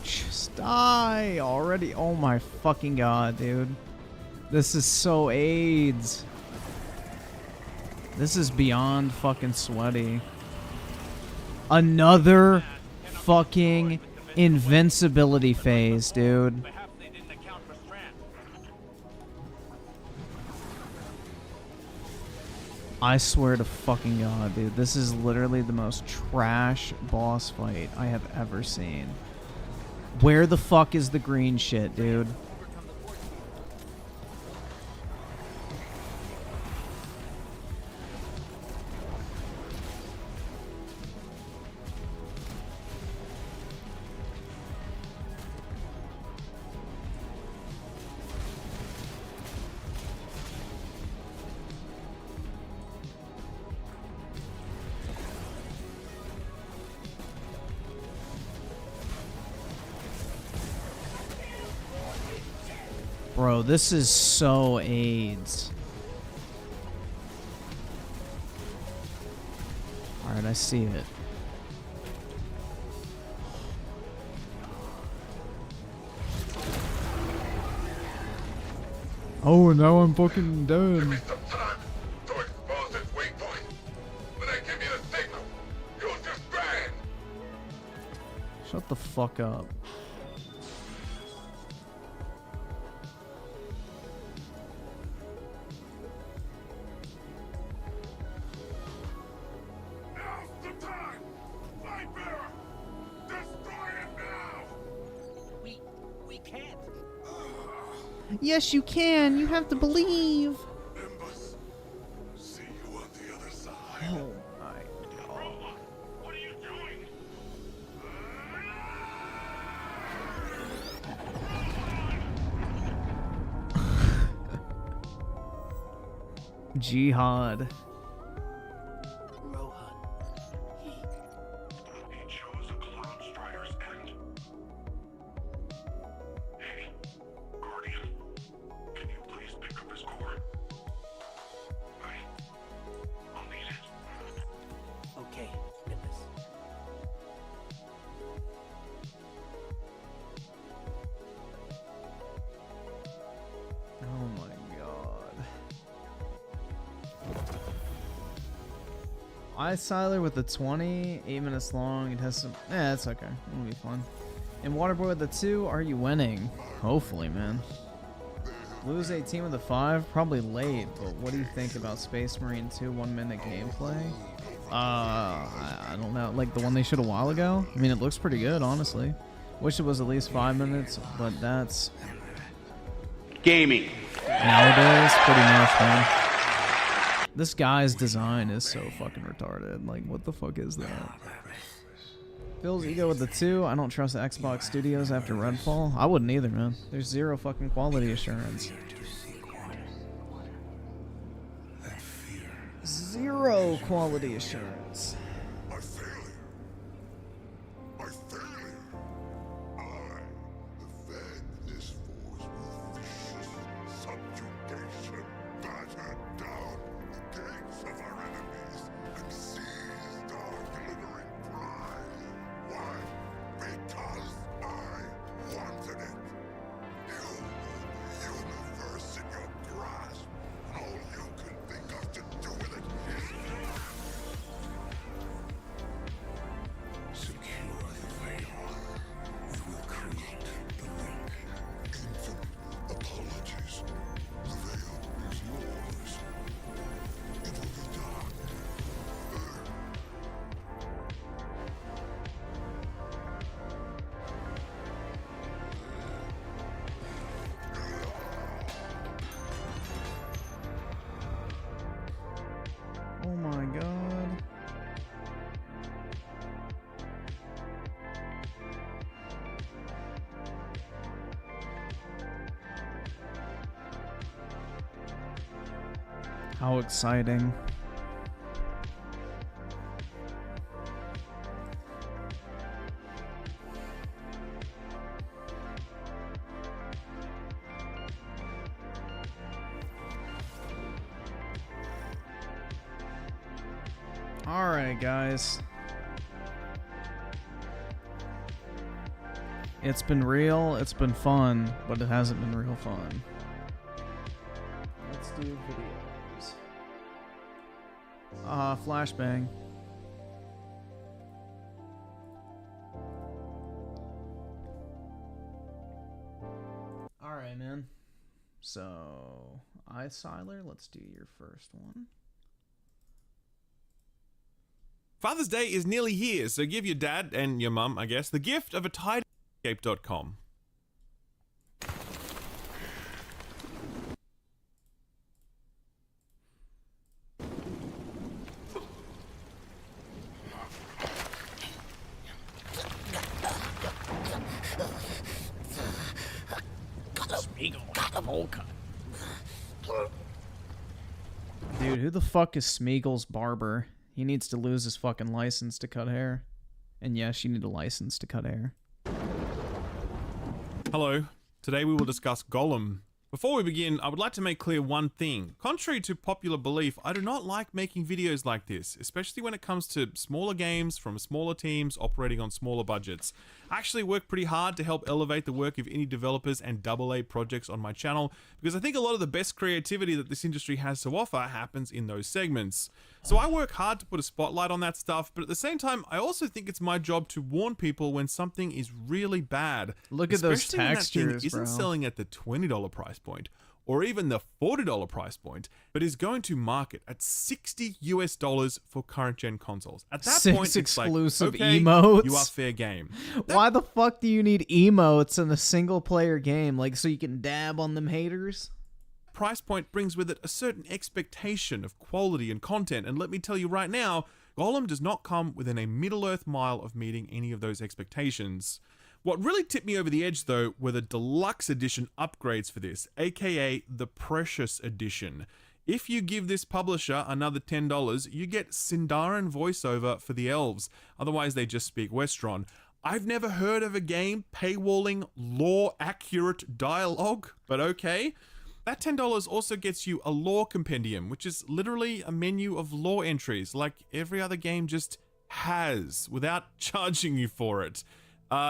Just die already. Oh my fucking god, dude. This is so AIDS. This is beyond fucking sweaty. Another fucking invincibility phase, dude. Perhaps they didn't account for Strand. I swear to fucking god, dude. This is literally the most trash boss fight I have ever seen. Where the fuck is the green shit, dude? Bro, this is so AIDS. Alright, I see it. Oh, now I'm fucking Give me dead. some time to expose its weak point. When I give you the signal, you'll just Strand. Shut the fuck up. Now's the time. Lightbearer, destroy it now. We can't. Yes, you can. You have to believe. Nimbus, see you on the other side. Oh my god. Robot, what are you doing? Jihad. Rohan. He chose a Cloud Strider's end. Hey, Guardian, can you please pick up his core? I'll need it. Okay, Nimbus. Oh my god. Ice Siler with the 20, 8 minutes long. It has some. Yeah, it's okay. It'll be fun. And Waterboy with the 2, are you winning? Hopefully, man. Lose 18 with the 5, probably late, but what do you think about Space Marine 2 1-minute gameplay? I don't know. Like the one they showed a while ago? I mean, it looks pretty good, honestly. Wish it was at least 5 minutes, but that's gaming. Nowadays, pretty much, man. This guy's design is so fucking retarded. Like, what the fuck is that? Phil's ego with the 2. I don't trust the Xbox Studios after Redfall. I wouldn't either, man. There's zero fucking quality assurance. Zero quality assurance. Oh my god. How exciting. Alright, guys. It's been real, it's been fun, but it hasn't been real fun. Let's do videos. Flashbang. Alright, man. So, Siler, let's do your first one. Father's Day is nearly here, so give your dad and your mum, I guess, the gift of a tidy escape.com. Dude, who the fuck is Smeagol's barber? He needs to lose his fucking license to cut hair. And yes, you need a license to cut hair. Hello. Today we will discuss Gollum. Before we begin, I would like to make clear one thing. Contrary to popular belief, I do not like making videos like this, especially when it comes to smaller games from smaller teams operating on smaller budgets. I actually work pretty hard to help elevate the work of indie developers and AA projects on my channel, because I think a lot of the best creativity that this industry has to offer happens in those segments. So I work hard to put a spotlight on that stuff, but at the same time, I also think it's my job to warn people when something is really bad. Look at those Especially when that thing textures, isn't bro. selling at the $20 price point, or even the $40 price point, but is going to market at $60 US for current gen consoles. At that 6 point, it's like, exclusive okay, emotes? you are fair game. Why the fuck do you need emotes in a single player game? Like, so you can dab on them haters? Price point brings with it a certain expectation of quality and content, and let me tell you right now, Gollum does not come within a Middle-earth mile of meeting any of those expectations. What really tipped me over the edge, though, were the deluxe edition upgrades for this, aka the Precious Edition. If you give this publisher another $10, you get Sindarin voiceover for the elves, otherwise they just speak Westron. I've never heard of a game paywalling lore-accurate dialogue, but okay. That $10 also gets you a lore compendium, which is literally a menu of lore entries, like every other game just has, without charging you for it.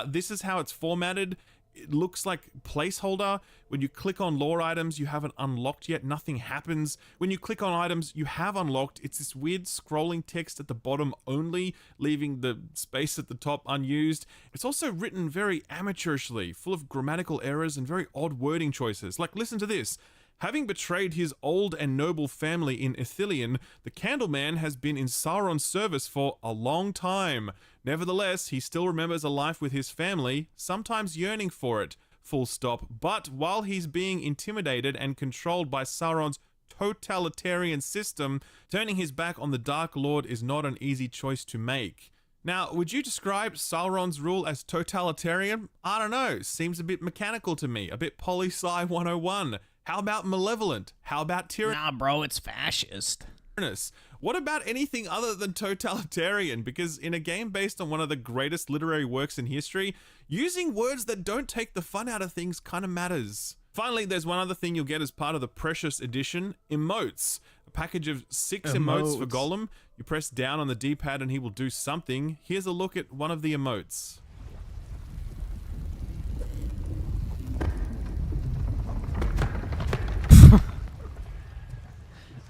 This is how it's formatted. It looks like placeholder. When you click on lore items, you haven't unlocked yet. Nothing happens. When you click on items you have unlocked, it's this weird scrolling text at the bottom only, leaving the space at the top unused. It's also written very amateurishly, full of grammatical errors and very odd wording choices. Like, listen to this. Having betrayed his old and noble family in Ithilien, the Candleman has been in Sauron's service for a long time. Nevertheless, he still remembers a life with his family, sometimes yearning for it. full stop. But while he's being intimidated and controlled by Sauron's totalitarian system, turning his back on the Dark Lord is not an easy choice to make. Now, would you describe Sauron's rule as totalitarian? I don't know. Seems a bit mechanical to me. A bit poli-sci 101. How about malevolent? How about tyrannous? Nah, bro, it's fascist. What about anything other than totalitarian? Because in a game based on one of the greatest literary works in history, using words that don't take the fun out of things kind of matters. Finally, there's one other thing you'll get as part of the Precious Edition, emotes. A package of 6 emotes for Gollum. You press down on the D-pad and he will do something. Here's a look at one of the emotes.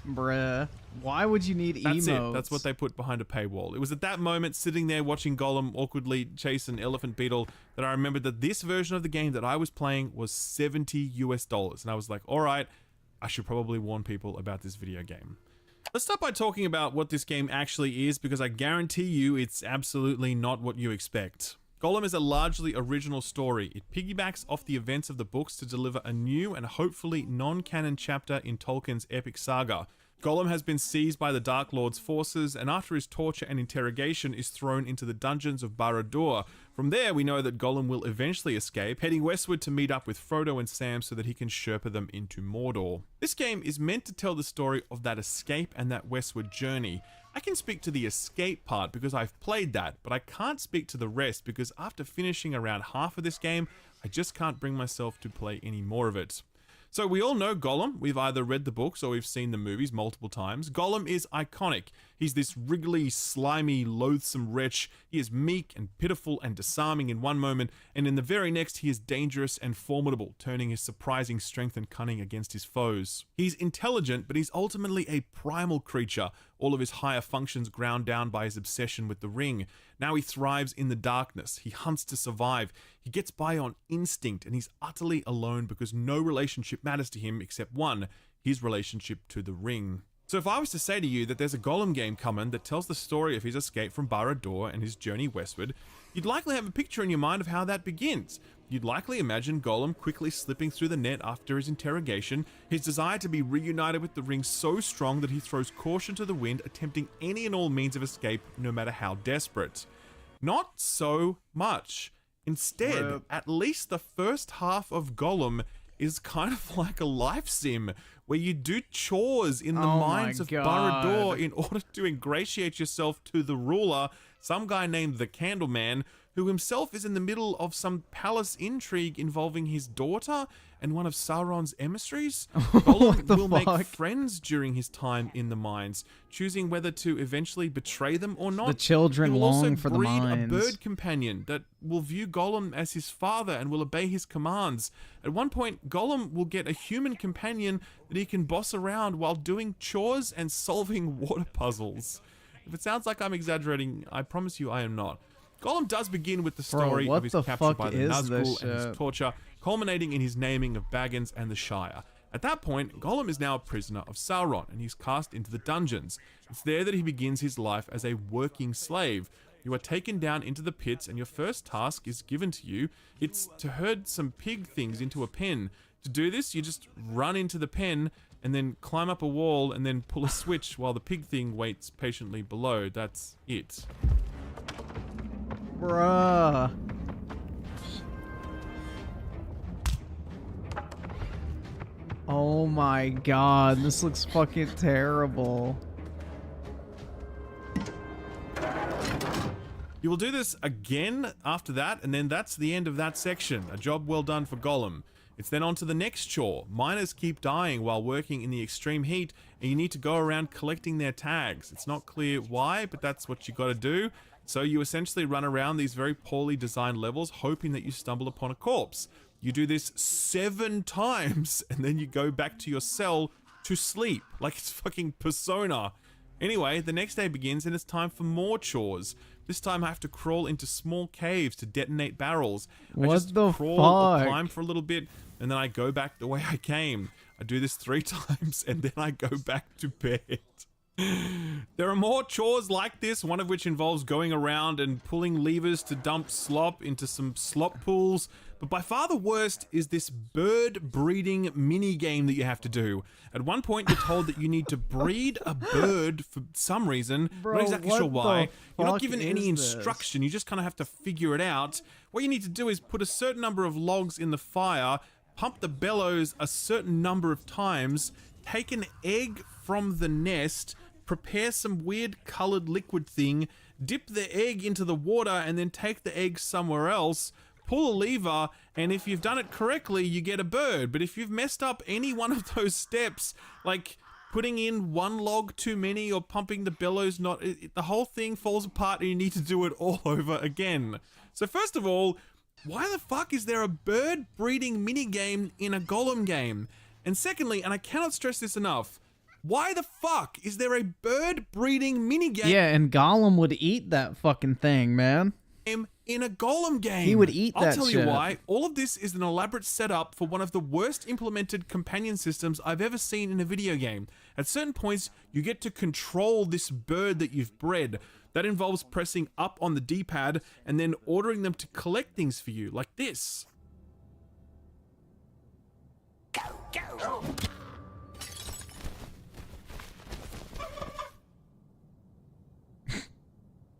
Bruh. Why would you need That's emotes? it. That's what they put behind a paywall. It was at that moment, sitting there watching Gollum awkwardly chase an elephant beetle, that I remembered that this version of the game that I was playing was $70 US. And I was like, all right, I should probably warn people about this video game. Let's start by talking about what this game actually is, because I guarantee you it's absolutely not what you expect. Gollum is a largely original story. It piggybacks off the events of the books to deliver a new and hopefully non-canon chapter in Tolkien's epic saga. Gollum has been seized by the Dark Lord's forces, and after his torture and interrogation is thrown into the dungeons of Barad-dûr. From there, we know that Gollum will eventually escape, heading westward to meet up with Frodo and Sam so that he can Sherpa them into Mordor. This game is meant to tell the story of that escape and that westward journey. I can speak to the escape part because I've played that, but I can't speak to the rest because after finishing around half of this game, I just can't bring myself to play any more of it. So we all know Gollum. We've either read the books or we've seen the movies multiple times. Gollum is iconic. He's this wriggly, slimy, loathsome wretch. He is meek and pitiful and disarming in one moment, and in the very next he is dangerous and formidable, turning his surprising strength and cunning against his foes. He's intelligent, but he's ultimately a primal creature, all of his higher functions ground down by his obsession with the ring. Now he thrives in the darkness. He hunts to survive. He gets by on instinct, and he's utterly alone because no relationship matters to him except one, his relationship to the ring. So if I was to say to you that there's a Gollum game coming that tells the story of his escape from Barad-dûr and his journey westward, you'd likely have a picture in your mind of how that begins. You'd likely imagine Gollum quickly slipping through the net after his interrogation, his desire to be reunited with the ring so strong that he throws caution to the wind, attempting any and all means of escape, no matter how desperate. Not so much. Instead, at least the first half of Gollum is kind of like a life sim, where you do chores in the mines of Barad-dûr in order to ingratiate yourself to the ruler, some guy named the Candleman, who himself is in the middle of some palace intrigue involving his daughter and one of Sauron's emissaries. Gollum will make friends during his time in the mines, choosing whether to eventually betray them or not. The children long for the mines. He will also breed a bird companion that will view Gollum as his father and will obey his commands. At one point, Gollum will get a human companion that he can boss around while doing chores and solving water puzzles. If it sounds like I'm exaggerating, I promise you I am not. Gollum does begin with the story of his capture by the Nazgul and his torture, culminating in his naming of Baggins and the Shire. At that point, Gollum is now a prisoner of Sauron, and he's cast into the dungeons. It's there that he begins his life as a working slave. You are taken down into the pits, and your first task is given to you. It's to herd some pig things into a pen. To do this, you just run into the pen, and then climb up a wall, and then pull a switch while the pig thing waits patiently below. That's it. Bruh. Oh my god, this looks fucking terrible. You will do this again after that, and then that's the end of that section. A job well done for Gollum. It's then on to the next chore. Miners keep dying while working in the extreme heat, and you need to go around collecting their tags. It's not clear why, but that's what you gotta do. So you essentially run around these very poorly designed levels, hoping that you stumble upon a corpse. You do this 7 times, and then you go back to your cell to sleep, like it's fucking Persona. Anyway, the next day begins, and it's time for more chores. This time I have to crawl into small caves to detonate barrels. I just crawl or climb for a little bit, and then I go back the way I came. I do this 3 times, and then I go back to bed. There are more chores like this, one of which involves going around and pulling levers to dump slop into some slop pools. But by far the worst is this bird breeding mini game that you have to do. At one point, you're told that you need to breed a bird for some reason. Bro, I'm not exactly sure what why. the You're not fuck given is any this? instruction. You just kind of have to figure it out. What you need to do is put a certain number of logs in the fire, pump the bellows a certain number of times, take an egg from the nest, prepare some weird colored liquid thing, dip the egg into the water, and then take the egg somewhere else, pull a lever, and if you've done it correctly, you get a bird. But if you've messed up any one of those steps, like putting in one log too many or pumping the bellows the whole thing falls apart and you need to do it all over again. So first of all, why the fuck is there a bird breeding minigame in a Golem game? And secondly, and I cannot stress this enough, why the fuck is there a bird breeding minigame Yeah, and Gollum would eat that fucking thing, man. in a Golem game? He would eat that I'll tell you shit. why. All of this is an elaborate setup for one of the worst implemented companion systems I've ever seen in a video game. At certain points, you get to control this bird that you've bred. That involves pressing up on the D-pad and then ordering them to collect things for you, like this. Go!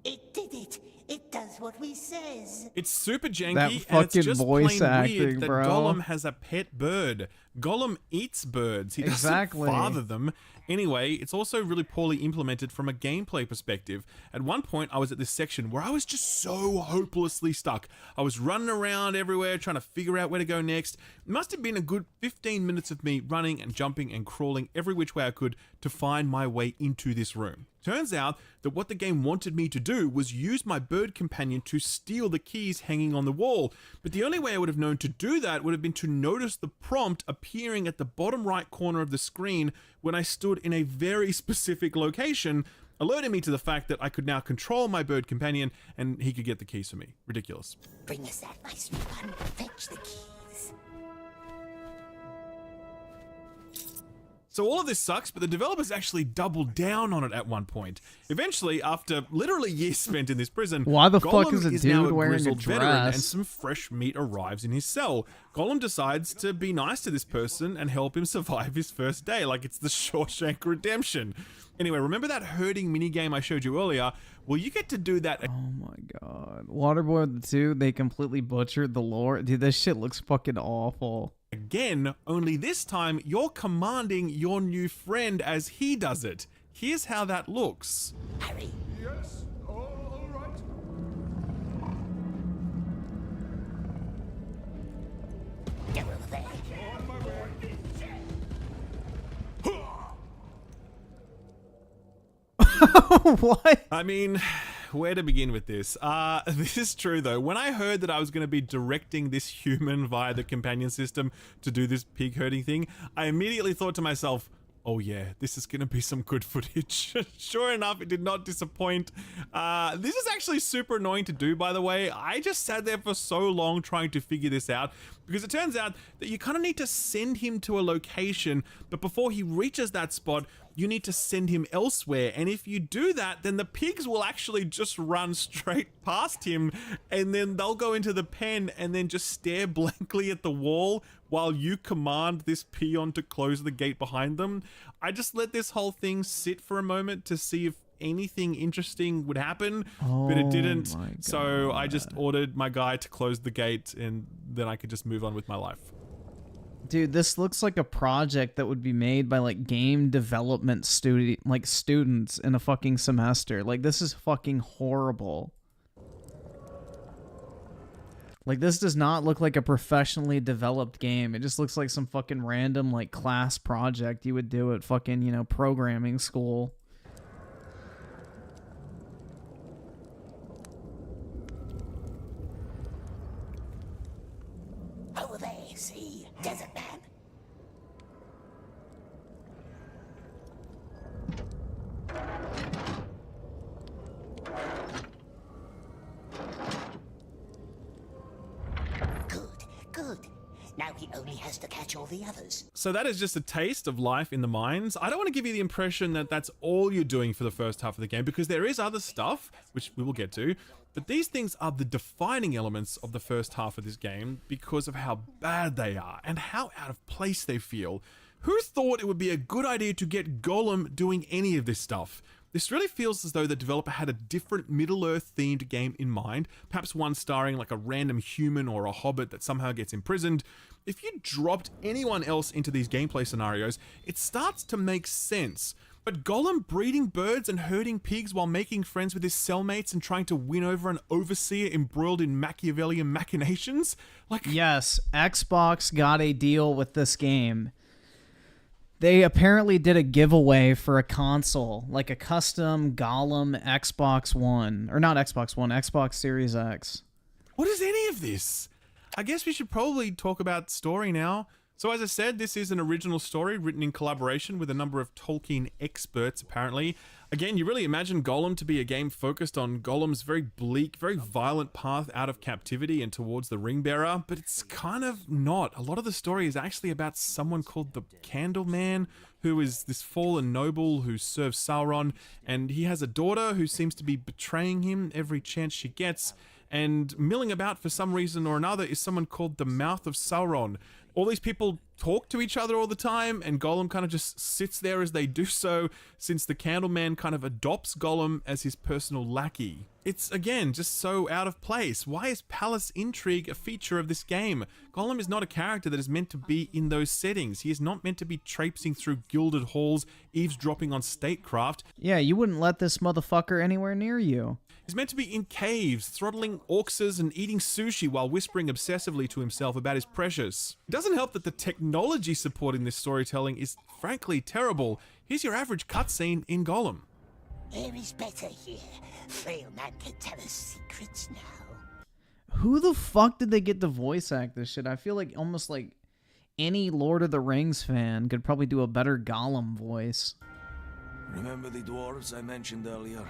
It did it! It does what we says. It's super janky, That and it's fucking just voice plain acting, weird that bro. Gollum has a pet bird. Gollum eats birds. He Exactly. doesn't father them. Anyway, it's also really poorly implemented from a gameplay perspective. At one point, I was at this section where I was just so hopelessly stuck. I was running around everywhere trying to figure out where to go next. It must have been a good 15 minutes of me running and jumping and crawling every which way I could to find my way into this room. Turns out that what the game wanted me to do was use my bird companion to steal the keys hanging on the wall. But the only way I would have known to do that would have been to notice the prompt appearing at the bottom right corner of the screen when I stood in a very specific location, alerting me to the fact that I could now control my bird companion and he could get the keys for me. Ridiculous. Bring us that nice one. Fetch the keys. So all of this sucks, but the developers actually doubled down on it at one point. Eventually, after literally years spent in this prison, Why the fuck Gollum is a now dude wearing a grizzled veteran, dress? and some fresh meat arrives in his cell. Gollum decides to be nice to this person and help him survive his first day, like it's the Shawshank Redemption. Anyway, remember that herding minigame I showed you earlier? Well, you get to do that. Oh my god. Waterboy 2, they completely butchered the lore. Dude, this shit looks fucking awful. Again, only this time you're commanding your new friend as he does it. Here's how that looks. Harry. Yes? All right. Get over there. On my way. What? I mean, where to begin with this? This is true though. When I heard that I was going to be directing this human via the companion system to do this pig herding thing, I immediately thought to myself, oh yeah, this is going to be some good footage. Sure enough, it did not disappoint. This is actually super annoying to do, by the way. I just sat there for so long trying to figure this out because it turns out that you kind of need to send him to a location, but before he reaches that spot, you need to send him elsewhere. And if you do that, then the pigs will actually just run straight past him and then they'll go into the pen and then just stare blankly at the wall while you command this peon to close the gate behind them. I just let this whole thing sit for a moment to see if anything interesting would happen, but it didn't. my So I just ordered my guy to close the gate and then I could just move on with my life. Dude, this looks like a project that would be made by like game development students in a fucking semester. Like, this is fucking horrible. Like, this does not look like a professionally developed game. It just looks like some fucking random like class project you would do at fucking, you know, programming school. Over there, see? Desert man. Good. Now he only has to catch all the others. So that is just a taste of life in the mines. I don't want to give you the impression that that's all you're doing for the first half of the game, because there is other stuff, which we will get to, but these things are the defining elements of the first half of this game because of how bad they are and how out of place they feel. Who thought it would be a good idea to get Golem doing any of this stuff? This really feels as though the developer had a different Middle-earth themed game in mind, perhaps one starring like a random human or a hobbit that somehow gets imprisoned. If you dropped anyone else into these gameplay scenarios, it starts to make sense. But Golem breeding birds and herding pigs while making friends with his cellmates and trying to win over an overseer embroiled in Machiavellian machinations? Like, yes, Xbox got a deal with this game. They apparently did a giveaway for a console, like a custom Golem Xbox One. Or not Xbox One, Xbox Series X. what is any of this? I guess we should probably talk about story now. So as I said, this is an original story written in collaboration with a number of Tolkien experts, apparently. Again, you really imagine Golem to be a game focused on Golem's very bleak, very violent path out of captivity and towards the Ringbearer, but it's kind of not. A lot of the story is actually about someone called the Candleman, who is this fallen noble who serves Sauron, and he has a daughter who seems to be betraying him every chance she gets, and milling about for some reason or another is someone called the Mouth of Sauron. All these people talk to each other all the time, and Golem kind of just sits there as they do so, since the Candleman kind of adopts Golem as his personal lackey. It's, again, just so out of place. Why is palace intrigue a feature of this game? Golem is not a character that is meant to be in those settings. He is not meant to be traipsing through gilded halls, eavesdropping on statecraft. Yeah, you wouldn't let this motherfucker anywhere near you. He's meant to be in caves, throttling orcses and eating sushi while whispering obsessively to himself about his precious. It doesn't help that the technology supporting this storytelling is frankly terrible. Here's your average cutscene in Golem. Air is better here. Frail man can tell us secrets now. Who the fuck did they get to voice act this shit? I feel like almost like any Lord of the Rings fan could probably do a better Gollum voice. Remember the dwarves I mentioned earlier?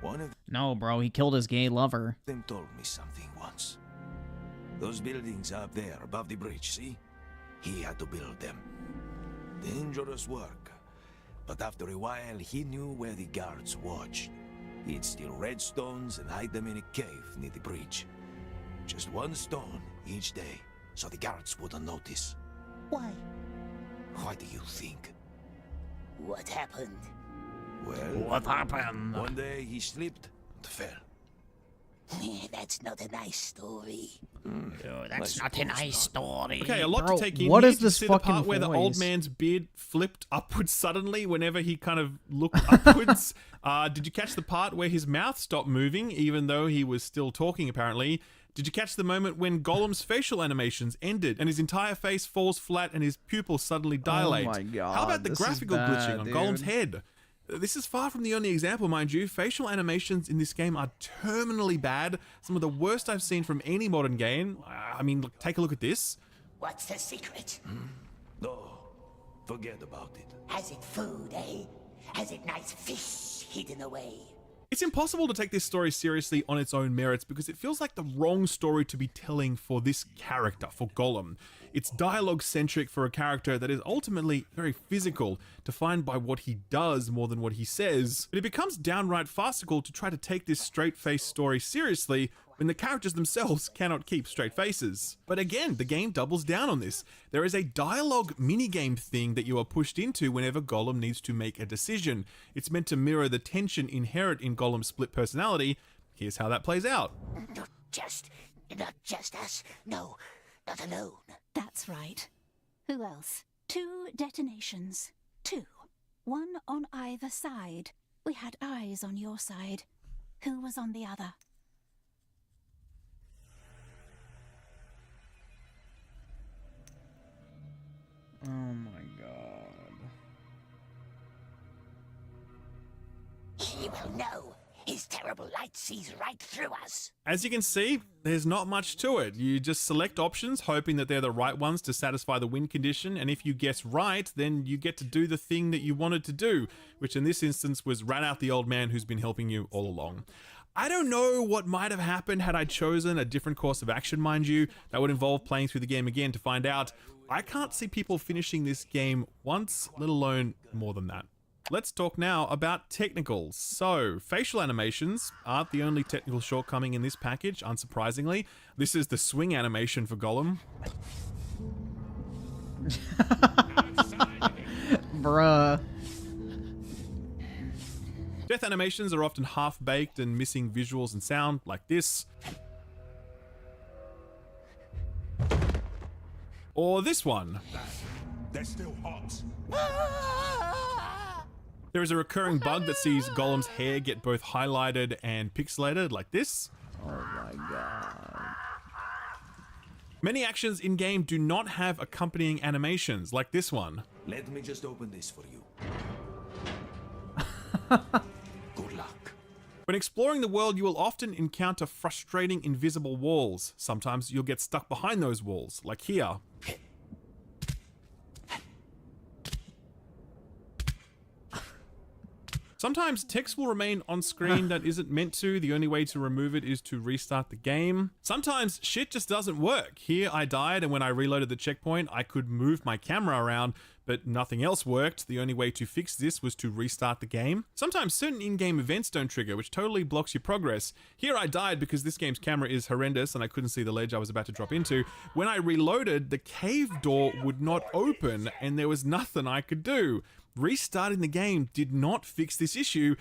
One of No, bro, he killed his gay lover. them told me something once. Those buildings up there above the bridge, see? He had to build them. Dangerous work. But after a while, he knew where the guards watched. He'd steal red stones and hide them in a cave near the bridge. Just one stone each day, so the guards wouldn't notice. Why? Why do you think? What happened? Well, What happened? one day he slipped and fell. That's not a nice story. That's not a nice story. Okay, a lot Bro, to take in. what here. is Did you this see fucking the part where the old voice? man's beard flipped upwards suddenly whenever he kind of looked upwards? Did you catch the part where his mouth stopped moving even though he was still talking apparently? Did you catch the moment when Golem's facial animations ended and his entire face falls flat and his pupils suddenly dilate? Oh my God, How about the this is graphical bad, glitching on dude. Golem's head? This is far from the only example, mind you. Facial animations in this game are terminally bad. Some of the worst I've seen from any modern game. I mean, look, take a look at this. What's the secret? No, forget about it. Has it food, eh? Has it nice fish hidden away? It's impossible to take this story seriously on its own merits because it feels like the wrong story to be telling for this character, for Golem. It's dialogue-centric for a character that is ultimately very physical, defined by what he does more than what he says. But it becomes downright farcical to try to take this straight-faced story seriously when the characters themselves cannot keep straight faces. But again, the game doubles down on this. There is a dialogue minigame thing that you are pushed into whenever Golem needs to make a decision. It's meant to mirror the tension inherent in Golem's split personality. Here's how that plays out. Not just us. No, not alone. That's right. Who else? 2 detonations. 2. One on either side. We had eyes on your side. Who was on the other? Oh my God. He will know. His terrible light sees right through us. As you can see, there's not much to it. You just select options, hoping that they're the right ones to satisfy the win condition, and if you guess right, then you get to do the thing that you wanted to do, which in this instance was rat out the old man who's been helping you all along. I don't know what might have happened had I chosen a different course of action, mind you. That would involve playing through the game again to find out. I can't see people finishing this game once, let alone more than that. Let's talk now about technicals. So, facial animations aren't the only technical shortcoming in this package, unsurprisingly. This is the swing animation for Gollum. Bruh. Death animations are often half-baked and missing visuals and sound, like this. Or this one. They're still hot. There is a recurring bug that sees Gollum's hair get both highlighted and pixelated, like this. Oh my god. Many actions in-game do not have accompanying animations, like this one. Let me just open this for you. Good luck. When exploring the world, you will often encounter frustrating invisible walls. Sometimes you'll get stuck behind those walls, like here. Sometimes text will remain on screen that isn't meant to. The only way to remove it is to restart the game. Sometimes shit just doesn't work. Here I died, and when I reloaded the checkpoint, I could move my camera around, but nothing else worked. The only way to fix this was to restart the game. Sometimes certain in-game events don't trigger, which totally blocks your progress. Here I died because this game's camera is horrendous and I couldn't see the ledge I was about to drop into. When I reloaded, the cave door would not open and there was nothing I could do. Restarting the game did not fix this issue.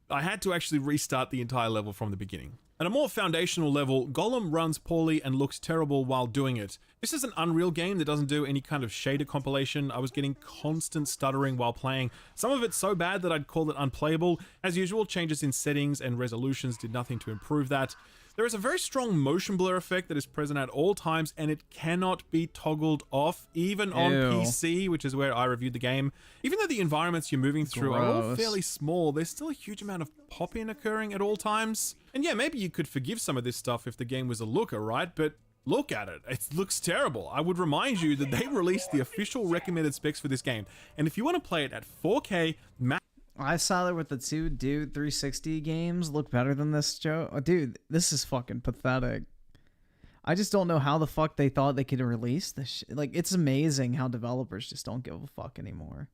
I had to actually restart the entire level from the beginning. At a more foundational level, Gollum runs poorly and looks terrible while doing it. This is an Unreal game that doesn't do any kind of shader compilation. I was getting constant stuttering while playing. Some of it so bad that I'd call it unplayable. As usual, changes in settings and resolutions did nothing to improve that. There is a very strong motion blur effect that is present at all times, and it cannot be toggled off, even on PC, which is where I reviewed the game. Even though the environments you're moving through are all fairly small, there's still a huge amount of pop-in occurring at all times. And yeah, maybe you could forgive some of this stuff if the game was a looker, right? But look at it. It looks terrible. I would remind you that they released the official recommended specs for this game. And if you want to play it at 4K, I saw that with the two Dude 360 games look better than this, Joe. Oh, dude, this is fucking pathetic. I just don't know how the fuck they thought they could release this shit. Like, it's amazing how developers just don't give a fuck anymore.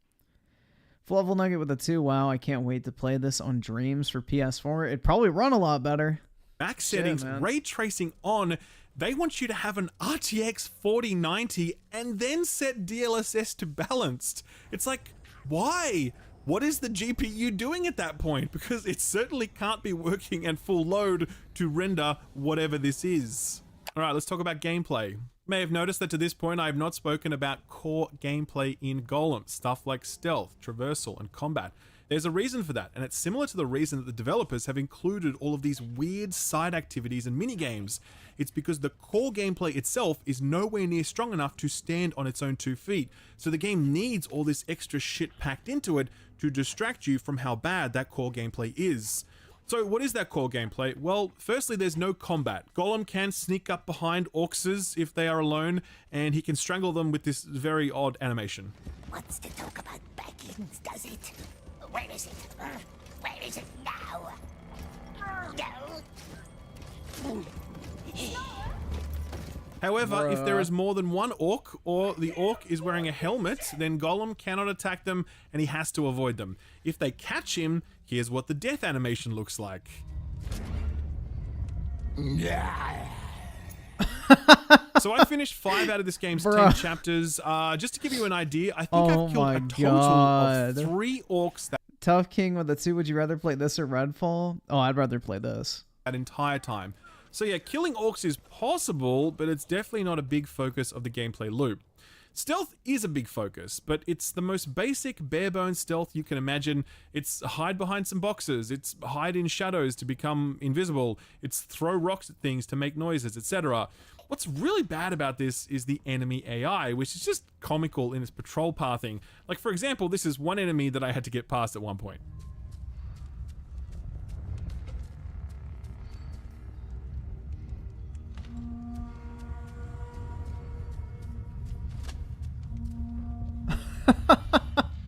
Level Nugget with a 2. Wow, I can't wait to play this on Dreams for PS4. It'd probably run a lot better. Max settings, ray tracing on. They want you to have an RTX 4090 and then set DLSS to balanced. It's like, why? What is the GPU doing at that point? Because it certainly can't be working at full load to render whatever this is. All right, let's talk about gameplay. You may have noticed that to this point, I have not spoken about core gameplay in Gollum, stuff like stealth, traversal, and combat. There's a reason for that, and it's similar to the reason that the developers have included all of these weird side activities and minigames. It's because the core gameplay itself is nowhere near strong enough to stand on its own 2 feet, so the game needs all this extra shit packed into it to distract you from how bad that core gameplay is. So what is that core gameplay? Well, firstly, there's no combat. Gollum can sneak up behind orcs if they are alone, and he can strangle them with this very odd animation. Wants to talk about backings, does it? Where is it? Where is it now? No. However, if there is more than one orc, or the orc is wearing a helmet, then Gollum cannot attack them and he has to avoid them. If they catch him, here's what the death animation looks like. So I finished 5 out of this game's 10 chapters. Just to give you an idea, I think I've killed a total of 3 orcs that Tough King with the 2. Would you rather play this or Redfall? Oh, I'd rather play this. That entire time. So yeah, killing orcs is possible, but it's definitely not a big focus of the gameplay loop. Stealth is a big focus, but it's the most basic, bare-bones stealth you can imagine. It's hide behind some boxes, it's hide in shadows to become invisible, it's throw rocks at things to make noises, etc. What's really bad about this is the enemy AI, which is just comical in its patrol pathing. Like, for example, this is one enemy that I had to get past at one point.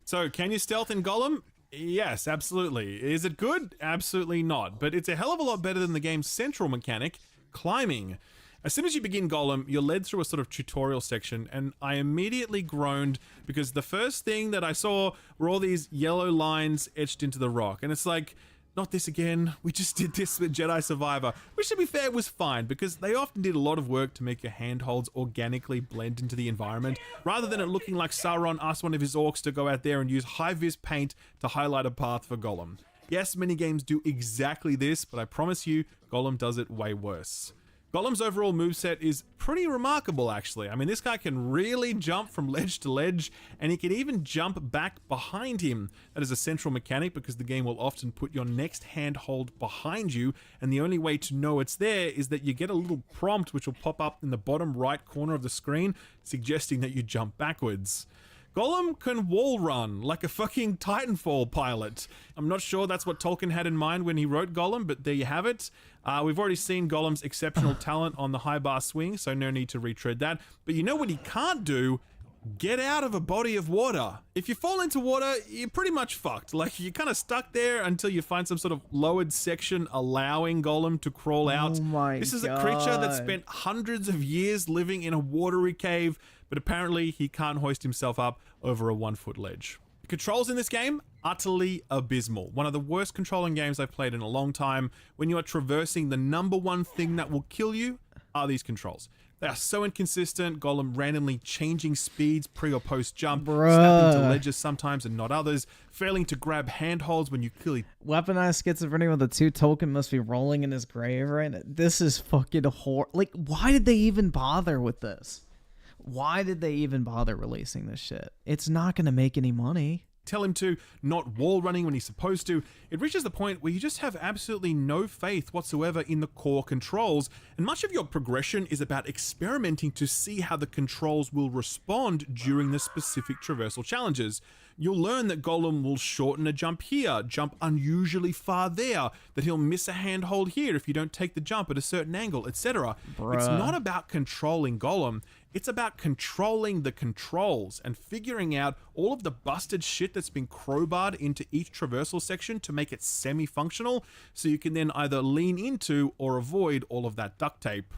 So, can you stealth in Gollum? Yes, absolutely. Is it good? Absolutely not. But it's a hell of a lot better than the game's central mechanic, climbing. As soon as you begin Golem, you're led through a sort of tutorial section, and I immediately groaned because the first thing that I saw were all these yellow lines etched into the rock. And it's like, not this again. We just did this with Jedi Survivor, which to be fair was fine because they often did a lot of work to make your handholds organically blend into the environment, rather than it looking like Sauron asked one of his orcs to go out there and use high-vis paint to highlight a path for Golem. Yes, many games do exactly this, but I promise you, Golem does it way worse. Golem's overall moveset is pretty remarkable, actually. I mean, this guy can really jump from ledge to ledge, and he can even jump back behind him. That is a central mechanic because the game will often put your next handhold behind you, and the only way to know it's there is that you get a little prompt which will pop up in the bottom right corner of the screen, suggesting that you jump backwards. Golem can wall run like a fucking Titanfall pilot. I'm not sure that's what Tolkien had in mind when he wrote Golem, but there you have it. We've already seen Golem's exceptional talent on the high bar swing, so no need to retread that. But you know what he can't do? Get out of a body of water. If you fall into water, you're pretty much fucked. Like, you're kind of stuck there until you find some sort of lowered section allowing Golem to crawl out. Oh my This is God. a creature that spent hundreds of years living in a watery cave, but apparently he can't hoist himself up over a 1-foot ledge. The controls in this game, utterly abysmal. One of the worst controlling games I've played in a long time. When you are traversing, the number one thing that will kill you are these controls. They are so inconsistent. Golem randomly changing speeds pre or post jump, snapping to ledges sometimes and not others, failing to grab handholds when you clearly... Weaponized schizophrenia with the 2 Tolkien must be rolling in his grave right now. This is fucking Like, why did they even bother with this? Why did they even bother releasing this shit? It's not going to make any money. Tell him to not wall running when he's supposed to. It reaches the point where you just have absolutely no faith whatsoever in the core controls, and much of your progression is about experimenting to see how the controls will respond during the specific traversal challenges. You'll learn that Golem will shorten a jump here, jump unusually far there, that he'll miss a handhold here if you don't take the jump at a certain angle, etc. It's not about controlling Golem. It's about controlling the controls and figuring out all of the busted shit that's been crowbarred into each traversal section to make it semi-functional, so you can then either lean into or avoid all of that duct tape.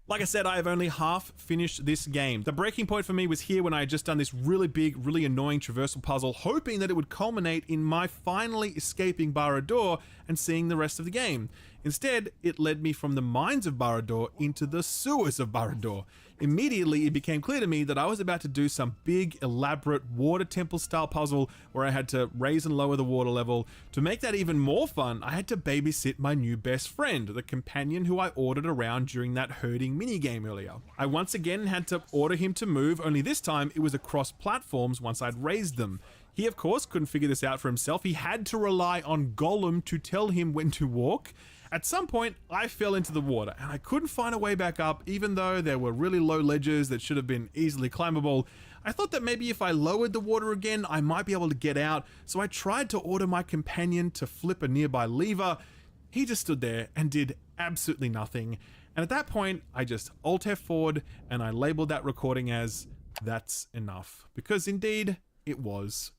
Like I said, I have only half finished this game. The breaking point for me was here when I had just done this really big, really annoying traversal puzzle, hoping that it would culminate in my finally escaping Barad-dûr and seeing the rest of the game. Instead, it led me from the mines of Barad-dûr into the sewers of Barad-dûr. Immediately, it became clear to me that I was about to do some big, elaborate water temple style puzzle where I had to raise and lower the water level. To make that even more fun, I had to babysit my new best friend, the companion who I ordered around during that herding minigame earlier. I once again had to order him to move, only this time it was across platforms once I'd raised them. He, of course, couldn't figure this out for himself. He had to rely on Golem to tell him when to walk. At some point, I fell into the water and I couldn't find a way back up, even though there were really low ledges that should have been easily climbable. I thought that maybe if I lowered the water again, I might be able to get out, so I tried to order my companion to flip a nearby lever. He just stood there and did absolutely nothing. And at that point, I just Alt F4'd and I labeled that recording as "That's Enough," because indeed, it was.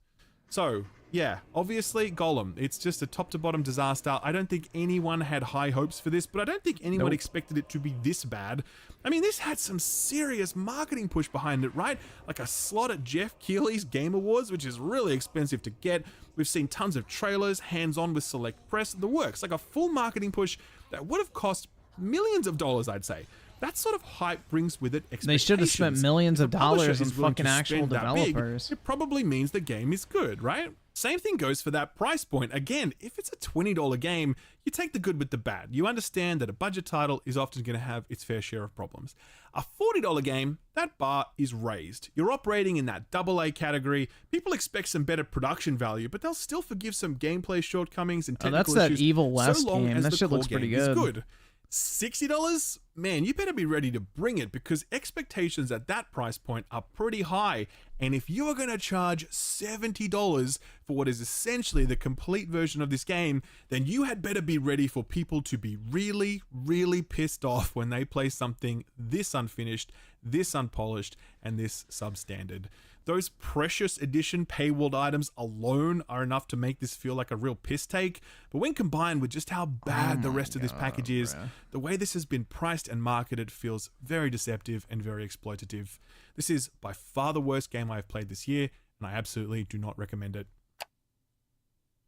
So, yeah, obviously Golem, it's just a top to bottom disaster. I don't think anyone had high hopes for this, but I don't think anyone expected it to be this bad. I mean, this had some serious marketing push behind it, right? Like a slot at Jeff Keighley's Game Awards, which is really expensive to get. We've seen tons of trailers, hands-on with select press, the works. Like a full marketing push that would have cost millions of dollars, I'd say. That sort of hype brings with it expectations. They should have spent millions of dollars on fucking actual developers. It probably means the game is good, right? Same thing goes for that price point. Again, if it's a $20 game, you take the good with the bad. You understand that a budget title is often going to have its fair share of problems. A $40 game, that bar is raised. You're operating in that AA category. People expect some better production value, but they'll still forgive some gameplay shortcomings and technical that's issues. that Evil West so long game. as That the shit core looks pretty game is good. $60? Man, you better be ready to bring it because expectations at that price point are pretty high. And if you are going to charge $70 for what is essentially the complete version of this game, then you had better be ready for people to be really, really pissed off when they play something this unfinished, this unpolished, and this substandard. Those precious edition paywalled items alone are enough to make this feel like a real piss take, but when combined with just how bad the rest of this package is, the way this has been priced and marketed feels very deceptive and very exploitative. This is by far the worst game I've played this year, and I absolutely do not recommend it.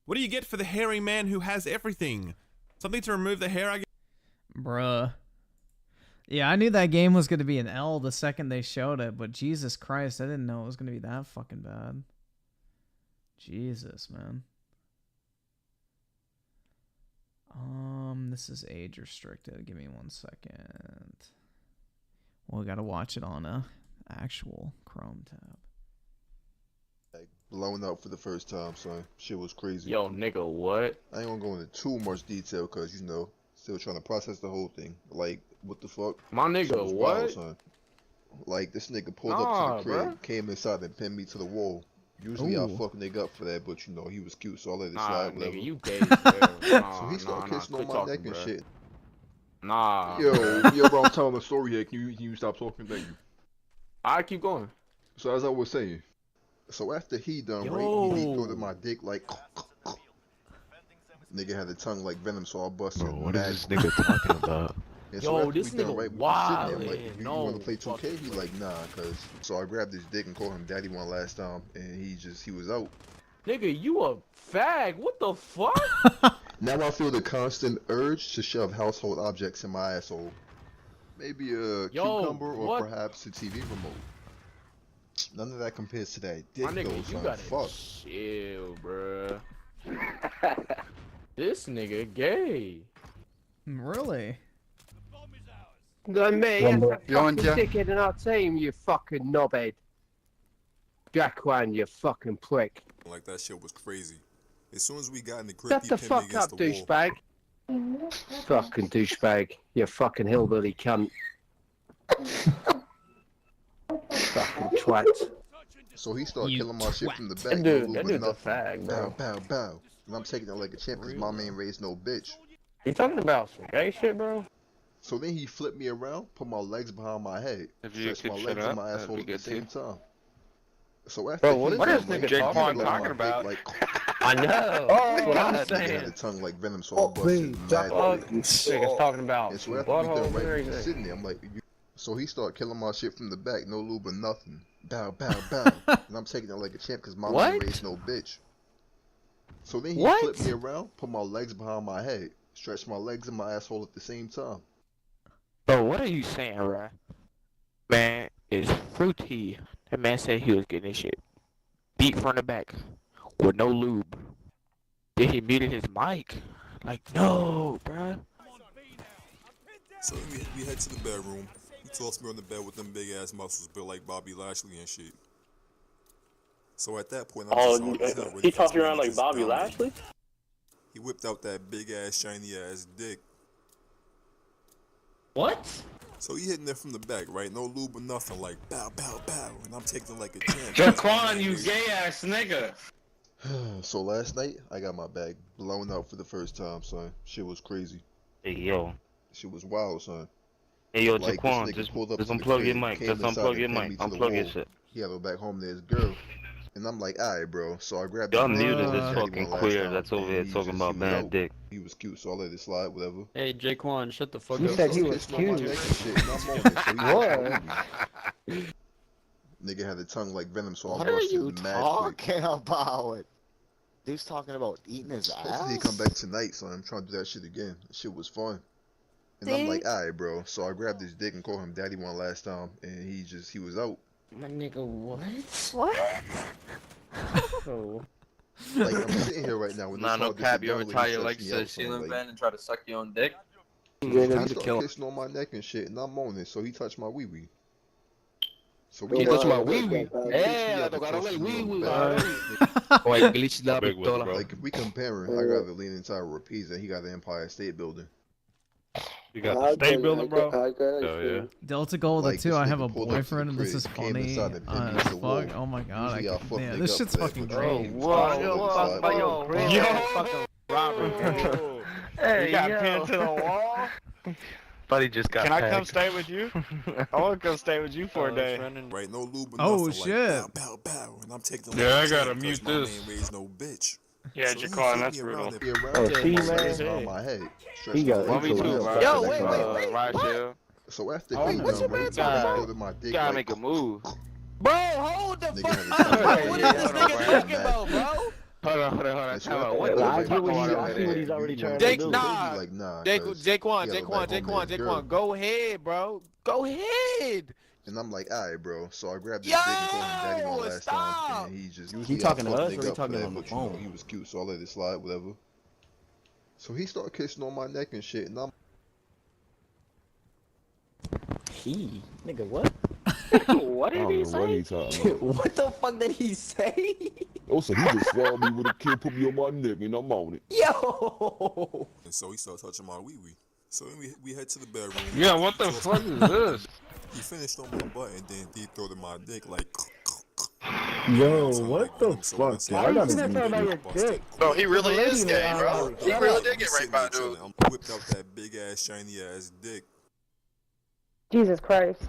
What do you get for the hairy man who has everything? Something to remove the hair, I guess? Bruh. Yeah, I knew that game was going to be an L the second they showed it, but Jesus Christ, I didn't know it was going to be that fucking bad. Jesus, man. This is age restricted. Give me 1 second. Well, we got to watch it on a actual Chrome tab. Like, blowing up for the first time, son. Shit was crazy. Yo, nigga, what? I ain't gonna go into too much detail, cause you know, still trying to process the whole thing. Like, what the fuck? My nigga, what? Wild, son. Like, this nigga pulled up to the crib, came inside and pinned me to the wall. Usually I'll fuck a nigga up for that, but you know, he was cute, so I let it slide. Whatever. Nigga, you gay, bro. So he started kissing on my neck and shit. Nah. Yo, bro, I'm telling a story here. Can you stop talking? Thank you. I keep going. So as I was saying, so after he done, right, he threw my dick like. Nigga had a tongue like venom, so I busted. Bro, what is this nigga talking about? And so Yo, this nigga wild. Like, you want to play 2K? He like, nah, cause. So I grabbed his dick and called him daddy one last time, and he was out. Nigga, you a fag? What the fuck? Now I feel the constant urge to shove household objects in my asshole. Maybe a cucumber or perhaps a TV remote. None of that compares to that dick, my nigga, though, son. You gotta Fuck. chill, bruh. This nigga gay. Really? No, me, that's a fucking dickhead in our team, you fucking knobhead. Jackwan, you fucking prick. Like, that shit was crazy. As soon as we got in the grip, Shut the fuck up, douchebag. Fucking douchebag. You fucking hillbilly cunt. Fucking twat. So he started killing my shit from the back. That dude's a fag, bro. Bow, bow, bow. And I'm taking it like a champ because my man raised no bitch. You talking about some gay shit, bro? So then he flipped me around, put my legs behind my head, stretched my legs and my asshole at the same time. So after what is this nigga talking about? Like, I know. That's what I'm nigga saying. had a tongue like venom, so I busted mad. Nigga's talking about and so after we done right, we sitting there, I'm like, so he started killing my shit from the back, no lube or nothing. Bow, bow, bow. And I'm taking it like a champ because my man raised no bitch. So then he flipped me around, put my legs behind my head, stretched my legs and my asshole at the same time. Bro, what are you saying, right? Man, it's fruity. That man said he was getting his shit beat from the back with no lube. Then he muted his mic. Like, no, bruh. So we head to the bedroom. He tossed me on the bed with them big ass muscles built like Bobby Lashley and shit. So at that point, He tossed you around like Bobby Lashley? He whipped out that big ass shiny ass dick. What? So he hitting it from the back, right? No lube or nothing, like bow, bow, bow, and I'm taking it like a champ. Jaquan, you gay ass nigga. So last night, I got my bag blown out for the first time, son. Shit was crazy. Hey, yo. Shit was wild, son. Hey, yo, like, Jaquan, just unplug your mic. Just unplug your mic. Unplug your shit. He had to go back home to his girl. And I'm like, alright, bro. So I grabbed y'all muted this fucking queer that's over here talking about bad dick. He was cute, so I let it slide, whatever. Hey, Jaquan, shut the fuck up. You said he was cute. What? Nigga had a tongue like venom, so I busted mad quick. About? Dude's talking about eating his ass? Hopefully he come back tonight, so I'm trying to do that shit again. That shit was fun. And I'm like, alright, bro. So I grabbed his dick and called him daddy one last time, and he was out. My nigga, what? What? Oh. Like, I'm sitting here right now with this no cap, you ever tie your legs to the ceiling fan and try to suck your own dick? He started kissing on my neck and shit, and I'm on it, so he touched my wee-wee. So he touched my wee-wee? Hey, I tocaron el wee-wee. Oye, glitch la pistola. Like, if we comparing, I got the Leaning Tower of Pisa, he got the Empire State Building. You got the state building, bro? Hell yeah. Delta Gold Like, too. this I have nigga a pulled up to the boyfriend, and this crib, is came funny inside and pinned me as to the wall. fuck. Oh my god, Usually I'll fuck yeah, nigga this up shit's for that, fucking but great. he was fucking About your granddad fucking Robert. Hey, You got yo. pinned to the wall? Buddy just got Can I pegged. come stay with you? I want to come stay with you for a day. Right, no lube or Oh, nothing, shit. Like, bow, bow, bow, and I'm taking Yeah, I like, gotta because mute my this. man raised no bitch. Yeah, So he Jaquan, flipped that's me brutal. around and Me around, Oh, put see, my legs man. around my head. Stretch He my got legs intro. out, Yo, so wait, I wait, can wait, ride what? chill. So after Oh, he no. done raped me, God, building my dick gotta like, make a move. Bro, hold the nigga fuck had up. a tongue Bro, like what yeah, is this hold on, nigga bro. talking about, bro? Hold on. And so Time out. after What he the done I raped get fuck what me, going he's, on I with see what it? he's already trying to Jake, do. nah. like, nah, Jaquan, cuz he gotta go back home with his girl. go ahead, bro. Go ahead. And I'm like, alright, bro. So I grabbed his dick and called him daddy one last time. And he just usually talking I to fuck us or nigga he up for talking that, on the but you know, phone? he was cute, so I let it slide, whatever. So he started kissing on my neck and shit, and I'm He? Nigga, what? What did he say? What he talking about? What the fuck did he say? Oh, so he just swallowed me with a kill, put me on my neck, and I'm on it. Yo! And so he started touching my wee-wee. So then we head to the bedroom. Yeah, what the Tossed fuck me. is this? He finished on my butt and then deep-throated my dick like... Yo, Sound what like the venom, so when I fuck, said dude? Why I you gotta saying that about your busted. dick? Bro, he really There's a is lady in gay, the bro. house. He Shut really up. did get raped by a dude. I'm whipped out that big-ass, shiny-ass dick. Jesus Christ.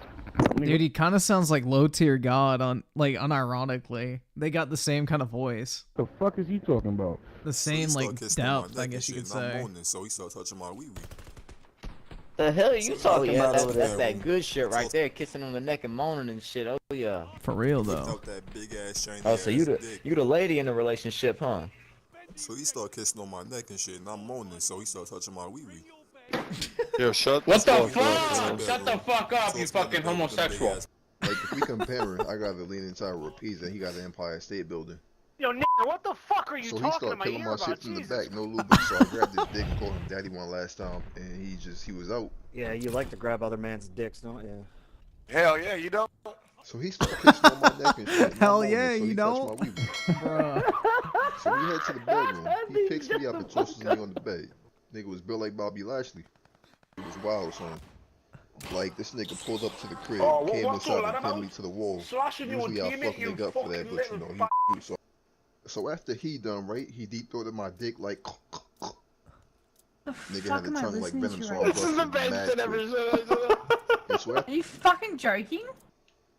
Dude, he kind of sounds like low tier god on, like, unironically. They got the same kind of voice. The fuck is he talking about? The same, So he like, started kissing on my depth, I neck guess you and could shit, and I'm say. moaning, so he started touching my wee-wee. The hell are you talking about over there? That's That good shit right there, kissing on the neck and moaning and shit. Oh yeah. For real, Whipped though. out that big-ass, shiny-ass Oh, so you dick. the lady in the relationship, huh? So he started kissing on my neck and shit, and I'm moaning, so he started touching my wee-wee. Yo, shut What the fuck fuck? up. Shut the fuck up, you fucking homosexual. like, if we comparing, I got the Leaning Tower of Pisa, and he got the Empire State Building. Yo, nigga, what the fuck are you So he talking started about? killing Ear my about? shit from the Jesus. back, no lube. So I grabbed his dick and called him daddy one last time, and he was out. Yeah, you like to grab other man's dicks, don't you? Hell yeah, you don't. So he started kissing on my neck and shit. And Hell I'm yeah, moaning, so you he don't. touched my wee-wee. Bruh. So we head to the bedroom. He picks me up and tosses me on the bed. Nigga was built like Bobby Lashley. It was wild, son. Like, this nigga pulled up to the crib, came inside and pinned me to the wall. Usually I fuck nigga up for that, but you know, he cute. So after he done right, he deep-throated my dick like... Nigga had a tongue like venom, so I busted mad quick. Are you fucking joking?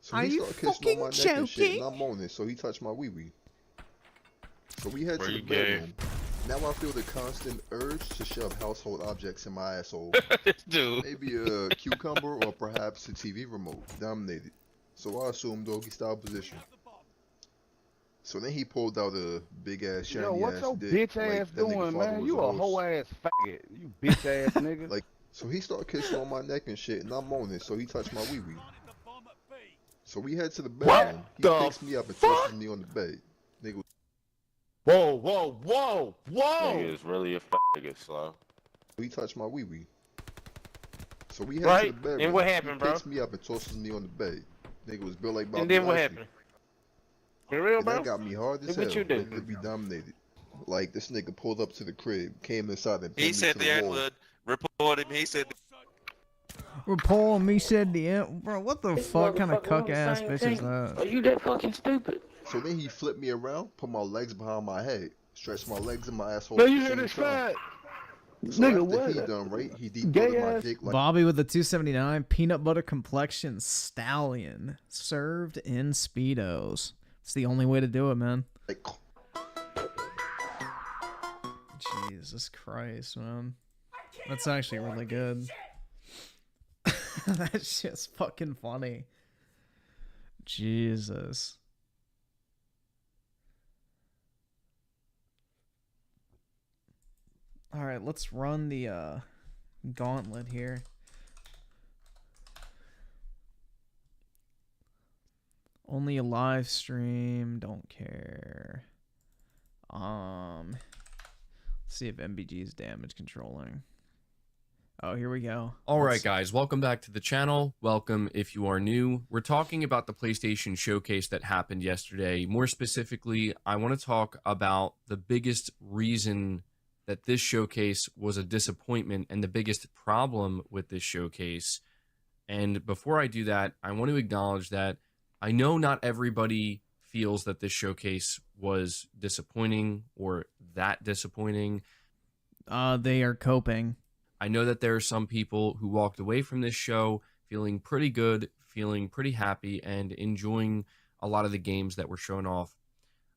So he started kissing on my neck and shit, and I'm moaning, so he touched my wee-wee. So we head to the bedroom. Now I feel the constant urge to shove household objects in my asshole. Dude. Maybe a cucumber or perhaps a TV remote. Dominated. So I assumed doggy style position. So then he pulled out a big ass shiny Yo, what's ass your dick. bitch like ass that nigga doing, father man? was You a horse. whole ass faggot. You bitch ass nigga. Like, so he started kissing on my neck and shit, and I'm moaning, so he touched my wee-wee. So we head to the bedroom. He picks me up and tosses me on the bed. Nigga. Whoa, whoa, whoa, whoa! Nigga is really a faggot, slow. He touched my wee-wee. So we head Right, to the bedroom. and what happened, he bro? picks me up and tosses me on the bed. Nigga was built like Bobby And then what Lashley. happened? For real, And bro? that got me hard as Look hell. what you did. To be dominated. Like, this nigga pulled up to the crib, came inside and pinned He me said to the the wall. N-word. Report him. He said. Report me said the end. Bro, what the fuck kind of cuck ass bitch is that? Are you that fucking stupid? So then he flipped me around, put my legs behind my head, stretched my legs and my asshole. Man, at you the hear same this time. fat? So Nigga, after what? he done right, he deep Gay throated my ass. dick like Bobby with the 279 peanut butter complexion stallion served in Speedos. It's the only way to do it, man. Jesus Christ, man. That's actually really good. That's just fucking funny. Jesus. Alright, let's run the gauntlet here. Only a live stream, don't care. Let's see if MBG is damage controlling. Oh, here we go. Alright guys, welcome back to the channel. Welcome if you are new. We're talking about the PlayStation Showcase that happened yesterday. More specifically, I want to talk about the biggest reason that this showcase was a disappointment and the biggest problem with this showcase. And before I do that, I want to acknowledge that I know not everybody feels that this showcase was disappointing or that disappointing. They are coping. I know that there are some people who walked away from this show feeling pretty good, feeling pretty happy, and enjoying a lot of the games that were shown off.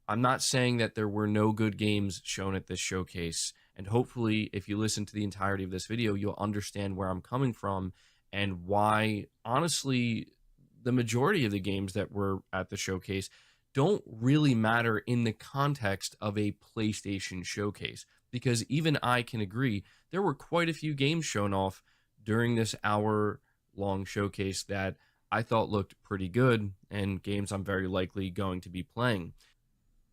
I'm not saying that there were no good games shown at this showcase, and hopefully if you listen to the entirety of this video, you'll understand where I'm coming from and why, honestly, the majority of the games that were at the showcase don't really matter in the context of a PlayStation showcase. Because even I can agree, there were quite a few games shown off during this hour-long showcase that I thought looked pretty good, and games I'm very likely going to be playing.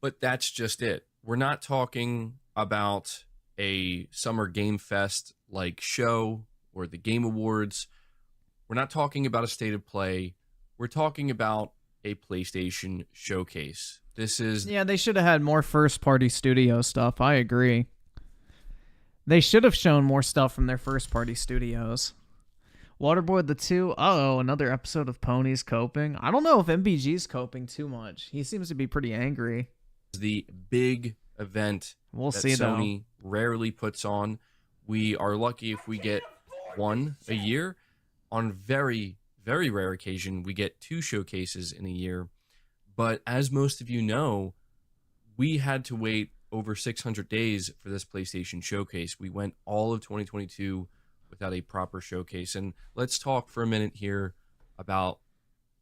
But that's just it. We're not talking about a Summer Game Fest like show or the Game Awards. We're not talking about a State of Play. We're talking about a PlayStation showcase. This is... Yeah, they should have had more first-party studio stuff. I agree. They should have shown more stuff from their first-party studios. Waterboy the 2. Uh-oh, another episode of Ponies coping. I don't know if MBG's coping too much. He seems to be pretty angry. The big event we'll that see, Sony rarely puts on. We are lucky if we get one a year. On very, very rare occasion, we get 2 showcases in a year. But as most of you know, we had to wait over 600 days for this PlayStation showcase. We went all of 2022 without a proper showcase. And let's talk for a minute here about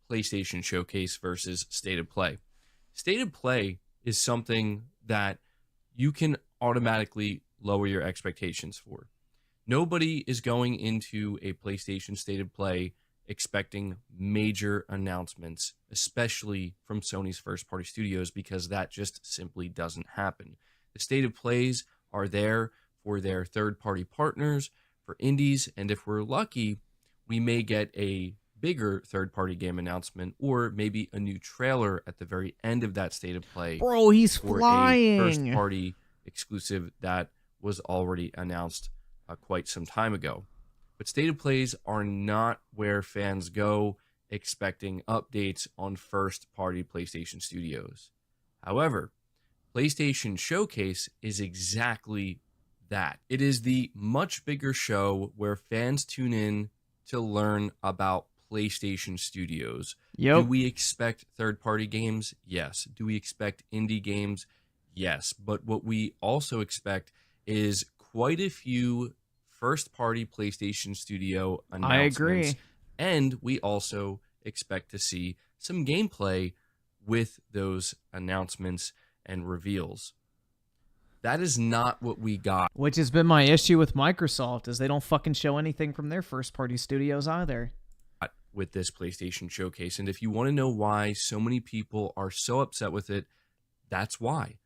PlayStation showcase versus State of Play. State of Play is something that you can automatically lower your expectations for. Nobody is going into a PlayStation State of Play expecting major announcements, especially from Sony's first-party studios, because that just simply doesn't happen. The State of Plays are there for their third-party partners, for indies, and if we're lucky, we may get a bigger third-party game announcement or maybe a new trailer at the very end of that State of Play. Bro, he's for flying. A first-party exclusive that was already announced quite some time ago. But State of Plays are not where fans go expecting updates on first-party PlayStation studios. However, PlayStation Showcase is exactly that. It is the much bigger show where fans tune in to learn about PlayStation studios. Yep. Do we expect third-party games? Yes. Do we expect indie games? Yes. But what we also expect is quite a few first-party PlayStation studio announcements. I agree. And we also expect to see some gameplay with those announcements and reveals. That is not what we got. Which has been my issue with Microsoft, is they don't fucking show anything from their first-party studios either. With this PlayStation showcase. And if you want to know why so many people are so upset with it, that's why.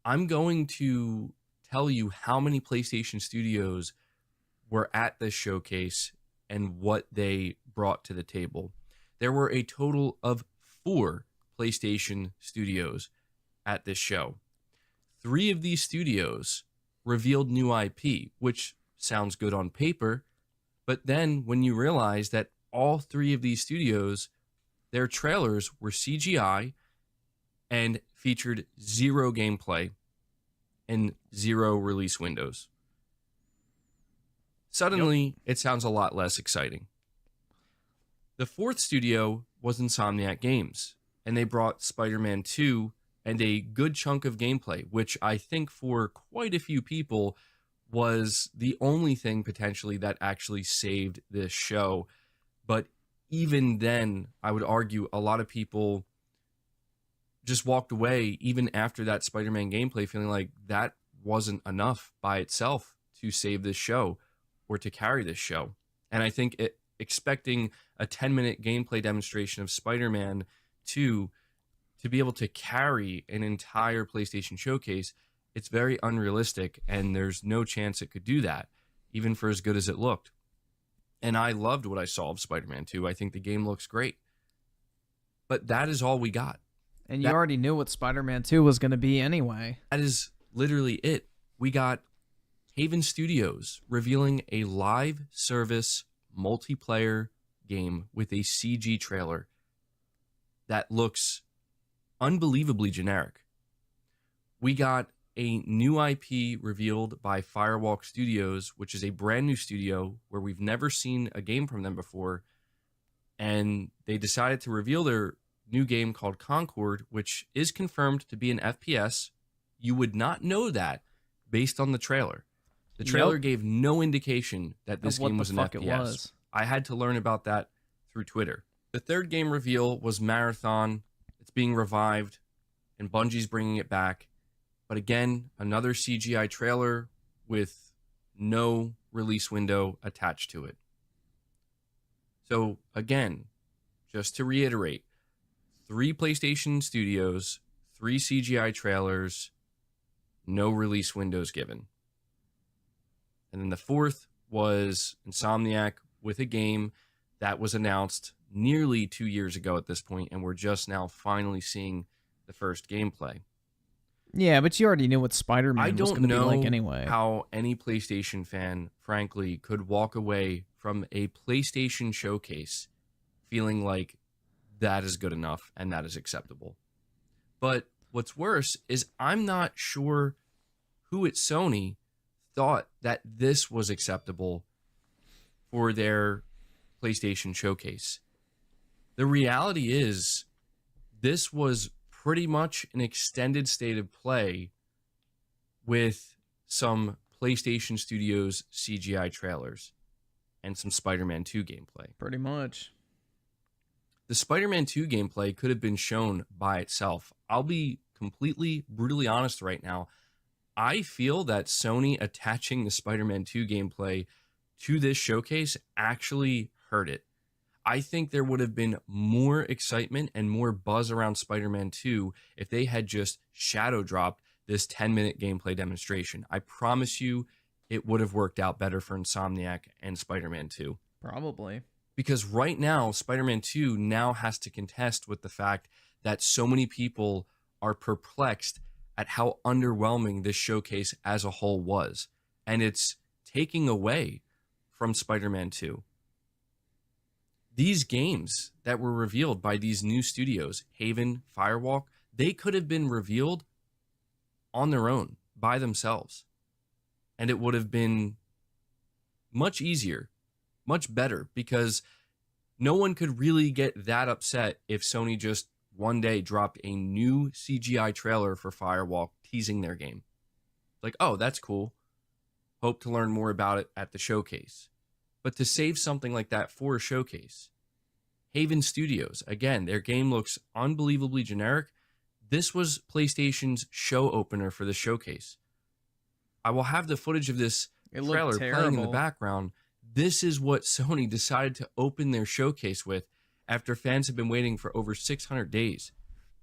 I'm going to tell you how many PlayStation studios were at this showcase and what they brought to the table. There were a total of 4 PlayStation studios at this show. 3 of these studios revealed new IP, which sounds good on paper, but then when you realize that all 3 of these studios, their trailers were CGI and featured 0 gameplay and 0 release windows. Suddenly, it sounds a lot less exciting. The 4th studio was Insomniac Games, and they brought Spider-Man 2 and a good chunk of gameplay, which I think for quite a few people was the only thing potentially that actually saved this show. But even then, I would argue a lot of people just walked away even after that Spider-Man gameplay feeling like that wasn't enough by itself to save this show or to carry this show. And I think expecting a 10-minute gameplay demonstration of Spider-Man 2 to be able to carry an entire PlayStation showcase, it's very unrealistic, and there's no chance it could do that, even for as good as it looked. And I loved what I saw of Spider-Man 2. I think the game looks great. But that is all we got. And you already knew what Spider-Man 2 was going to be anyway. That is literally it. We got Haven Studios revealing a live service multiplayer game with a CG trailer that looks unbelievably generic. We got a new IP revealed by Firewalk Studios, which is a brand new studio where we've never seen a game from them before. And they decided to reveal their new game called Concord, which is confirmed to be an FPS. You would not know that based on the trailer. The trailer gave no indication that this game was an FPS. I had to learn about that through Twitter. The third game reveal was Marathon. It's being revived, and Bungie's bringing it back. But again, another CGI trailer with no release window attached to it. So again, just to reiterate, 3 PlayStation studios, 3 CGI trailers, no release windows given. And then the fourth was Insomniac with a game that was announced nearly 2 years ago at this point, and we're just now finally seeing the first gameplay. Yeah, but you already knew what Spider-Man was going to be like anyway. I don't know how any PlayStation fan, frankly, could walk away from a PlayStation showcase feeling like that is good enough and that is acceptable. But what's worse is I'm not sure who at Sony thought that this was acceptable for their PlayStation showcase. The reality is this was pretty much an extended state of play with some PlayStation Studios CGI trailers and some Spider-Man 2 gameplay. Pretty much. The Spider-Man 2 gameplay could have been shown by itself. I'll be completely, brutally honest right now. I feel that Sony attaching the Spider-Man 2 gameplay to this showcase actually hurt it. I think there would have been more excitement and more buzz around Spider-Man 2 if they had just shadow dropped this 10-minute gameplay demonstration. I promise you it would have worked out better for Insomniac and Spider-Man 2. Probably. Because right now, Spider-Man 2 now has to contest with the fact that so many people are perplexed at how underwhelming this showcase as a whole was. And it's taking away from Spider-Man 2. These games that were revealed by these new studios, Haven, Firewalk, they could have been revealed on their own, by themselves. And it would have been much easier, much better, because no one could really get that upset if Sony just one day dropped a new CGI trailer for Firewalk teasing their game. Like, oh, that's cool. Hope to learn more about it at the showcase. But to save something like that for a showcase, Haven Studios, again, their game looks unbelievably generic. This was PlayStation's show opener for the showcase. I will have the footage of this trailer playing in the background. This is what Sony decided to open their showcase with after fans have been waiting for over 600 days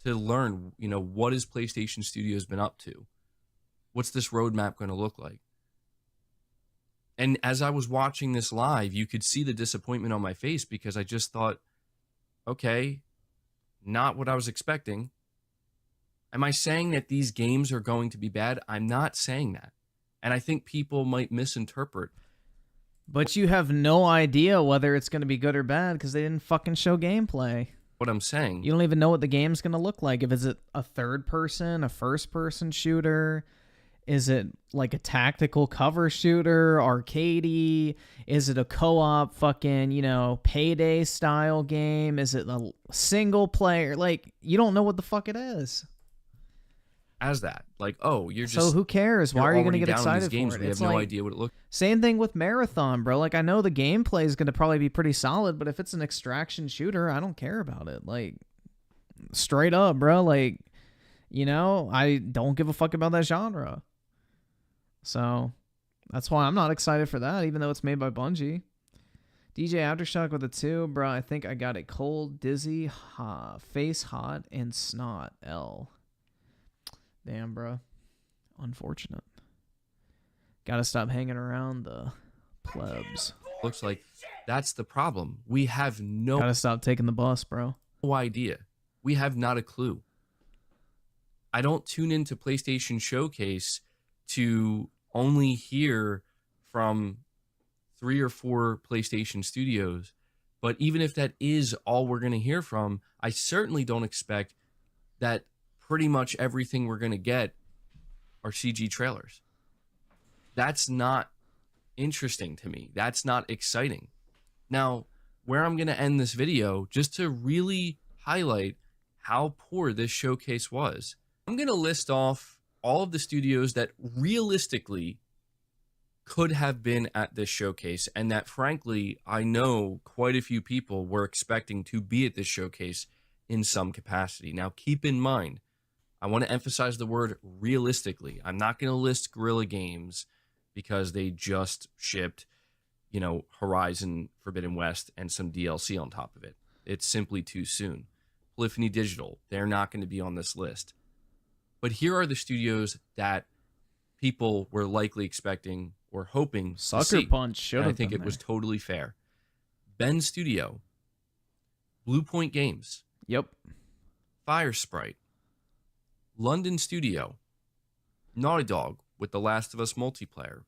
to learn, what has PlayStation Studios been up to? What's this roadmap going to look like? And as I was watching this live, you could see the disappointment on my face because I just thought, okay, not what I was expecting. Am I saying that these games are going to be bad? I'm not saying that. And I think people might misinterpret. But you have no idea whether it's going to be good or bad because they didn't fucking show gameplay. What I'm saying. You don't even know what the game's going to look like. If it's a third person, a first person shooter, is it like a tactical cover shooter, arcadey? Is it a co-op fucking, Payday style game? Is it a single player? Like, you don't know what the fuck it is. As that, you're just. So who cares? Why are you going to get excited for it? We have no idea what it looks. Same thing with Marathon, bro. Like, I know the gameplay is going to probably be pretty solid, but if it's an extraction shooter, I don't care about it. Like, straight up, bro. Like, I don't give a fuck about that genre. So that's why I'm not excited for that, even though it's made by Bungie. DJ Aftershock with a 2, bro. I think I got it cold, dizzy, face hot, and snot. L. Damn, bro. Unfortunate. Gotta stop hanging around the plebs. Looks like that's the problem. We have no... Gotta stop taking the bus, bro. No idea. We have not a clue. I don't tune into PlayStation Showcase to only hear from 3 or 4 PlayStation studios. But even if that is all we're going to hear from, I certainly don't expect that pretty much everything we're going to get are CG trailers. That's not interesting to me. That's not exciting. Now, where I'm going to end this video, just to really highlight how poor this showcase was, I'm going to list off all of the studios that realistically could have been at this showcase, and that frankly, I know quite a few people were expecting to be at this showcase in some capacity. Now, keep in mind, I want to emphasize the word realistically. I'm not going to list Guerrilla Games because they just shipped, you know, Horizon Forbidden West and some DLC on top of it. It's simply too soon. Polyphony Digital, they're not going to be on this list. But here are the studios that people were likely expecting or hoping to Sucker see. Punch should And I have think been it was there. totally fair. Ben Studio, Blue Point Games. Yep. Fire Sprite, London Studio, Naughty Dog with The Last of Us multiplayer,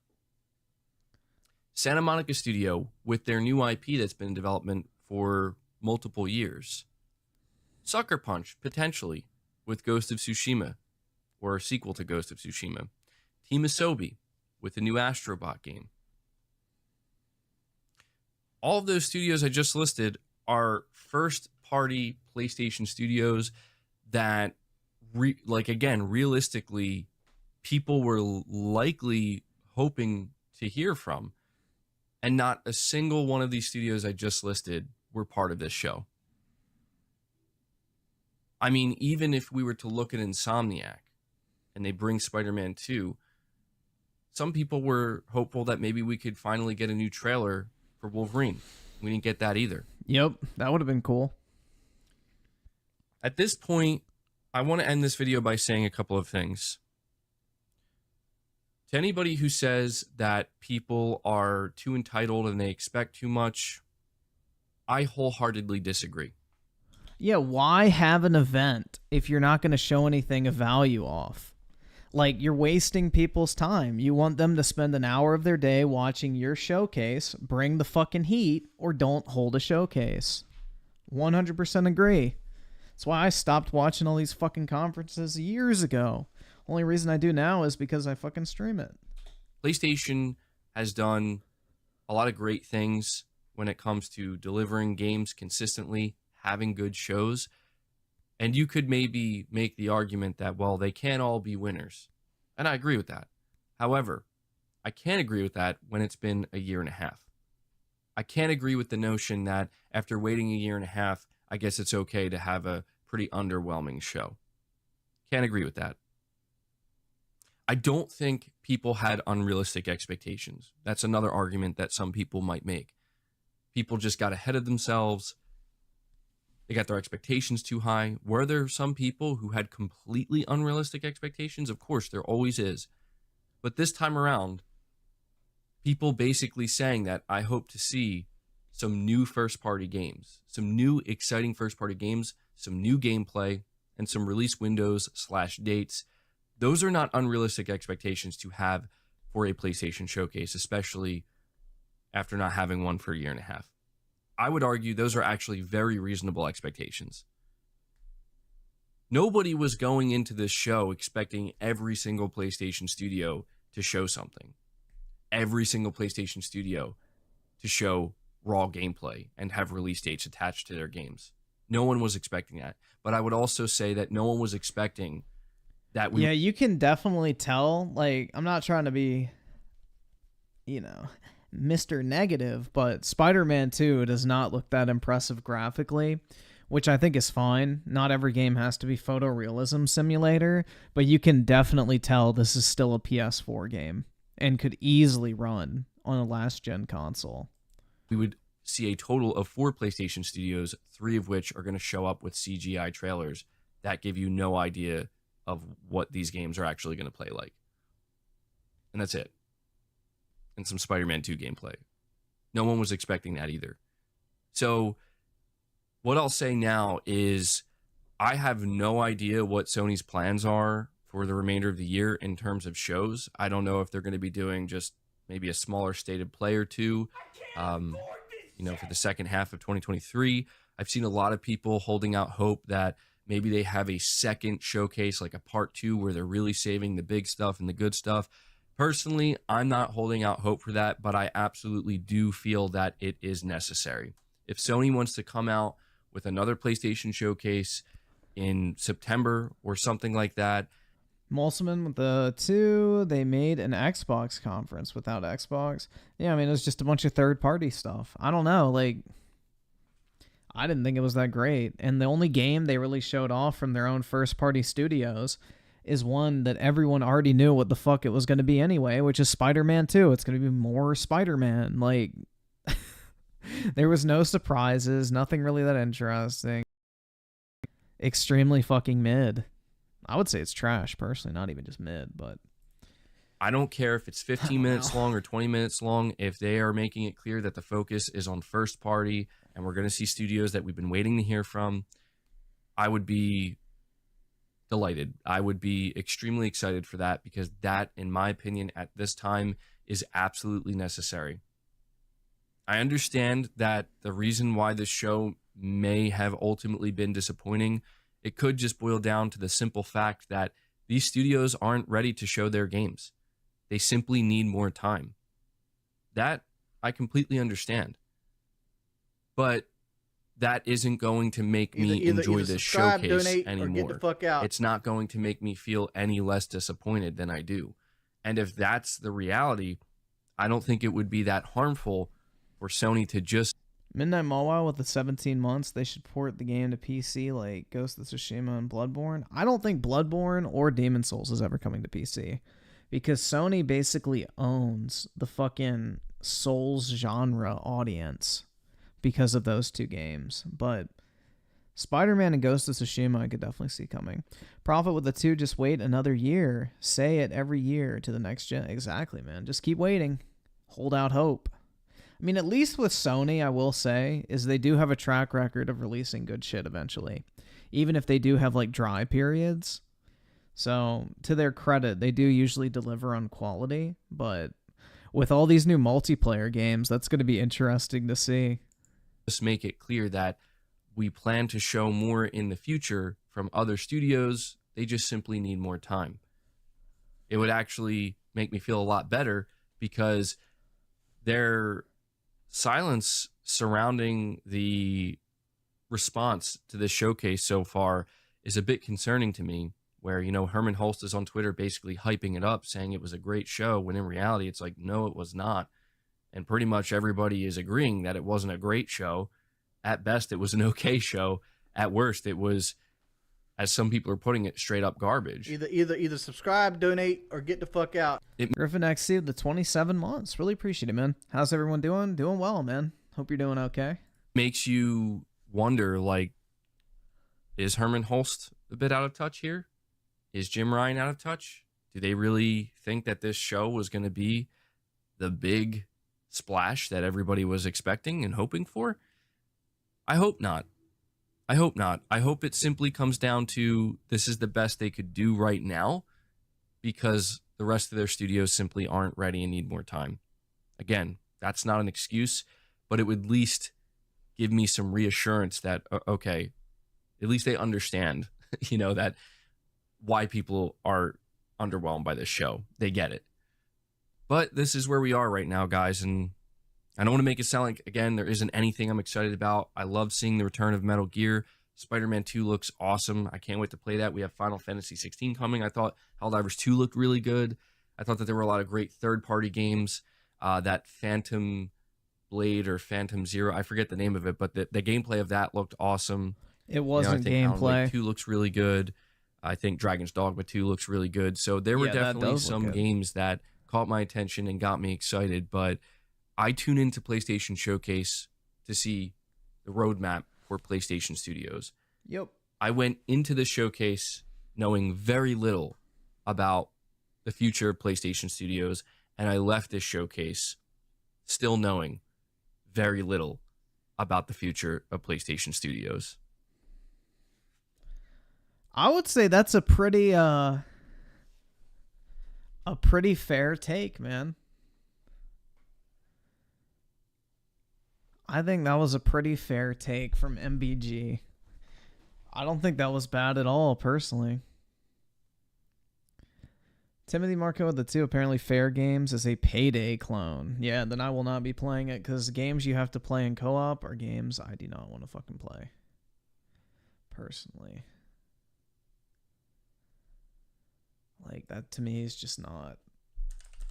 Santa Monica Studio with their new IP that's been in development for multiple years, Sucker Punch, potentially, with Ghost of Tsushima, or a sequel to Ghost of Tsushima, Team Asobi with the new Astrobot game. All of those studios I just listed are first-party PlayStation studios that, realistically, people were likely hoping to hear from. And not a single one of these studios I just listed were part of this show. I mean, even if we were to look at Insomniac and they bring Spider-Man 2, some people were hopeful that maybe we could finally get a new trailer for Wolverine. We didn't get that either. Yep, that would have been cool. At this point, I want to end this video by saying a couple of things. To anybody who says that people are too entitled and they expect too much, I wholeheartedly disagree. Yeah, why have an event if you're not going to show anything of value off? Like, you're wasting people's time. You want them to spend an hour of their day watching your showcase, bring the fucking heat, or don't hold a showcase. 100% agree. That's why I stopped watching all these fucking conferences years ago. Only reason I do now is because I fucking stream it. PlayStation has done a lot of great things when it comes to delivering games consistently, having good shows. And you could maybe make the argument that, well, they can't all be winners. And I agree with that. However, I can't agree with that when it's been a year and a half. I can't agree with the notion that after waiting a year and a half, I guess it's okay to have a pretty underwhelming show. Can't agree with that. I don't think people had unrealistic expectations. That's another argument that some people might make. People just got ahead of themselves. They got their expectations too high. Were there some people who had completely unrealistic expectations? Of course, there always is. But this time around, people basically saying that I hope to see some new first-party games, some new exciting first-party games, some new gameplay, and some release windows/dates. Those are not unrealistic expectations to have for a PlayStation showcase, especially after not having one for a year and a half. I would argue those are actually very reasonable expectations. Nobody was going into this show expecting every single PlayStation studio to show something. Every single PlayStation studio to show raw gameplay and have release dates attached to their games. No one was expecting that. But I would also say that no one was expecting that we... Yeah, you can definitely tell. Like, I'm not trying to be, Mr. Negative, but Spider-Man 2 does not look that impressive graphically, which I think is fine. Not every game has to be photorealism simulator, but you can definitely tell this is still a PS4 game and could easily run on a last-gen console. We would see a total of 4 PlayStation studios, 3 of which are going to show up with CGI trailers that give you no idea of what these games are actually going to play like. And that's it. And some Spider-Man 2 gameplay. No one was expecting that either. So what I'll say now is I have no idea what Sony's plans are for the remainder of the year in terms of shows. I don't know if they're going to be doing just maybe a smaller stated play or two, for the second half of 2023. I've seen a lot of people holding out hope that maybe they have a second showcase, like a part 2, where they're really saving the big stuff and the good stuff. Personally, I'm not holding out hope for that, but I absolutely do feel that it is necessary. If Sony wants to come out with another PlayStation showcase in September or something like that. Molsman with the 2, they made an Xbox conference without Xbox. Yeah, I mean, it was just a bunch of third-party stuff. I don't know, like, I didn't think it was that great. And the only game they really showed off from their own first-party studios is one that everyone already knew what the fuck it was going to be anyway, which is Spider-Man 2. It's going to be more Spider-Man. Like, there was no surprises, nothing really that interesting. Extremely fucking mid. I would say it's trash, personally, not even just mid, but... I don't care if it's 15 minutes long or 20 minutes long. If they are making it clear that the focus is on first party and we're going to see studios that we've been waiting to hear from, I would be delighted. I would be extremely excited for that, because that, in my opinion, at this time is absolutely necessary. I understand that the reason why this show may have ultimately been disappointing, it could just boil down to the simple fact that these studios aren't ready to show their games. They simply need more time. That I completely understand. But that isn't going to make me enjoy this showcase anymore. Or get the fuck out. It's not going to make me feel any less disappointed than I do. And if that's the reality, I don't think it would be that harmful for Sony to just... Midnight Mobile with the 17 months, they should port the game to PC like Ghost of Tsushima and Bloodborne. I don't think Bloodborne or Demon Souls is ever coming to PC, because Sony basically owns the fucking Souls genre audience because of those 2 games. But Spider-Man and Ghost of Tsushima I could definitely see coming. Profit with the 2, just wait another year. Say it every year to the next gen. Exactly, man. Just keep waiting. Hold out hope. I mean, at least with Sony, I will say, is they do have a track record of releasing good shit eventually, even if they do have, like, dry periods. So, to their credit, they do usually deliver on quality, but with all these new multiplayer games, that's going to be interesting to see. Just make it clear that we plan to show more in the future from other studios. They just simply need more time. It would actually make me feel a lot better, because their silence surrounding the response to this showcase so far is a bit concerning to me, where, Herman Hulst is on Twitter basically hyping it up, saying it was a great show, when in reality it's like, no, it was not. And pretty much everybody is agreeing that it wasn't a great show. At best, it was an okay show. At worst, it was, as some people are putting it, straight up garbage. Either subscribe, donate, or get the fuck out. Griffin XC, the 27 months. Really appreciate it, man. How's everyone doing? Doing well, man. Hope you're doing okay. Makes you wonder, like, is Herman Hulst a bit out of touch here? Is Jim Ryan out of touch? Do they really think that this show was going to be the big splash that everybody was expecting and hoping for? I hope not. I hope not. I hope it simply comes down to this is the best they could do right now, because the rest of their studios simply aren't ready and need more time. Again, that's not an excuse, but it would at least give me some reassurance that, okay, at least they understand, that why people are underwhelmed by this show. They get it. But this is where we are right now, guys, and I don't want to make it sound like, again, there isn't anything I'm excited about. I love seeing the return of Metal Gear. Spider-Man 2 looks awesome. I can't wait to play that. We have Final Fantasy 16 coming. I thought Helldivers 2 looked really good. I thought that there were a lot of great third-party games. That Phantom Blade or Phantom Zero, I forget the name of it, but the gameplay of that looked awesome. It wasn't gameplay. Alan Wake 2 looks really good. I think Dragon's Dogma 2 looks really good. So there were definitely some games that caught my attention and got me excited, but I tune into PlayStation Showcase to see the roadmap for PlayStation Studios. Yep. I went into the showcase knowing very little about the future of PlayStation Studios, and I left this showcase still knowing very little about the future of PlayStation Studios. I would say that's a pretty A pretty fair take, man. I think that was a pretty fair take from MBG. I don't think that was bad at all, personally. Timothy Marco with the 2, apparently Fair Games is a Payday clone. Yeah, then I will not be playing it, because games you have to play in co-op are games I do not want to fucking play. Personally. Like, that to me is just not...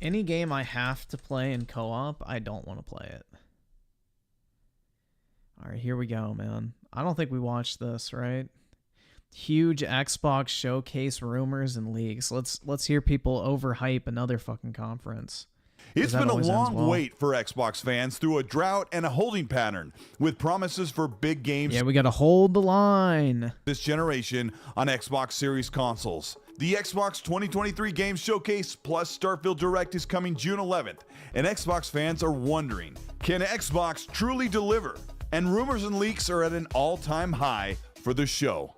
Any game I have to play in co-op, I don't want to play it. Alright, here we go, man. I don't think we watched this, right? Huge Xbox showcase rumors and leaks. Let's hear people overhype another fucking conference. It's been a long wait for Xbox fans through a drought and a holding pattern, with promises for big games. Yeah, we gotta hold the line. This generation on Xbox Series consoles. The Xbox 2023 Games Showcase plus Starfield Direct is coming June 11th, and Xbox fans are wondering, can Xbox truly deliver? And rumors and leaks are at an all-time high for the show.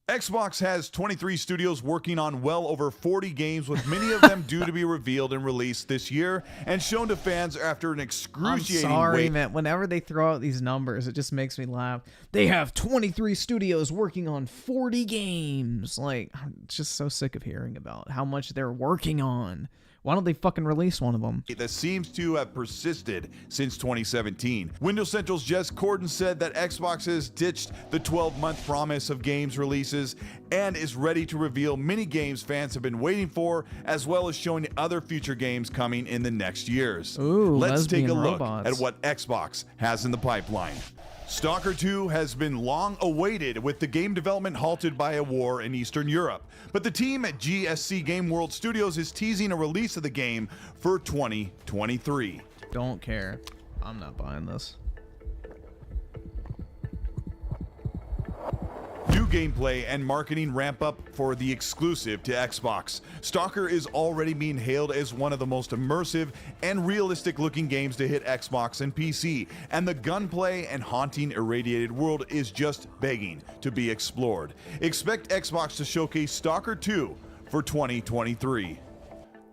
Xbox has 23 studios working on well over 40 games, with many of them due to be revealed and released this year and shown to fans after an excruciating I'm sorry, wait. man. Whenever they throw out these numbers, it just makes me laugh. They have 23 studios working on 40 games. Like, I'm just so sick of hearing about how much they're working on. Why don't they fucking release one of them? That seems to have persisted since 2017. Windows Central's Jess Corden said that Xbox has ditched the 12-month promise of games releases and is ready to reveal many games fans have been waiting for, as well as showing other future games coming in the next years. Ooh, let's take a look robots. at what Xbox has in the pipeline. Stalker 2 has been long awaited, with the game development halted by a war in Eastern Europe. But the team at GSC Game World Studios is teasing a release of the game for 2023. Don't care. I'm not buying this. New gameplay and marketing ramp up for the exclusive to Xbox. Stalker is already being hailed as one of the most immersive and realistic looking games to hit Xbox and PC, and the gunplay and haunting irradiated world is just begging to be explored. Expect Xbox to showcase Stalker 2 for 2023.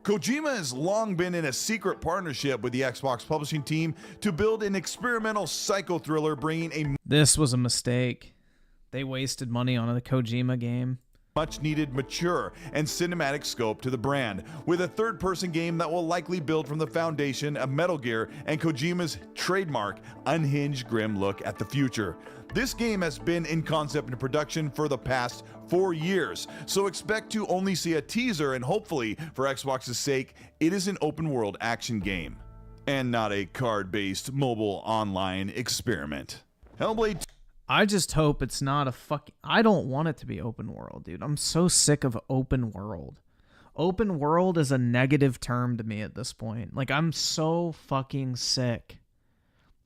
Kojima has long been in a secret partnership with the Xbox publishing team to build an experimental psycho thriller, bringing a This was a mistake. They wasted money on a Kojima game. Much needed mature and cinematic scope to the brand, with a third-person game that will likely build from the foundation of Metal Gear and Kojima's trademark unhinged grim look at the future. This game has been in concept and production for the past 4 years, so expect to only see a teaser, and hopefully, for Xbox's sake, it is an open-world action game and not a card-based mobile online experiment. Hellblade I just hope it's not a fucking... I don't want it to be open world, dude. I'm so sick of open world. Open world is a negative term to me at this point. Like, I'm so fucking sick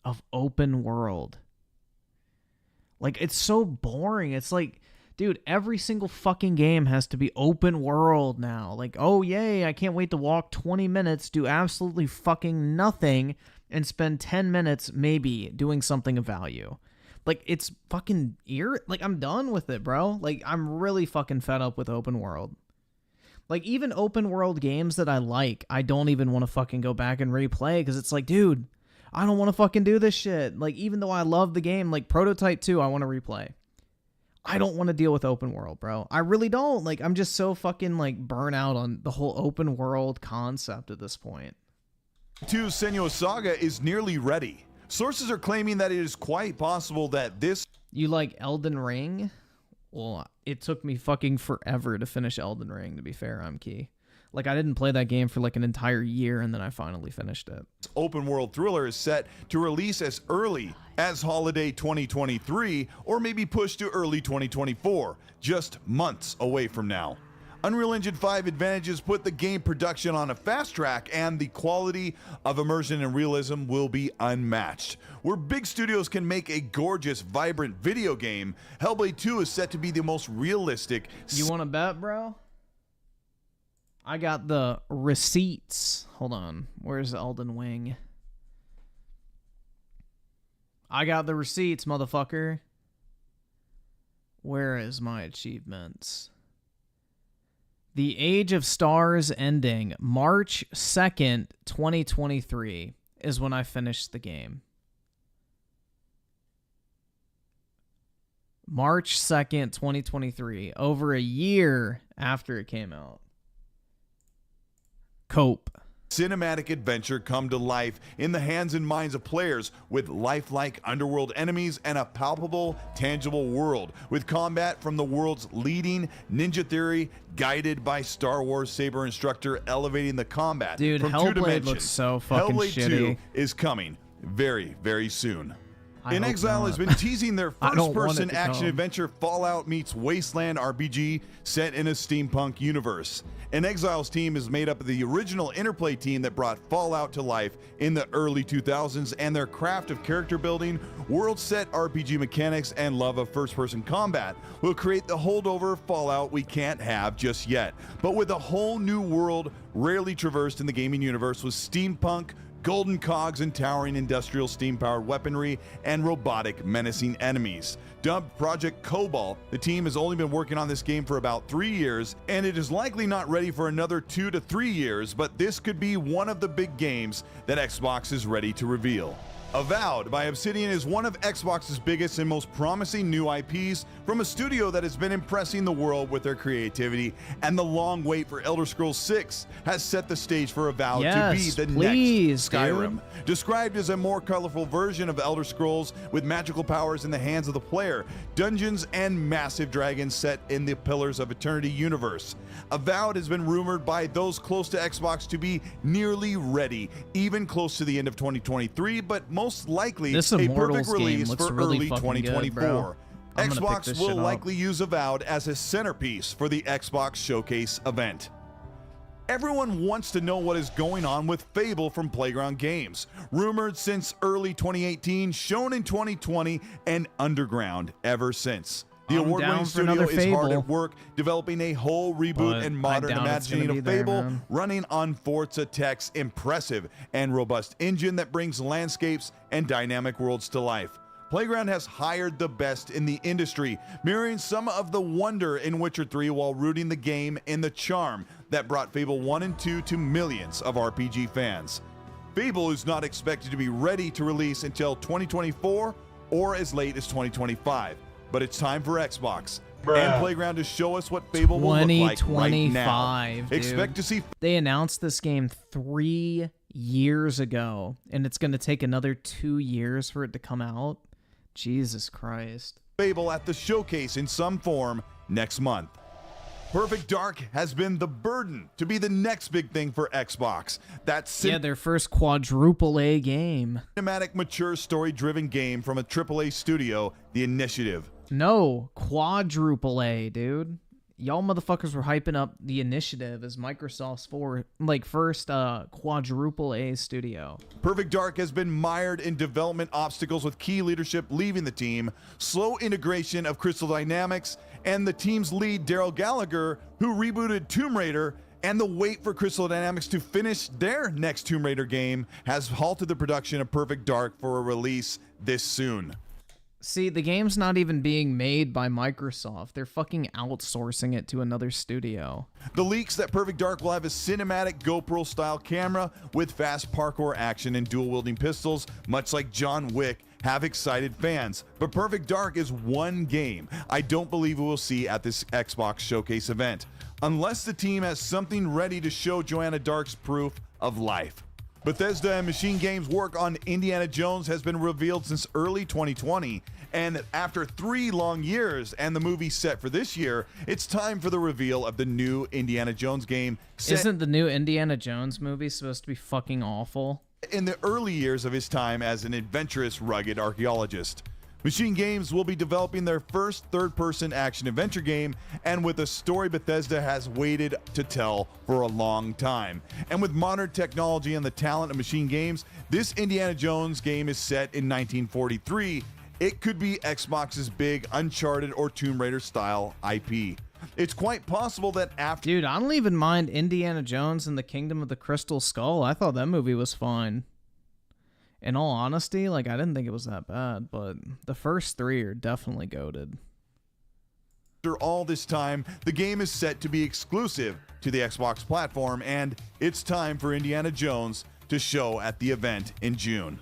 of open world. Like, it's so boring. It's like, dude, every single fucking game has to be open world now. Like, oh, yay, I can't wait to walk 20 minutes, do absolutely fucking nothing, and spend 10 minutes, maybe, doing something of value. Like, it's fucking like, I'm done with it, bro. Like, I'm really fucking fed up with open world. Like, even open world games that I like, I don't even want to fucking go back and replay, because it's like, dude, I don't want to fucking do this shit. Like, even though I love the game, like, Prototype 2, I want to replay. I don't want to deal with open world, bro. I really don't. Like, I'm just so fucking, like, burnt out on the whole open world concept at this point. 2 Senua's Saga is nearly ready. Sources are claiming that it is quite possible that this... You like Elden Ring? Well, it took me fucking forever to finish Elden Ring, to be fair, I'm key. Like, I didn't play that game for like an entire year, and then I finally finished it. Open world thriller is set to release as early as holiday 2023, or maybe pushed to early 2024, just months away from now. Unreal Engine 5 advantages put the game production on a fast track, and the quality of immersion and realism will be unmatched. Where big studios can make a gorgeous, vibrant video game, Hellblade 2 is set to be the most realistic. You want to bet, bro? I got the receipts. Hold on. Where's Elden Ring? I got the receipts, motherfucker. Where is my achievements? The Age of Stars ending March 2nd, 2023 is when I finished the game. March 2nd, 2023. Over a year after it came out. Cope. Cinematic adventure come to life in the hands and minds of players with lifelike underworld enemies and a palpable, tangible world with combat from the world's leading Ninja Theory, guided by Star Wars Saber instructor, elevating the combat Dude, from 2 Hellblade dimensions. looks so fucking Hellblade shitty. 2 is coming very, very soon. I In hope Exile not. has been teasing their I don't want it first-person to action come. adventure Fallout meets Wasteland RPG set in a steampunk universe. In Exile's team is made up of the original Interplay team that brought Fallout to life in the early 2000s, and their craft of character building, world-set RPG mechanics, and love of first-person combat will create the holdover Fallout we can't have just yet, but with a whole new world rarely traversed in the gaming universe with steampunk, golden cogs and towering industrial steam-powered weaponry and robotic menacing enemies. Dubbed Project Cobalt, the team has only been working on this game for about 3 years, and it is likely not ready for another 2 to 3 years, but this could be one of the big games that Xbox is ready to reveal. Avowed by Obsidian is one of Xbox's biggest and most promising new IPs from a studio that has been impressing the world with their creativity, and the long wait for Elder Scrolls 6 has set the stage for Avowed to be the next Skyrim. Dude. Described as a more colorful version of Elder Scrolls with magical powers in the hands of the player, dungeons, and massive dragons set in the Pillars of Eternity universe. Avowed has been rumored by those close to Xbox to be nearly ready, even close to the end of 2023, but most likely This a Immortals perfect game release looks for really early fucking good, 2024. bro. I'm gonna pick Xbox this will shit up. likely use Avowed as a centerpiece for the Xbox Showcase event. Everyone wants to know what is going on with Fable from Playground Games. Rumored since early 2018, shown in 2020, and underground ever since. The I'm award-winning down for studio another is hard Fable. at work developing a whole reboot But and I modern doubt it's gonna imagining be of there, Fable, man. running on Forza Tech's impressive and robust engine that brings landscapes and dynamic worlds to life. Playground has hired the best in the industry, mirroring some of the wonder in Witcher 3 while rooting the game in the charm that brought Fable 1 and 2 to millions of RPG fans. Fable is not expected to be ready to release until 2024 or as late as 2025, but it's time for Xbox and Playground to show us what Fable will look like right now. 2025, dude. Expect to see They announced this game 3 years ago, and it's going to take another 2 years for it to come out. Jesus Christ. Fable at the showcase in some form next month. Perfect Dark has been the burden to be the next big thing for Xbox. That's Yeah, their first quadruple A game. cinematic, mature, story-driven game from a AAA studio, The Initiative. No, quadruple A, dude. Y'all motherfuckers were hyping up The Initiative as Microsoft's first quadruple A studio. Perfect Dark has been mired in development obstacles with key leadership leaving the team, slow integration of Crystal Dynamics, and the team's lead, Daryl Gallagher, who rebooted Tomb Raider, and the wait for Crystal Dynamics to finish their next Tomb Raider game has halted the production of Perfect Dark for a release this soon. See, the game's not even being made by Microsoft. They're fucking outsourcing it to another studio. The leaks that Perfect Dark will have a cinematic GoPro-style camera with fast parkour action and dual-wielding pistols, much like John Wick, have excited fans. But Perfect Dark is one game I don't believe we will see at this Xbox Showcase event, unless the team has something ready to show Joanna Dark's proof of life. Bethesda and Machine Games' work on Indiana Jones has been revealed since early 2020, and after 3 long years and the movie set for this year, it's time for the reveal of the new Indiana Jones game set Isn't the new Indiana Jones movie supposed to be fucking awful? in the early years of his time as an adventurous, rugged archaeologist. Machine Games will be developing their first third-person action-adventure game, and with a story Bethesda has waited to tell for a long time. And with modern technology and the talent of Machine Games, this Indiana Jones game is set in 1943. It could be Xbox's big Uncharted or Tomb Raider style IP. It's quite possible that after... Dude, I don't even mind Indiana Jones and the Kingdom of the Crystal Skull. I thought that movie was fine. In all honesty, like, I didn't think it was that bad, but the first 3 are definitely goated. After all this time, the game is set to be exclusive to the Xbox platform, and it's time for Indiana Jones to show at the event in June.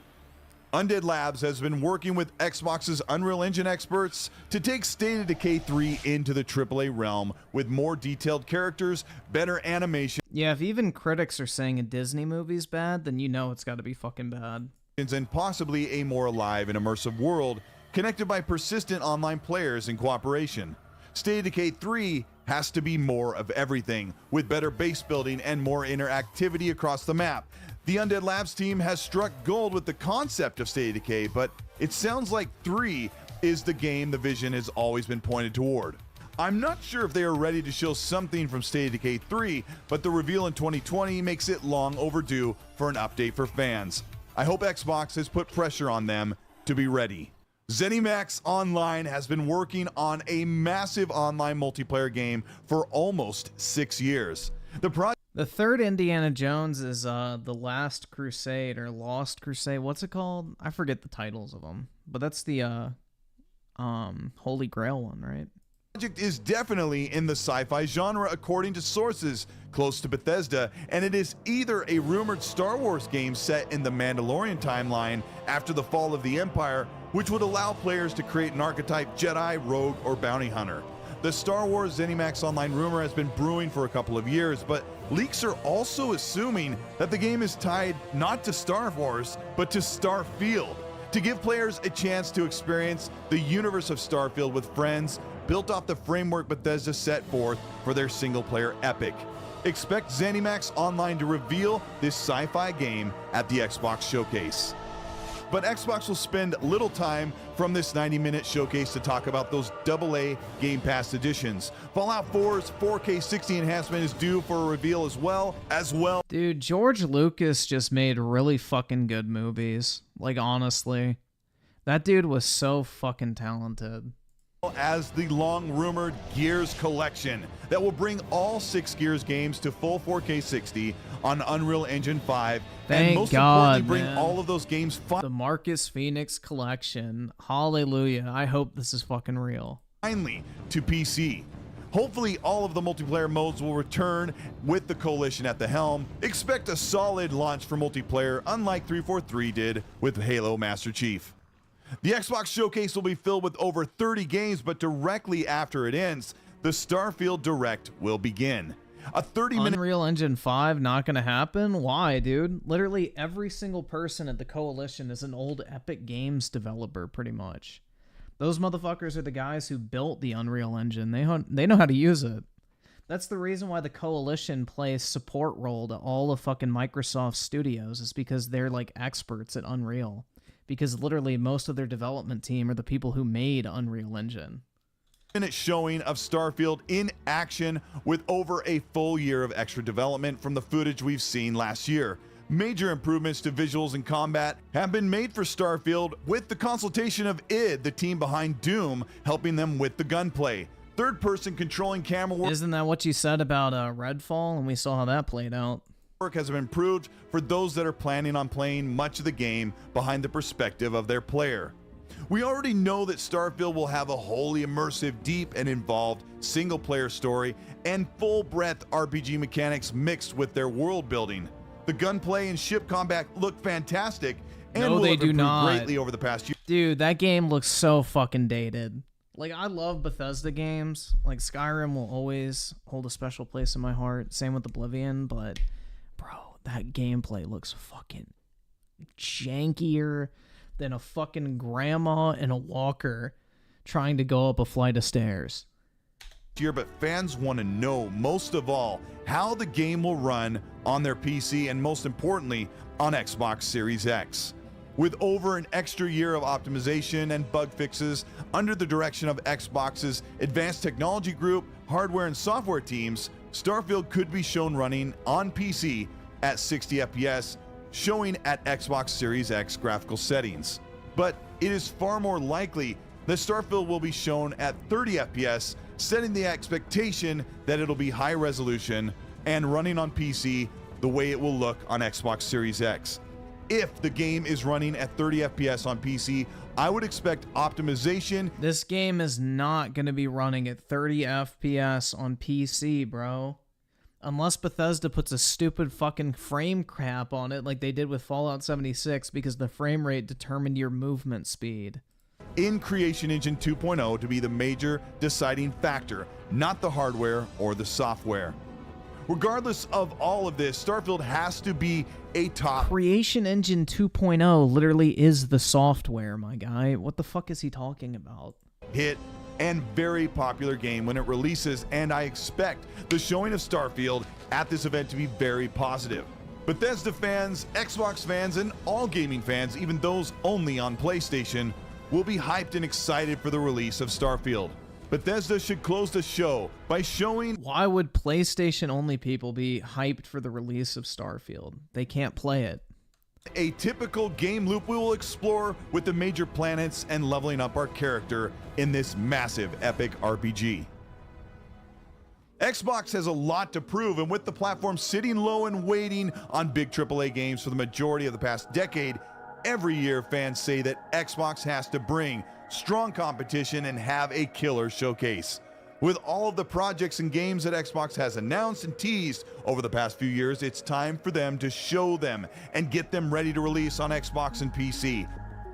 Undead Labs has been working with Xbox's Unreal Engine experts to take State of Decay 3 into the AAA realm with more detailed characters, better animation. Yeah, if even critics are saying a Disney movie's bad, then you know it's got to be fucking bad. And possibly a more alive and immersive world connected by persistent online players in cooperation. State of Decay 3 has to be more of everything, with better base building and more interactivity across the map. The Undead Labs team has struck gold with the concept of State of Decay, but it sounds like 3 is the game the vision has always been pointed toward. I'm not sure if they are ready to show something from State of Decay 3, but the reveal in 2020 makes it long overdue for an update for fans. I hope Xbox has put pressure on them to be ready. ZeniMax Online has been working on a massive online multiplayer game for almost 6 years. The third Indiana Jones is The Last Crusade or Lost Crusade. What's it called? I forget the titles of them, but that's the Holy Grail one, right? Project is definitely in the sci-fi genre according to sources close to Bethesda, and it is either a rumored Star Wars game set in the Mandalorian timeline after the fall of the Empire, which would allow players to create an archetype Jedi, Rogue, or Bounty Hunter. The Star Wars ZeniMax Online rumor has been brewing for a couple of years, but leaks are also assuming that the game is tied not to Star Wars, but to Starfield, to give players a chance to experience the universe of Starfield with friends, built off the framework Bethesda set forth for their single-player epic. Expect ZeniMax Online to reveal this sci-fi game at the Xbox Showcase. But Xbox will spend little time from this 90-minute showcase to talk about those AA Game Pass editions. Fallout 4's 4K 60 enhancement is due for a reveal as well. Dude, George Lucas just made really fucking good movies. Like, honestly. That dude was so fucking talented. As the long-rumored Gears collection that will bring all 6 Gears games to full 4K 60 on Unreal Engine 5. Thank and most God, importantly, bring man. all of those games The Marcus Phoenix collection. Hallelujah. I hope this is fucking real. finally to PC. Hopefully all of the multiplayer modes will return with the Coalition at the helm. Expect a solid launch for multiplayer, unlike 343 did with Halo Master Chief. The Xbox Showcase will be filled with over 30 games, but directly after it ends, the Starfield Direct will begin. A 30-minute Unreal Engine 5 not gonna happen? Why, dude? Literally every single person at the Coalition is an old Epic Games developer, pretty much. Those motherfuckers are the guys who built the Unreal Engine. They know how to use it. That's the reason why the Coalition plays support role to all of fucking Microsoft Studios, is because they're like experts at Unreal. Because literally most of their development team are the people who made Unreal Engine. Minute showing of Starfield in action with over a full year of extra development from the footage we've seen last year. Major improvements to visuals and combat have been made for Starfield with the consultation of id, the team behind Doom, helping them with the gunplay. Third-person controlling camera work. Isn't that what you said about Redfall? And we saw how that played out. Has been improved for those that are planning on playing much of the game behind the perspective of their player. We already know that Starfield will have a wholly immersive, deep, and involved single-player story and full-breadth RPG mechanics mixed with their world building. The gunplay and ship combat look fantastic and No, will they have do improved not. greatly over the past year. Dude, that game looks so fucking dated. Like, I love Bethesda games. Like, Skyrim will always hold a special place in my heart. Same with Oblivion, but bro, that gameplay looks fucking jankier than a fucking grandma in a walker trying to go up a flight of stairs. But fans want to know, most of all, how the game will run on their PC and, most importantly, on Xbox Series X. With over an extra year of optimization and bug fixes under the direction of Xbox's Advanced Technology Group, hardware and software teams, Starfield could be shown running on PC at 60 FPS, showing at Xbox Series X graphical settings. But it is far more likely that Starfield will be shown at 30 FPS, setting the expectation that it'll be high resolution and running on PC the way it will look on Xbox Series X. if the game is running at 30 FPS on PC, I would expect optimization. This game is not going to be running at 30 FPS on PC, bro. Unless Bethesda puts a stupid fucking frame crap on it like they did with Fallout 76 because the frame rate determined your movement speed. In Creation Engine 2.0 to be the major deciding factor, not the hardware or the software. Regardless of all of this, Starfield has to be a top. Creation Engine 2.0 literally is the software, my guy. What the fuck is he talking about? Hit and very popular game when it releases, and I expect the showing of Starfield at this event to be very positive. Bethesda fans, Xbox fans, and all gaming fans, even those only on PlayStation, will be hyped and excited for the release of Starfield. Bethesda should close the show by showing... Why would PlayStation-only people be hyped for the release of Starfield? They can't play it. A typical game loop we will explore with the major planets and leveling up our character in this massive epic RPG. Xbox has a lot to prove, and with the platform sitting low and waiting on big AAA games for the majority of the past decade, every year fans say that Xbox has to bring strong competition and have a killer showcase. With all of the projects and games that Xbox has announced and teased over the past few years, it's time for them to show them and get them ready to release on Xbox and PC.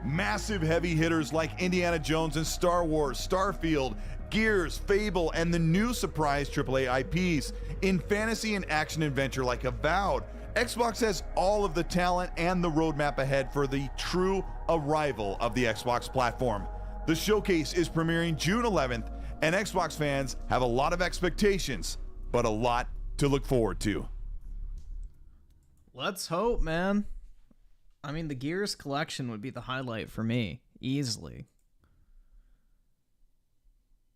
Massive heavy hitters like Indiana Jones and Star Wars, Starfield, Gears, Fable, and the new surprise AAA IPs. In fantasy and action adventure like Avowed, Xbox has all of the talent and the roadmap ahead for the true arrival of the Xbox platform. The showcase is premiering June 11th, and Xbox fans have a lot of expectations, but a lot to look forward to. Let's hope, man. I mean, the Gears collection would be the highlight for me, easily.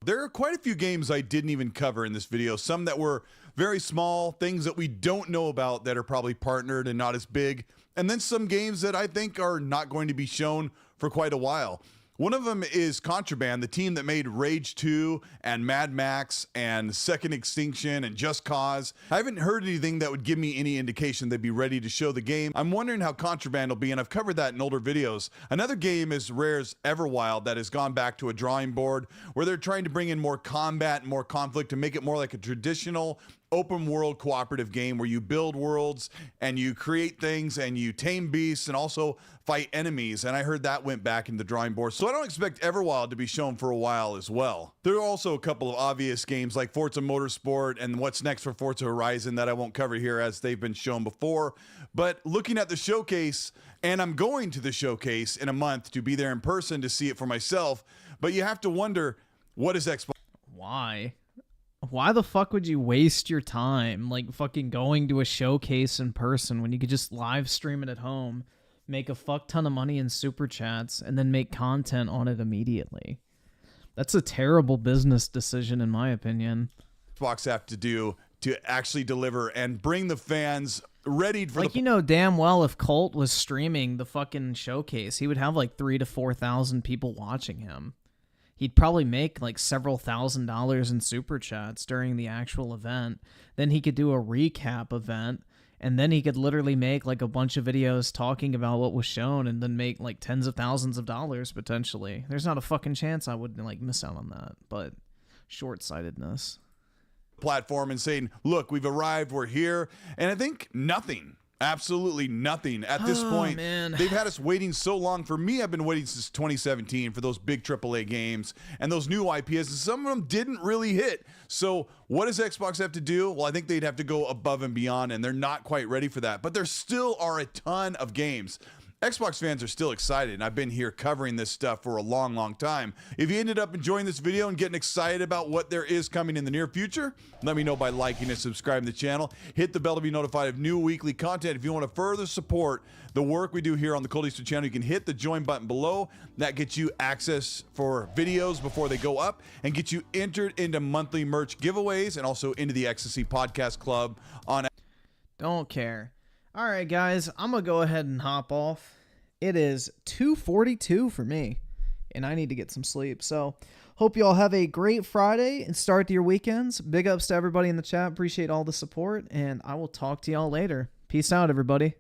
There are quite a few games I didn't even cover in this video, some that were very small, things that we don't know about that are probably partnered and not as big, and then some games that I think are not going to be shown for quite a while. One of them is Contraband, the team that made Rage 2 and Mad Max and Second Extinction and Just Cause. I haven't heard anything that would give me any indication they'd be ready to show the game. I'm wondering how Contraband will be, and I've covered that in older videos. Another game is Rare's Everwild that has gone back to a drawing board where they're trying to bring in more combat and more conflict to make it more like a traditional open world cooperative game where you build worlds and you create things and you tame beasts and also fight enemies, and I heard that went back in the drawing board, so I don't expect Everwild to be shown for a while as well. There are also a couple of obvious games like Forza Motorsport and what's next for Forza Horizon that I won't cover here as they've been shown before, but looking at the showcase, and I'm going to the showcase in a month to be there in person to see it for myself, but you have to wonder, what is Xbox? Why? Why the fuck would you waste your time, like, fucking going to a showcase in person when you could just live stream it at home, make a fuck ton of money in super chats, and then make content on it immediately? That's a terrible business decision, in my opinion. Xbox have to do to actually deliver and bring the fans ready for like, you know damn well if Colt was streaming the fucking showcase, he would have like 3,000 to 4,000 people watching him. He'd probably make like several $1,000s in super chats during the actual event. Then he could do a recap event, and then he could literally make like a bunch of videos talking about what was shown and then make like tens of thousands of dollars potentially. There's not a fucking chance I would like miss out on that, but short-sightedness. Platform and saying, look, we've arrived, we're here, and I think nothing. Absolutely nothing at this point. Man. They've had us waiting so long. For me, I've been waiting since 2017 for those big AAA games and those new IPs, and some of them didn't really hit. So what does Xbox have to do? Well, I think they'd have to go above and beyond, and they're not quite ready for that. But there still are a ton of games. Xbox fans are still excited, and I've been here covering this stuff for a long, long time. If you ended up enjoying this video and getting excited about what there is coming in the near future, let me know by liking and subscribing to the channel. Hit the bell to be notified of new weekly content. If you want to further support the work we do here on the Colteastwood channel, you can hit the join button below. That gets you access for videos before they go up and get you entered into monthly merch giveaways and also into the Ecstasy Podcast Club on... Don't care. All right, guys, I'm going to go ahead and hop off. It is 2:42 for me, and I need to get some sleep. So, hope you all have a great Friday and start to your weekends. Big ups to everybody in the chat. Appreciate all the support, and I will talk to y'all later. Peace out, everybody.